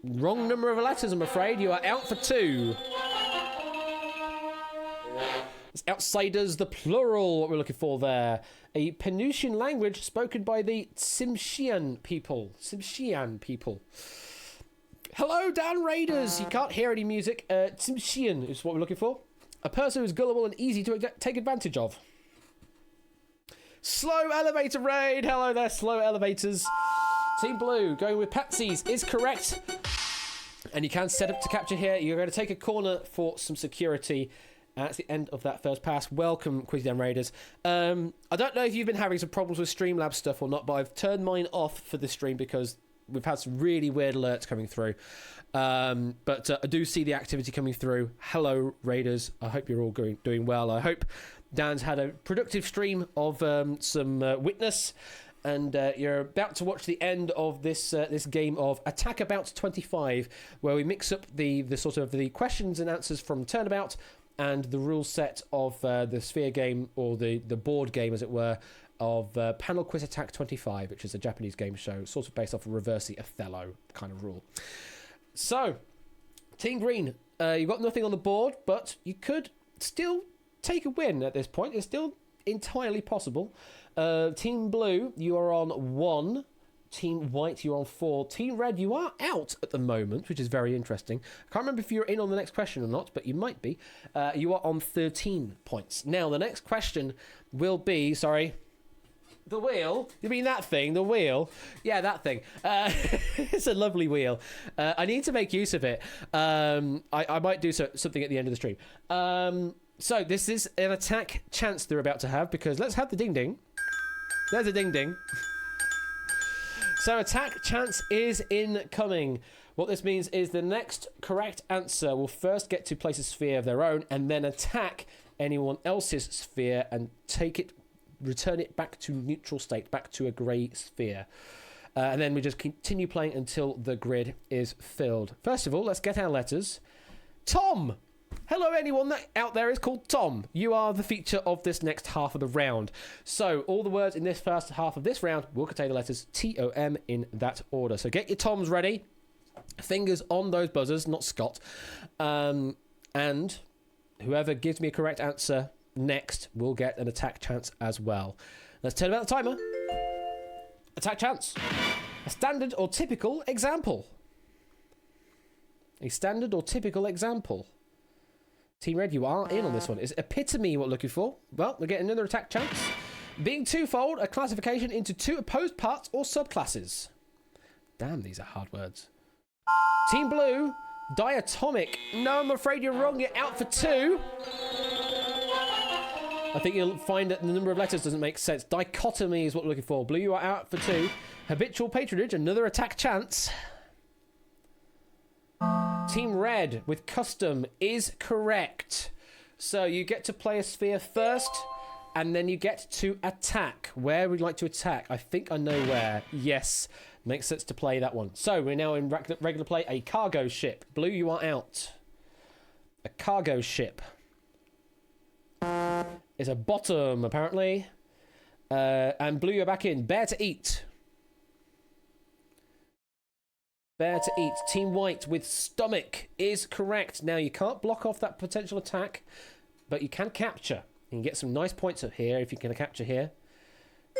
Wrong number of letters, I'm afraid. You are out for 2. It's outsiders, the plural, what we're looking for there. A Penutian language spoken by the Tsimshian people. Tsimshian people. Hello, Dan Raiders. You can't hear any music. Tsimshian is what we're looking for. A person who's gullible and easy to take advantage of. Slow elevator raid. Hello there, slow elevators. Team Blue, going with Patsy's is correct. And you can set up to capture here. You're going to take a corner for some security. That's the end of that first pass. Welcome, Quizzy Dan Raiders. I don't know if you've been having some problems with Streamlabs stuff or not, but I've turned mine off for this stream because we've had some really weird alerts coming through. But I do see the activity coming through. Hello, Raiders. I hope you're all doing well. I hope Dan's had a productive stream of some Witness. And you're about to watch the end of this game of Attack About 25, where we mix up the sort of the questions and answers from Turnabout and the rule set of the Sphere game, or the board game, as it were, of Panel Quiz Attack 25, which is a Japanese game show, sort of based off a Reversi Othello kind of rule. So, Team Green, you've got nothing on the board, but you could still take a win at this point. It's still entirely possible. Team Blue, you are on 1. Team White, you're on 4. Team Red, you are out at the moment, which is very interesting. I can't remember if you're in on the next question or not, but you might be. You are on 13 points. Now, the next question will be... Sorry. The wheel? You mean that thing? The wheel? Yeah, that thing. It's a lovely wheel. I need to make use of it. I might do something at the end of the stream. So, this is an attack chance they're about to have, because let's have the ding-ding. There's a ding-ding. So, attack chance is incoming. What this means is the next correct answer will first get to place a sphere of their own, and then attack anyone else's sphere and return it back to neutral state, back to a grey sphere. And then we just continue playing until the grid is filled. First of all, let's get our letters. Tom! Hello, anyone that out there is called Tom. You are the feature of this next half of the round. So, all the words in this first half of this round will contain the letters T-O-M in that order. So, get your Toms ready. Fingers on those buzzers, not Scott. And whoever gives me a correct answer next will get an attack chance as well. Let's turn about the timer. Attack chance. A standard or typical example. A standard or typical example. Team Red, you are in on this one. Is epitome what we're looking for? Well, we're getting another attack chance. Being twofold, a classification into two opposed parts or subclasses. Damn, these are hard words. Team Blue, diatomic. No, I'm afraid you're wrong. You're out for 2. I think you'll find that the number of letters doesn't make sense. Dichotomy is what we're looking for. Blue, you are out for 2. Habitual patronage, another attack chance. Team Red with custom is correct. So you get to play a sphere first, and then you get to attack. Where would you like to attack? I think I know where. Yes, makes sense to play that one. So we're now in regular play, a cargo ship. Blue, you are out. A cargo ship is a bottom, apparently. And Blue, you're back in. Bear to eat. Bear to eat. Team White with stomach is correct. Now, you can't block off that potential attack, but you can capture. You can get some nice points up here if you can capture here.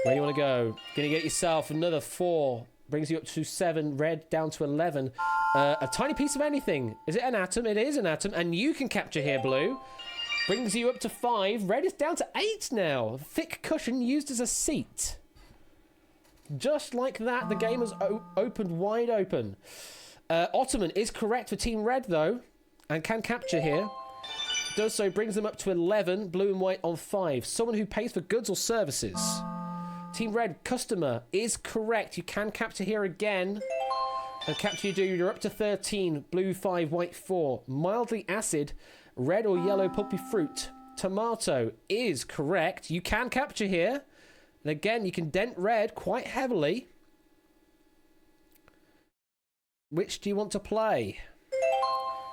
Where do you want to go? Going to get yourself another 4. Brings you up to 7. Red down to 11. A tiny piece of anything. Is it an atom? It is an atom. And you can capture here, Blue. Brings you up to 5. Red is down to 8 now. Thick cushion used as a seat. Just like that, the game has opened wide open. Ottoman is correct for Team Red, though, and can capture here. Does so, brings them up to 11, blue and white on 5. Someone who pays for goods or services. Team Red, customer, is correct. You can capture here again. And capture you do, you're up to 13, blue 5, white 4. Mildly acid, red or yellow pulpy fruit. Tomato is correct. You can capture here. And again, you can dent red quite heavily. Which do you want to play?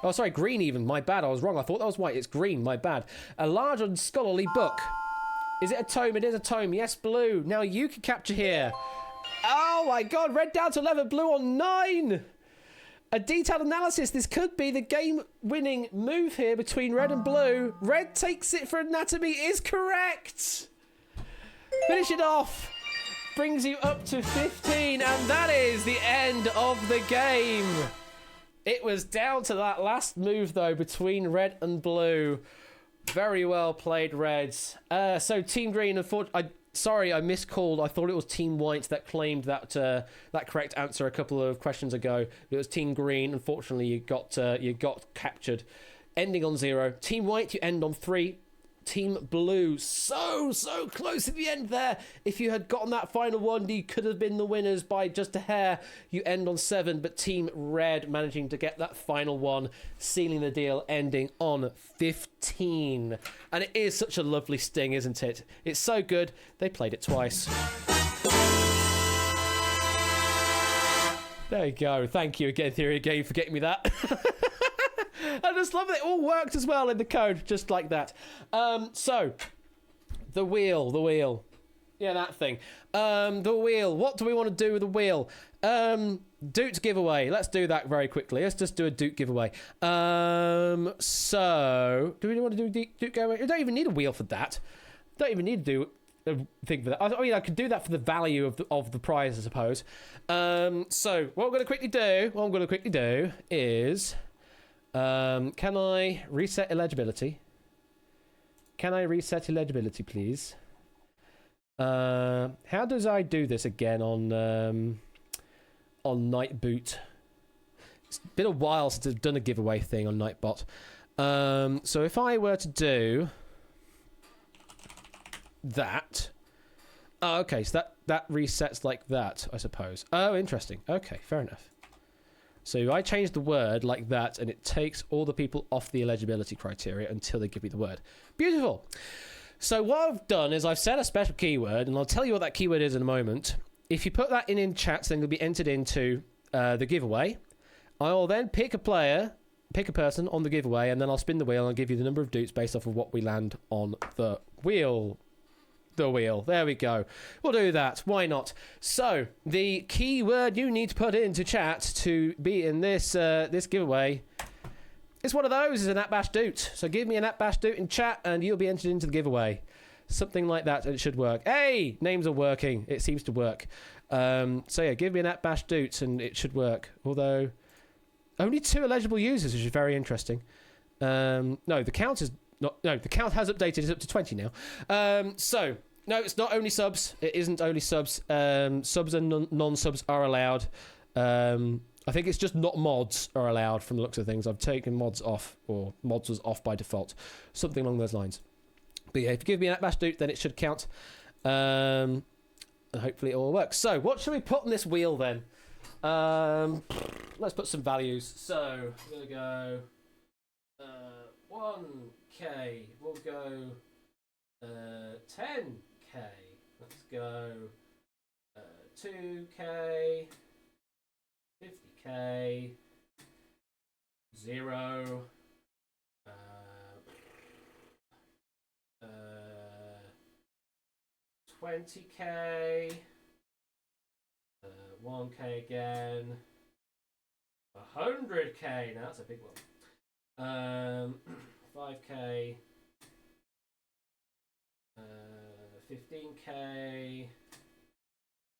Oh, sorry, green even. My bad, I was wrong. I thought that was white. It's green, my bad. A large and scholarly book. Is it a tome? It is a tome. Yes, blue. Now you can capture here. Oh my god, red down to 11, blue on 9. A detailed analysis. This could be the game-winning move here between red and blue. Red takes it for anatomy is correct. Finish it off. Brings you up to 15, and that is the end of the game. It was down to that last move, though, between red and blue. Very well played, Reds. So Team Green, unfortunately, sorry, I miscalled. I thought it was Team White that claimed that that correct answer a couple of questions ago. It was Team Green. Unfortunately, you got captured, ending on 0. Team White, you end on 3. Team Blue, so close at the end there. If you had gotten that final one, you could have been the winners by just a hair. You end on 7, but Team Red managing to get that final one, sealing the deal, ending on 15. And it is such a lovely sting, isn't it? It's so good, they played it twice. There you go. Thank you again, Theory Game, for getting me that. I just love that it all worked as well in the code, just like that. So, the wheel. Yeah, that thing. The wheel. What do we want to do with the wheel? Doot giveaway. Let's do that very quickly. Let's just do a Doot giveaway. So, do we want to do Doot giveaway? We don't even need a wheel for that. Don't even need to do a thing for that. I mean, I could do that for the value of the prize, I suppose. So, what I'm going to quickly do is... can I reset eligibility? Can I reset eligibility, please? How does I do this again on Night Boot? It's been a while since I've done a giveaway thing on Nightbot. So if I were to do that, oh, okay, so that resets like that, I suppose. Oh, interesting. Okay, fair enough. So I change the word like that, and it takes all the people off the eligibility criteria until they give me the word. Beautiful. So what I've done is I've set a special keyword, and I'll tell you what that keyword is in a moment. If you put that in chat, then you'll be entered into the giveaway. I'll then pick a person on the giveaway, and then I'll spin the wheel and I'll give you the number of doots based off of what we land on the wheel. There we go. We'll do that. Why not? So the keyword you need to put into chat to be in this this giveaway is one of those. Is an @bash doot. So give me an @bash doot in chat, and you'll be entered into the giveaway. Something like that, and it should work. Hey, names are working. It seems to work. So yeah, give me an @bash doot, and it should work. Although only 2 eligible users, which is very interesting. No, the count is not. No, the count has updated. It's up to 20 now. So. No, it's not only subs. It isn't only subs. Subs and non-subs are allowed. I think it's just not mods are allowed from the looks of things. I've taken mods off, or mods was off by default. Something along those lines. But yeah, if you give me an @bash doot, then it should count. And hopefully it all works. So, what should we put on this wheel then? Let's put some values. So, we're going to go 1k. We'll go 10k. Let's go 2k, 50k, 0, 20k, 1k again, 100k. Now that's a big one. 5k. 15k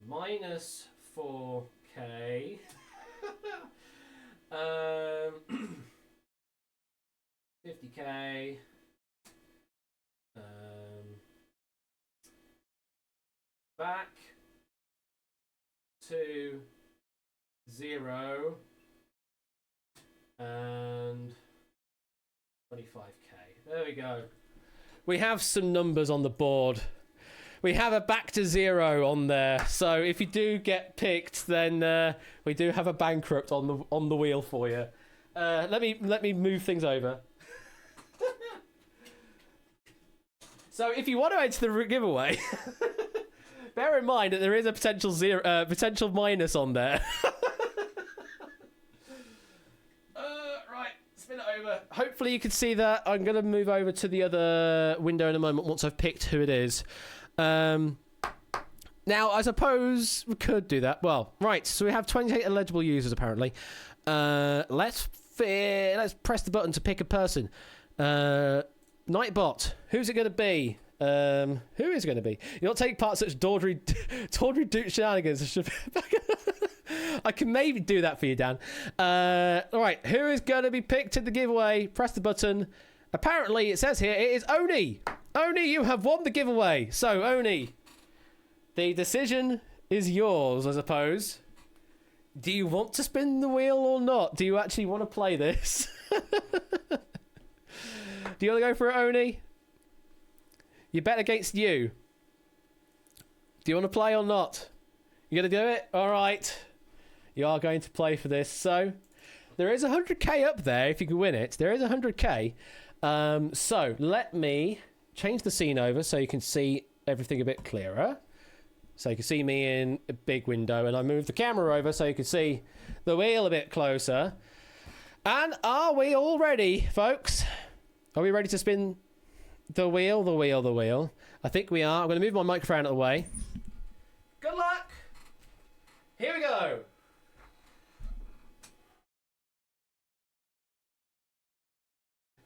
minus 4k. 50k. Back to 0 and 25k. There we go. We have some numbers on the board. We have a back to 0 on there. So if you do get picked, then we do have a bankrupt on the wheel for you. Let me move things over. So if you want to enter the giveaway, bear in mind that there is a potential minus on there. Right, spin it over. Hopefully you can see that. I'm going to move over to the other window in a moment once I've picked who it is. Now, I suppose we could do that. Well, right, so we have 28 eligible users, apparently. Let's press the button to pick a person. Nightbot, who's it going to be? Who is it going to be? You'll take part in such tawdry Duke shenanigans. I can maybe do that for you, Dan. Alright, who is going to be picked in the giveaway? Press the button. Apparently, it says here, it is Oni. Oni, you have won the giveaway. So, Oni, the decision is yours, I suppose. Do you want to spin the wheel or not? Do you actually want to play this? Do you want to go for it, Oni? You bet against you. Do you want to play or not? You going to do it? All right. You are going to play for this. So, there is 100k up there if you can win it. There is 100k. So, let me change the scene over so you can see everything a bit clearer. So you can see me in a big window, and I move the camera over so you can see the wheel a bit closer. And are we all ready, folks? Are we ready to spin the wheel, the wheel, the wheel? I think we are. I'm going to move my microphone out of the way. Good luck! Here we go!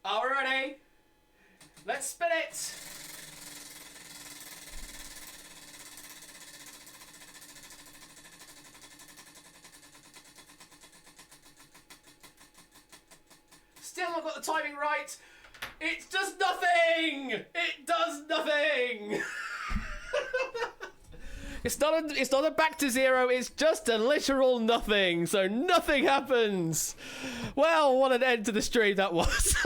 Are we ready? Let's spin it! Still not got the timing right. It does nothing. It does nothing. It's not a back to 0. It's just a literal nothing. So nothing happens. Well, what an end to the stream that was.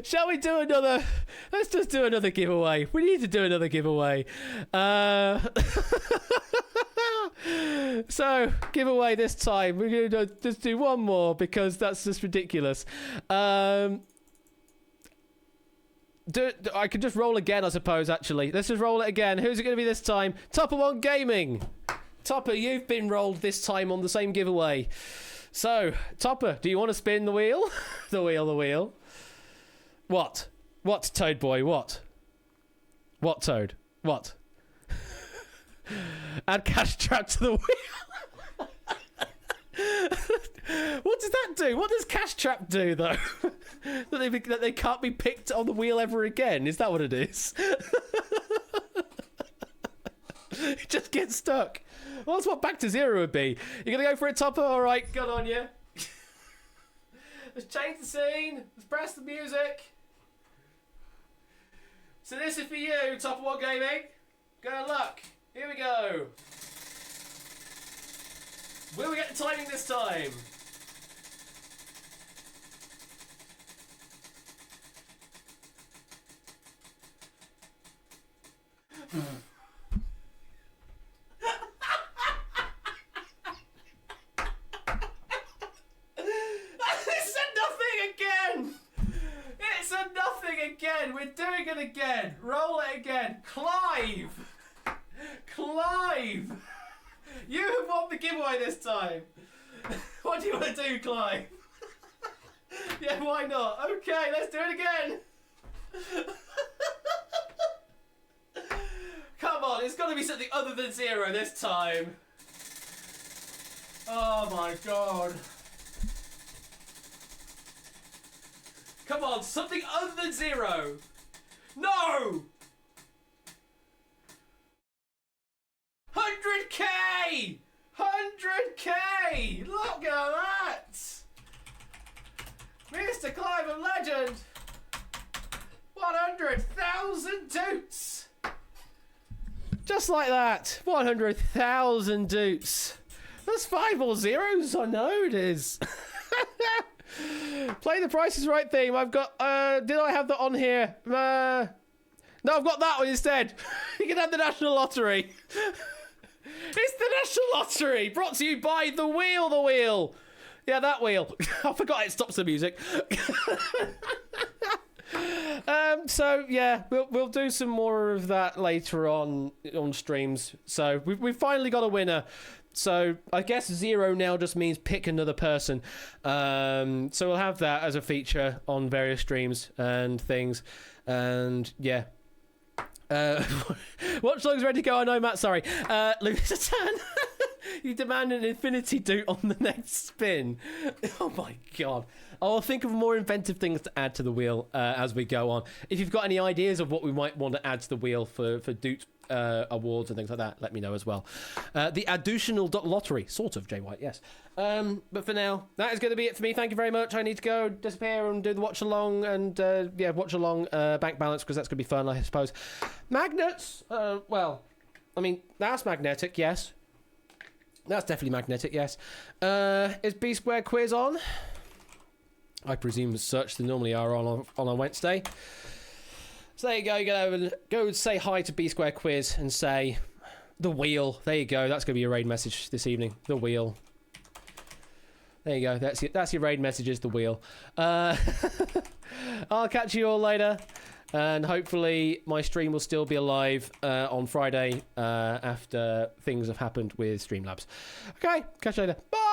Shall we do another? Let's just do another giveaway. We need to do another giveaway. So, giveaway this time. We're going to just do one more because that's just ridiculous. I could just roll again, I suppose, actually. Let's just roll it again. Who's it going to be this time? Topper One Gaming. Topper, you've been rolled this time on the same giveaway. So, Topper, do you want to spin the wheel? The wheel, the wheel. What? What, Toad Boy? What? What, Toad? What? Add cash trap to the wheel. What does that do? What does cash trap do, though? that they can't be picked on the wheel ever again? Is that what it is? It just gets stuck. Well, that's what back to 0 would be. You're going to go for it, Topper? All right, good on you. Let's change the scene. Let's press the music. So this is for you, Topper One Gaming. Good luck. Here we go. Will we get the timing this time? It's a nothing again. It's a nothing again. We're doing it again. Roll it again. Clive. Clive! You have won the giveaway this time. What do you want to do, Clive? Yeah, why not? Okay, let's do it again. Come on, it's got to be something other than 0 this time. Oh my god. Come on, something other than 0. No! 100k! 100k! Look at that! Mr. Clive of Legend! 100,000 toots! Just like that. 100,000 doots. That's 5 more zeros. I know it is. Play the Price is Right theme. I've got, did I have that on here? No, I've got that one instead. You can have the National Lottery. It's the National Lottery, brought to you by The Wheel. Yeah, that wheel. I forgot it stops the music. So yeah, we'll do some more of that later on streams. So we've finally got a winner. So I guess 0 now just means pick another person. So we'll have that as a feature on various streams and things. And yeah. Watch Dogs ready to go. I know, Matt. Sorry. Lucatan, you demand an infinity doot on the next spin. Oh my god. I'll think of more inventive things to add to the wheel as we go on. If you've got any ideas of what we might want to add to the wheel for doot awards and things like that, let me know as well. The additional lottery, sort of, Jay White, yes. But for now, that is going to be it for me. Thank you very much. I need to go disappear and do the watch along and watch along bank balance, because that's going to be fun, I suppose. Magnets, well, I mean, that's magnetic, yes. That's definitely magnetic, yes. Is B Square quiz on? I presume as such. They normally are on a Wednesday. So there you go. You go say hi to B Square quiz and say the wheel. There you go. That's going to be your raid message this evening. The wheel. There you go. That's your raid messages. The wheel. I'll catch you all later, and hopefully my stream will still be alive on Friday after things have happened with Streamlabs. Okay. Catch you later. Bye.